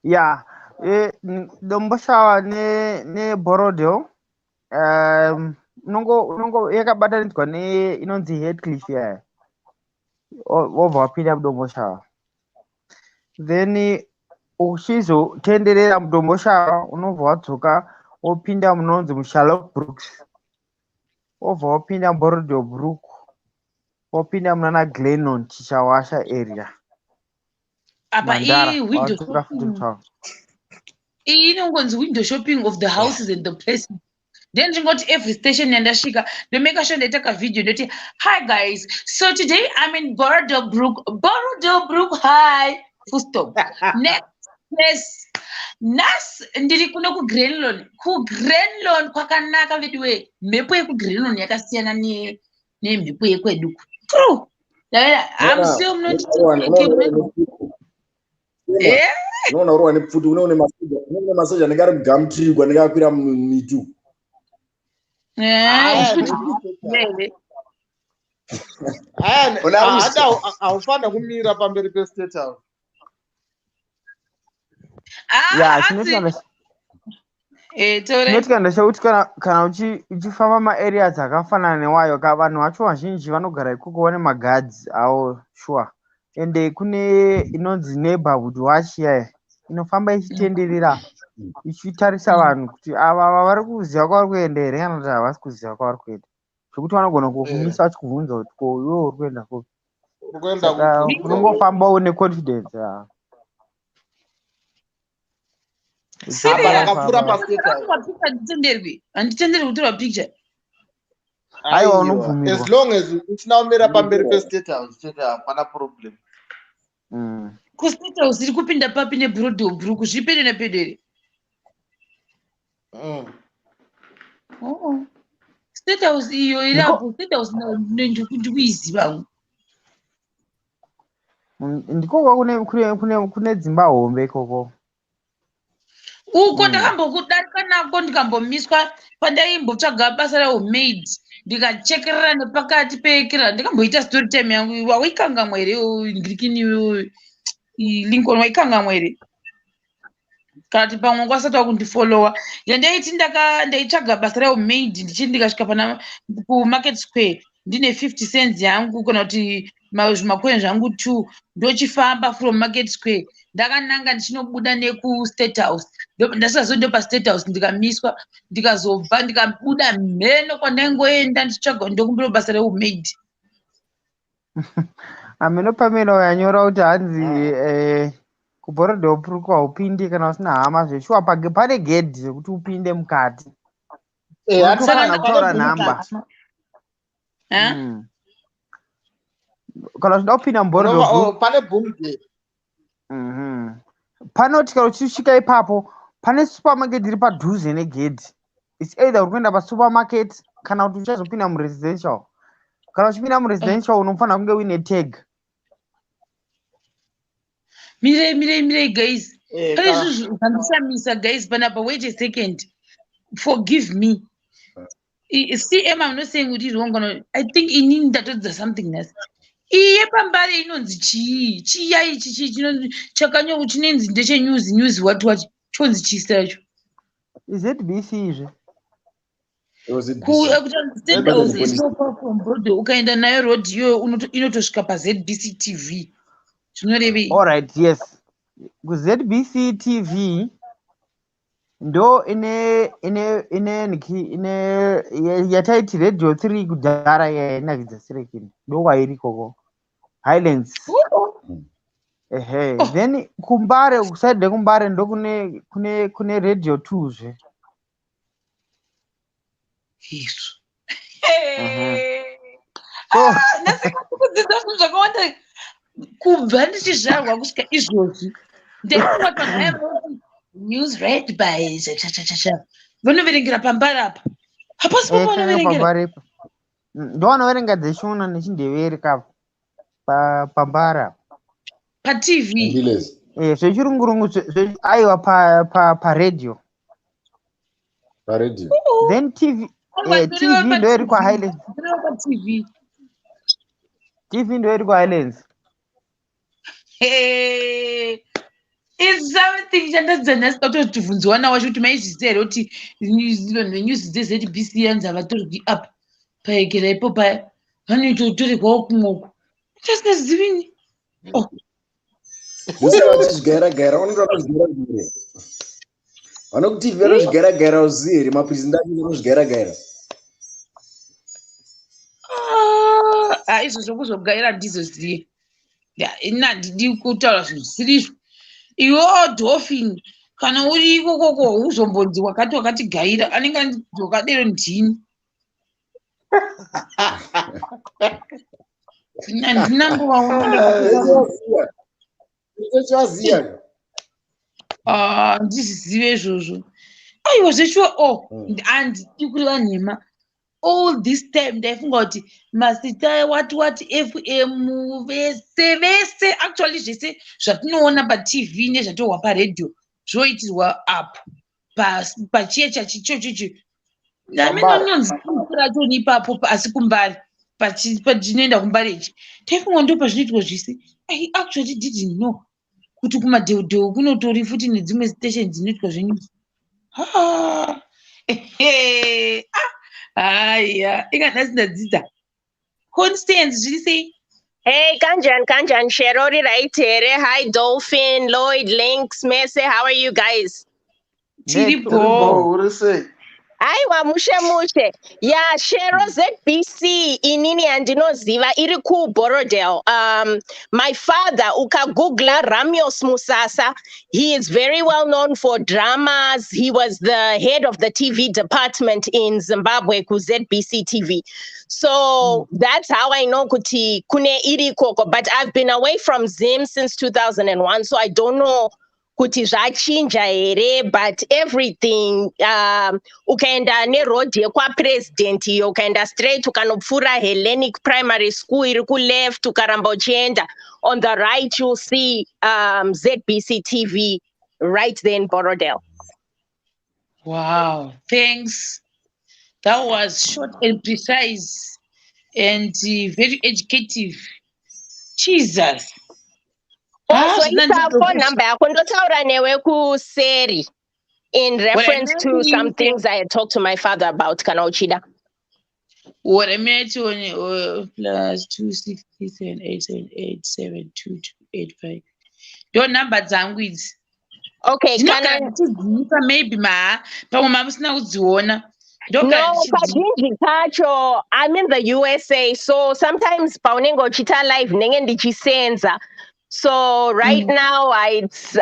Yeah, Dombo Shower neBorodale unongo yakabatanidzwa inonzi Heathcliff yaya. Wobva wapinda muDombo Shower. Then uchizotenderera muDombo Shower unobva wadzoka wopinda munonzi muSherlock Brooks. Wobva wapinda muBorodale Brook. Wopinda munana Glenlawn Chishawasha area. Apa window shopping. Inongonzi window shopping of the houses and the places. Then you got every station yandasvika. They make sure they take a video. They say, hi guys, so today I'm in Borodale Brook. Hi. Full stop. Next place. Nas ndiri kuno kuGlenlawn kwakanaka veduwe. Mhepo yekuGlenlawn yakasiyana nemhepo yekwedu. True. I'm still not unoona urwa nepfuti unoone masoja anenge ari mugumtree kwanenge akwira mitu. Haufana kumira pamberi peState House. Chinotikanda chekuti kana uchifamba maareas akafanana newayo vanhu vacho vazhinji vanogara ikoko vane magadzi avo sure. Ende kune inonzi neighborhood watch yaya inofamba ichitenderera ichitarisa vanhu kuti ava vari kuziva kwavari kuenda here kana kuti havasi kuziva kwavari kuenda. Zvekuti vanogona kukumisa vachikubvunza kuti ko iwe uri kuenda kupi. Saka unongofamba une confidence. Handitenderwi kutora picture. Aiwa unobvumirwa. As long as uchina umira pamberi peState House chete hapana problem. KuState House iri kupinda papi neBorodale Brook zvipere nepedere. State House iyo iri apo. State House ndikuiziva. Ndikoko kune dzimba hombe ikoko. Uko ndakambokudarika nako ndikambomiswa pandaimbotsaga basa rehomemaid ndikachekerera nepakati pekera ndikamboita story time yangu. Waikangamwa here ngirikini Lincoln waikangamwa here kana kuti pamwe kwasati wakundifolowa yandaiti ndaitsvaga basa rehomemaid ndikasvika pana kuMarket Square ndine 50 cents yangu kana kuti zvimakoini zvangu 2 ndochifamba from Market Square ndakananga ndichinobuda nekuState House. Ndasazonde paState House ndikamiswa ndikazobva ndikabuda mheno kwandaingoenda ndichitsvaga ndokumbira basa rehomemaid. Ameno pameno yanyora kuti hanzi kuBorodale Brook haupindi kana usina hama zveshuwa pane gedhi rekuti upinde mukati. Unofana kutaura nhamba. Kana uchida kupinda muBorodale Brook pane boom gate. Panoti kana uchisvika ipapo pane supermarket iri padhuze negedhi. It's either uri kuenda pasupermarket kana kuti uchazopinda muresidential. Kana uchipinda muresidential unofanira kunge uine tag. Mire guys. Pandishamisa guys panapa. Wait a second. Forgive me. See, Emma, I'm not saying what is wrong. I think in him that is something else. Iye pambare inonzi chiya ichi chakanyo uchinenzi ndeche news what chonzi chisacho. Is it BC? Ukaenda nayo road iyo inotosvika paZBC TV. All right, yes. ZBC TV ndo ine yataiti radio 3 kudhara yainakidza sirekini ndo wairi koko Highlands. Then kumbare kuside kumbare ndo kune radio 2 zve. Yesu. So zvakawanda kubva ndichizvarwa kusvika izvozvi ndekuvatwa news read by vanoverengera pambara apa hapasi pavanoverengera ndo vanoverenga dzeshona nechindeveri kapo pambara patv zvechirungurungu aiwa paradio. Then TV ndo iri kwaHighlands. TV ndo iri kwaHighlands. It's something chandadzanasikautotibvunzwa nawo kuti maizviziva here kuti news dzeZBC yanzi havatorwi up paegera ipo paya vanoitotorerwawo kumwoko tasingazivini. Vanozvigara-gara vanokuti TV vanozvigara-gara uzive here mapresentati vanozvigara-gara. Izvozvo kuzogaira ndizozive. Ndidi kutaura zvinhu zvisiri iwewo dolphin kana uri ikokoko uzombonzi wakati gaira anenge andidokadero ndini. Ndizvizive izvozvo. Aiwa zvechuwa handidi kureva nhema. All this time ndaifunga kuti masita what FM vese actually zvese zvatinoona patv nezvatohwa paradio zvoitirwa up pachecha chichochocho ndamenononzi racho ipapo asi kumbari pachinoenda kumbari ichi taifunga ndo pazvinoitwa zvese. I actually didn't know kuti kumadheudheu kunotori futi nedzimwe station dzinoitwa zvenyuzi. Haya, ingadasindadzidza. Constance, zviri sei? Hey, Kanjan, Sherori right here. Hi, Dolphin, Lloyd, Links, Mese. How are you guys? Tiripo. What is it? Aiwa mushe. Yeah, Shero ZBC inini andinoziva iri kuBorodale. My father ukagugla Ramios Musasa. He is very well known for dramas. He was the head of the TV department in Zimbabwe ku ZBC TV. So that's how I know kuti kune iri koko. But I've been away from Zim since 2001, so I don't know kuti zvachinja here, but everything ukaenda neroad yekwapresident iyo ukaenda straight ukanopfuura Hellenic Primary School iri kuleft ukaramba uchienda on the right you'll see ZBC TV right there in Borodale. Wow, thanks. That was short and precise and very educative. Jesus. Also, it's phone number yako ndotaura newe kuseri in reference to some things I had talked to my father about kana uchida. What I meant on plus 26787872285. Your number dzangu idzi. Okay, kana maybe pamwe mamusina kudziona. No, kazhinji kacho I'm in the USA, so sometimes paunenge uchita live nenge ndichisenza. So right now it's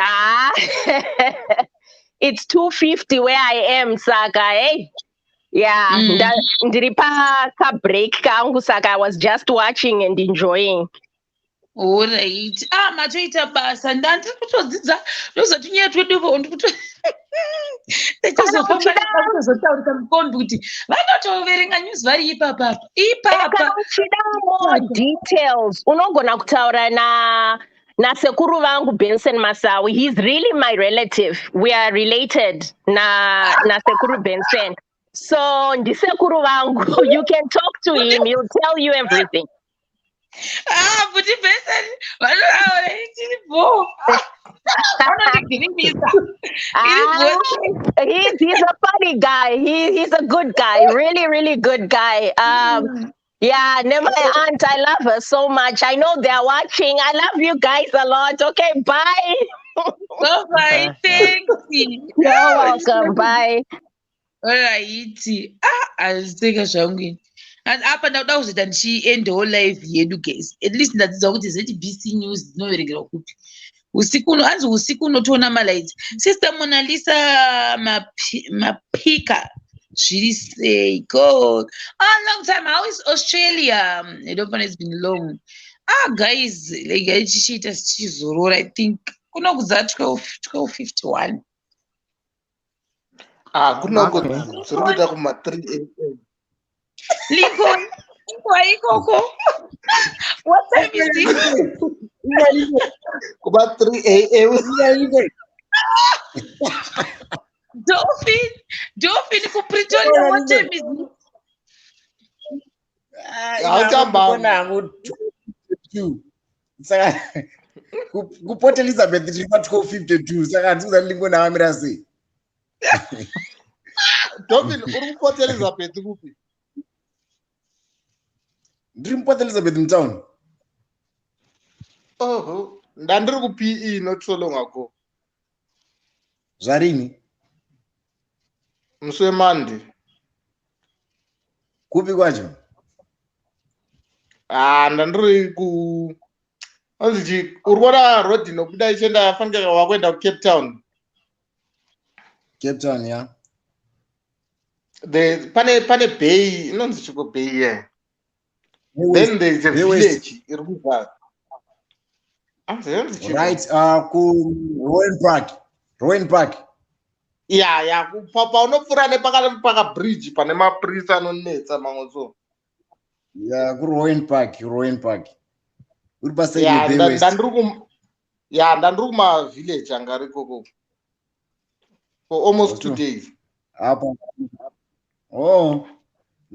2:50 where I am, saka, hey? Yeah, ndiri pa break kangu, saka I was just watching and enjoying. All right. Matoita basa ndandiri kutodzidza ndozoti nyaya twedevo ndikuto techizofamba nekuzotaurika mukombi kuti vanotoverenga news vari ipapa Kana uchida more details, unogona kutaura nasekuru vangu Benson Masawi. He's really my relative. We are related na sekuru Benson. So ndisekuru vangu, you can talk to him. He'll tell you everything. But Benson, he's a funny guy. He's a good guy. Really, really good guy. Yeah, never my aunt. I love her so much. I know they're watching. I love you guys a lot. Okay, bye. Bye. Thank you. You're welcome. Bye. Alright. Aziteka zvangu. And apa ndauda kuzoita ndichiendawo live yedu guys. At least ndadzidza kuti ZBC news dzinoverengerwa kupi. Usiku uno anzi usiku unotoona malights. Sister Mona Lisa Mapika. She say, God, long time. How is Australia? I don't know, it's been long. Guys, like I think kuna kuza 12:51. Kuna kuza kuma 3 AM. Lincoln, why Coco? What time is it? Kuma 3 AM. Dolphin ku Pretoria, what time is it? Ku Port Elizabeth tiri pa 12:52 saka ndikuza Lincoln akamira sei. Dolphin uri ku Port Elizabeth kupi? Ndiri mu Port Elizabeth mtown. Oh, ndandiri ku PE not so long ago. Zvarini? Mswemandi. Kupi kwacho? Ndandiri ku Anzi urwara road inobuda ichenda fanira wakwenda ku Cape Town. Cape Town, yeah. Pane bay, inonzi chiko bay here. Then there is a village iri kubva. Right, ku Rowan Park. Yeah, papa unopfura nepaka bridge pane mapurisa anonetsa mamwe so. Yeah, ku Rowan Park. Uri paside yeah, Bay West. Ndandiri kuma village angari koko. For almost 2 days. Hapo. Oh.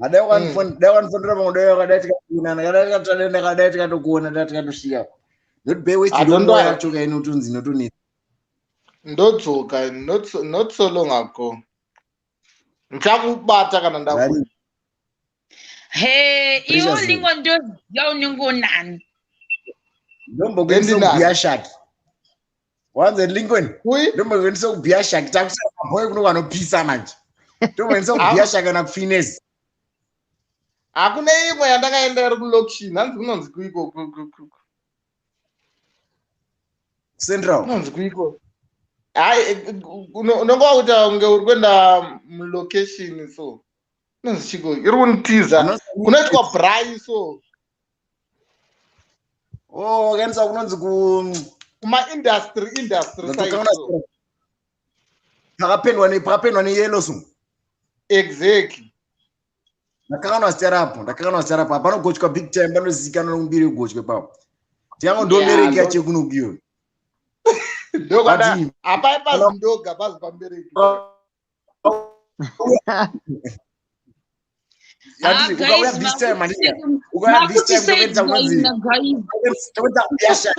Ada one phone ramodo yakadatika kunana yakadatika tokuona datika not Bay West don't know yacho kaino tunzi notoni. Ndodzoka not so long ago. Ndakubata kana ndaku. Hey, iwo lingo ndo yauningo nani. Ndombo kwenso biashaki. Wanze Lincoln. Ndombo kwenso biashaki takusema boy kuno kanopisa manje. Ndombo kwenso biashaki na finesse. Akuna imwe yandakaenda iri kulokishini hanzi kunonzi kuiko Central. Kunonzi kuiko. Hayi unonga kuti unge uri kwenda mulocation so. Kunonzi chiko iri kunitiza. Kunoitwa Braai so. Oh, kanisa kunonzi kuma industry side so. Pakapendwa ne yellow so. Exactly. Ndakakanwa stara pa panogochwa big time panozikana nomumbiri gochwe papo. Tiyango ndomereka chekunokiyo. Ndoka apa pazindoga bazi pambereki. Ukauya this time manija. Ukauya this time ndokuita unonzi. Ndokuita biasha.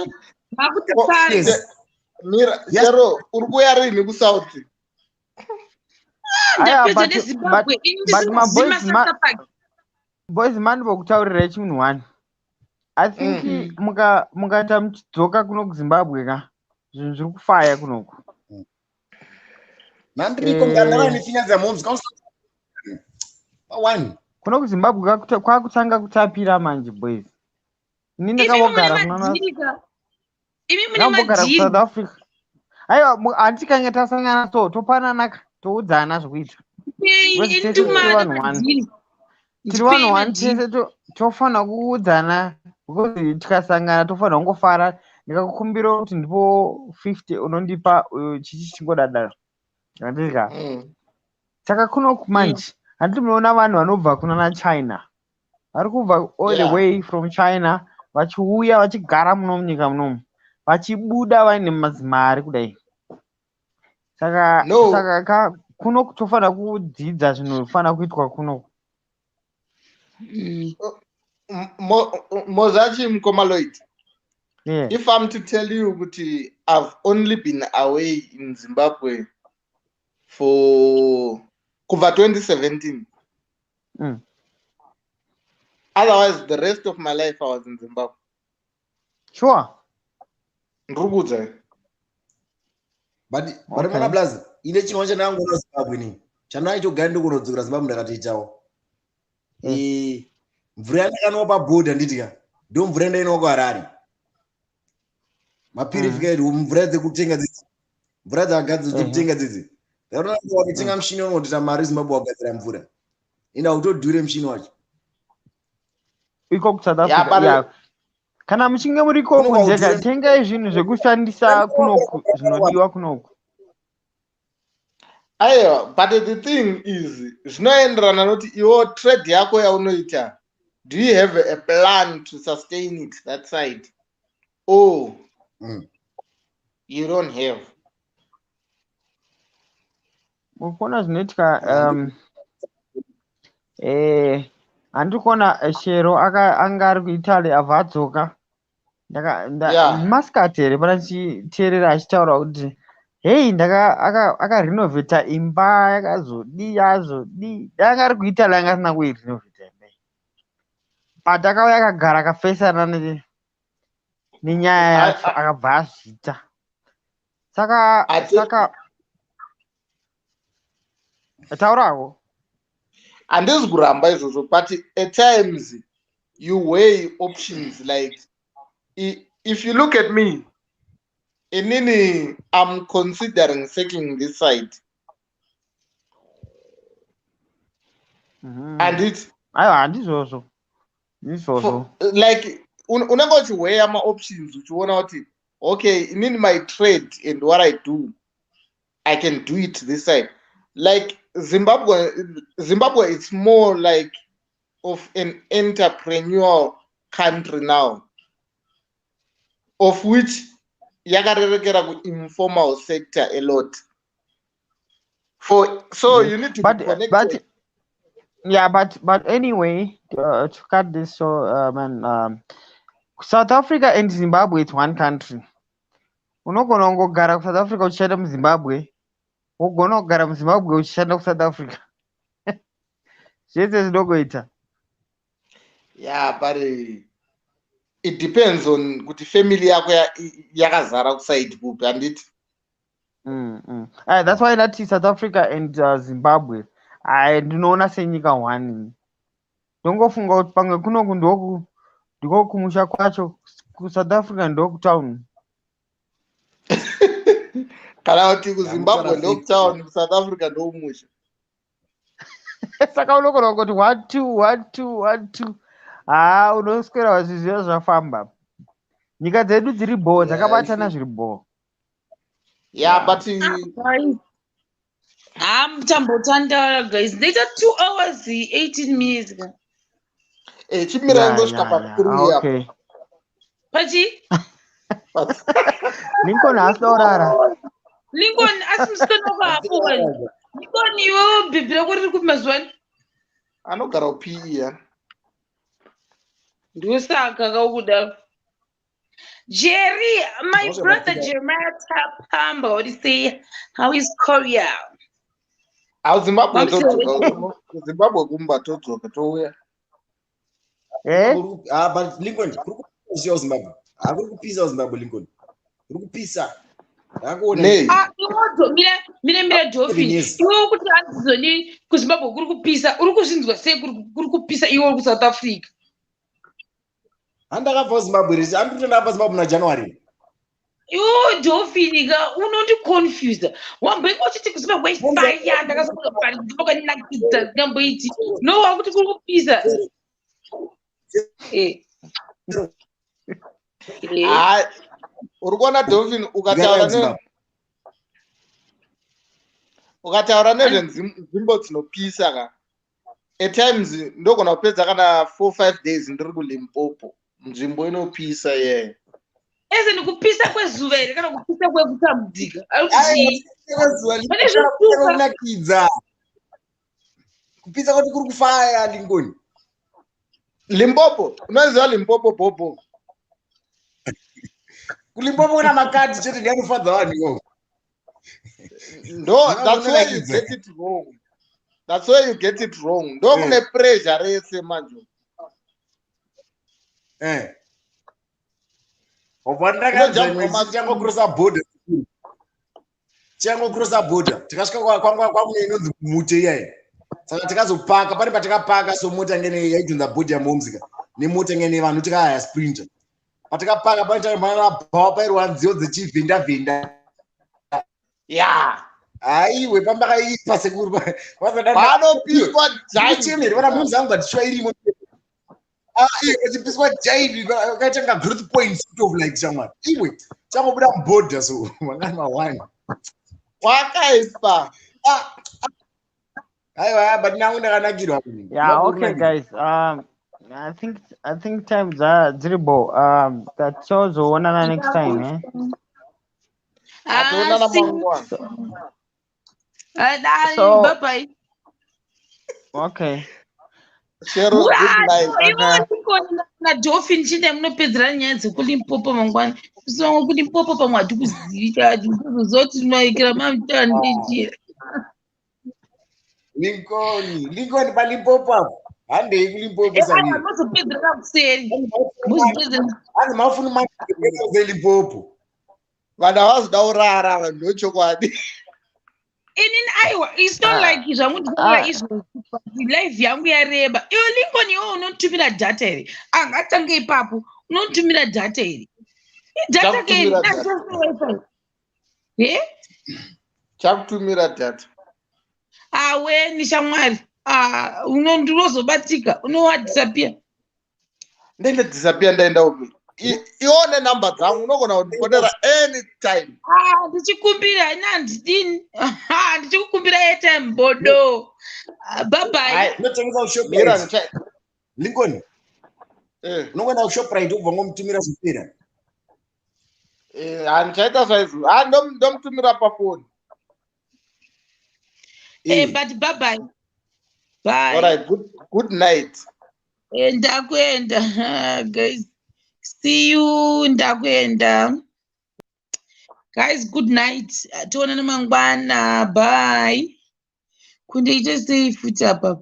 Mira, Jero, uri kuya rini ku South? But my boys man vokutaurira chinhu one. I think mukaita muchidzoka kuno kuZimbabwe ka zvinhu zviri kufaya kunoku. Nandriko ngandavane finance moms one. Kuno kuZimbabwe kwakutanga kutapira manje boys. Ini ndakambogara kunana. Ndakambogara kuSouth Africa. Aiwa antikanga tasangana so topanana toudzana zvekuita. Tiri vanhu tese tofanira kuudzana because tikasangana tofanira kungofara. Ndikakukumbira kuti ndipo 50 unondipa chichi chingodadara. Andika. Saka kuno manje handiti munoona vanhu vanobva kuna China. Vari kubva all the way from China vachiuya vachigara muno munyika munomu. Vachibuda vaine mari kudai. Saka kuno kutofanira kudzidza zvinofanira kuitwa kuno. Mozachi Mkomaloid. Yeah. If I'm to tell you that I've only been away in Zimbabwe for over 2017. Otherwise, the rest of my life I was in Zimbabwe. Sure. Nrugudza. But mana blaza ine chinhu chananga kuno Zimbabwe ni. Chanacho gandi kuno dzura Zimbabwe ndakatiitawo. Mvura yandakanwa paboda nditika. Ndo mvura ndainwa ku Harare. Mapurified mvura dzekutenga dzidzi. Mvura dzakagadzirwa dzekutenga dzidzi. Ndaona wakutenga mshini unotita mari Zimbabwe wagadzira mvura. Ina utodhure mshini wacho. Iko ku South Africa. Kana muchinge muri kunze tengai zvinhu zvekushandisa kunoku zvinodiwa kunoku. Aiwa, but the thing is, zvinoenderana noti iwo trade yako yaunoita. Do you have a plan to sustain it that side? Or you don't have? Mukona zvinoitika handiri kuona Shero anga ari kuItaly abva adzoka. Masikati here pana chiteerera achitaura kuti hei akarenovheta imba yakazodii anga ari kuItaly anga asina kuirenovheta imba iyi. But akauya akagara akafesana nenyaya yacho akabva azviita. Saka taurawo. Handisi kuramba izvozvo, but at times you weigh options. Like if you look at me, inini I'm considering taking this side. And it's handizvozvo. Like unenge uchiweigha ma-options uchiona kuti okay, inini my trade and what I do, I can do it this side. Like Zimbabwe, it's more like of an entrepreneurial country now, of which yakarerekera ku informal sector a lot. So you need to be connected. But anyway, to cut this short, South Africa and Zimbabwe it's one country. Unogona kungogara ku South Africa uchishanda muZimbabwe, wogona kugara muZimbabwe uchishanda ku South Africa. Zvese zvinogoita. Yeah, but it depends on kuti family yako yakazara kusaidi kupi, handiti? That's why ndati South Africa and Zimbabwe ndinoona senyika one. Ndongofunga kuti pamwe kunoku ndiko kumusha kwacho, ku South Africa ndiko kutown. Kana kuti ku Zimbabwe ndiko kutown, ku South Africa ndiko kumusha. Saka unogona kuti what two. Unoswera wazviziva zvafamba. Nyika dzedu dziri bho, dzakabatana zviri bho. Yeah, but tambotanda guys. They got 2 hours 18 minutes. Chimira ingosvika pa3 yapo. Okay. Pachi? Lincoln asorara. Lincoln asimusikana hapo wani. Lincoln iwe bibira kuri kumazwani. Anogara uPE. Ndio saka kaukuda. Jerry, my brother Jeremiah Tapamba, what do you say? How is Korea? Zimbabwe kumba todzoka touya. But Lincoln, kuri Zimbabwe. Kuri kupisa Zimbabwe Lincoln. Kuri kupisa. Mira Dolphin. Iwe kuti andizoni ku Zimbabwe kuri kupisa, uri kuzvinzwa sei kuri kupisa iwe ku South Africa? Andakabva Zimbabwe risi, andikutoenda apa Zimbabwe na January. Yo Dolphin ga unoti confused. Wambo uchiti ku Zimbabwe fire ndakazokuda pari ndiboka nakidza nyamboiti. No wakuti kuri kupisa. Uri kuona Dolphin ukataura ukataura nezvenzvimbo dzinopisa ka at times ndogona kupedza kana 4-5 days ndiri kuLimpopo nzvimbo inopisa yeye ese nikupisa kwezuva here kana kupisa kwekutambudzika kunakidza kupisa kwati kuri kufaya Lingoni Limpopo unoziva Limpopo bobo kuLimpopo kuna makati chete ndianofadza vanhu ikoko no that's why you get it wrong ndo kune pressure rese manje changokurosa border tikasvika kwamune inonzi mute iyayi saka tikazopaka pane patakapaka so mota ngene yaidhonza border momzika nemota ngene vanhu tikahaya sprinter patakapaka paitaibhawa pairwa nziyo dzechivhendavhenda haiwe pambakaipa sekuru panopiswa chemere vana momzi angu gatishwa irimo chipiswa jaivi kaitanga growth points of like shamwari iwe changobuda muborder so mangani mawani wakaipa aiwa but nangu ndakanakirwa okay guys I think time dziribo tatozoonana next time atoonana mangwana so bye bye okay nadolphin chinde munopedzerana nyaya dzekuLimpopo mangwana kusongo kuLimpopo pamwe hatikuzivi zoti tinoikira mamutandechira Lincoln paLimpopo apo handei kuLimpopo muzopedzerana kuseri hanzi mafuni mazeLimpopo vanhu havazoda urara vanhu ndochokwadi inini aiwa it's not like zvangu ndinoira izvo live yangu yareba iwe Lincoln iwe unotumira data here angatanga ipapo unotumira data here idata kei chakutumira data awe nishamwari ndinozobatika unowadisapia ndenge disapia ndaenda upi ione namba dzangu unogona kundifonera anytime ndichikumbira ina handidini ndichikukumbira airtime bodo babai notengesa kuShoprite Lincoln unogona kuShoprite ubva ngomutumira zvipera handichaita saizvo ndomutumira pafoni but babai bye alright good night ndakuenda guys see you ndakuenda guys good night tionana mangwana bye kundeite sei futi apa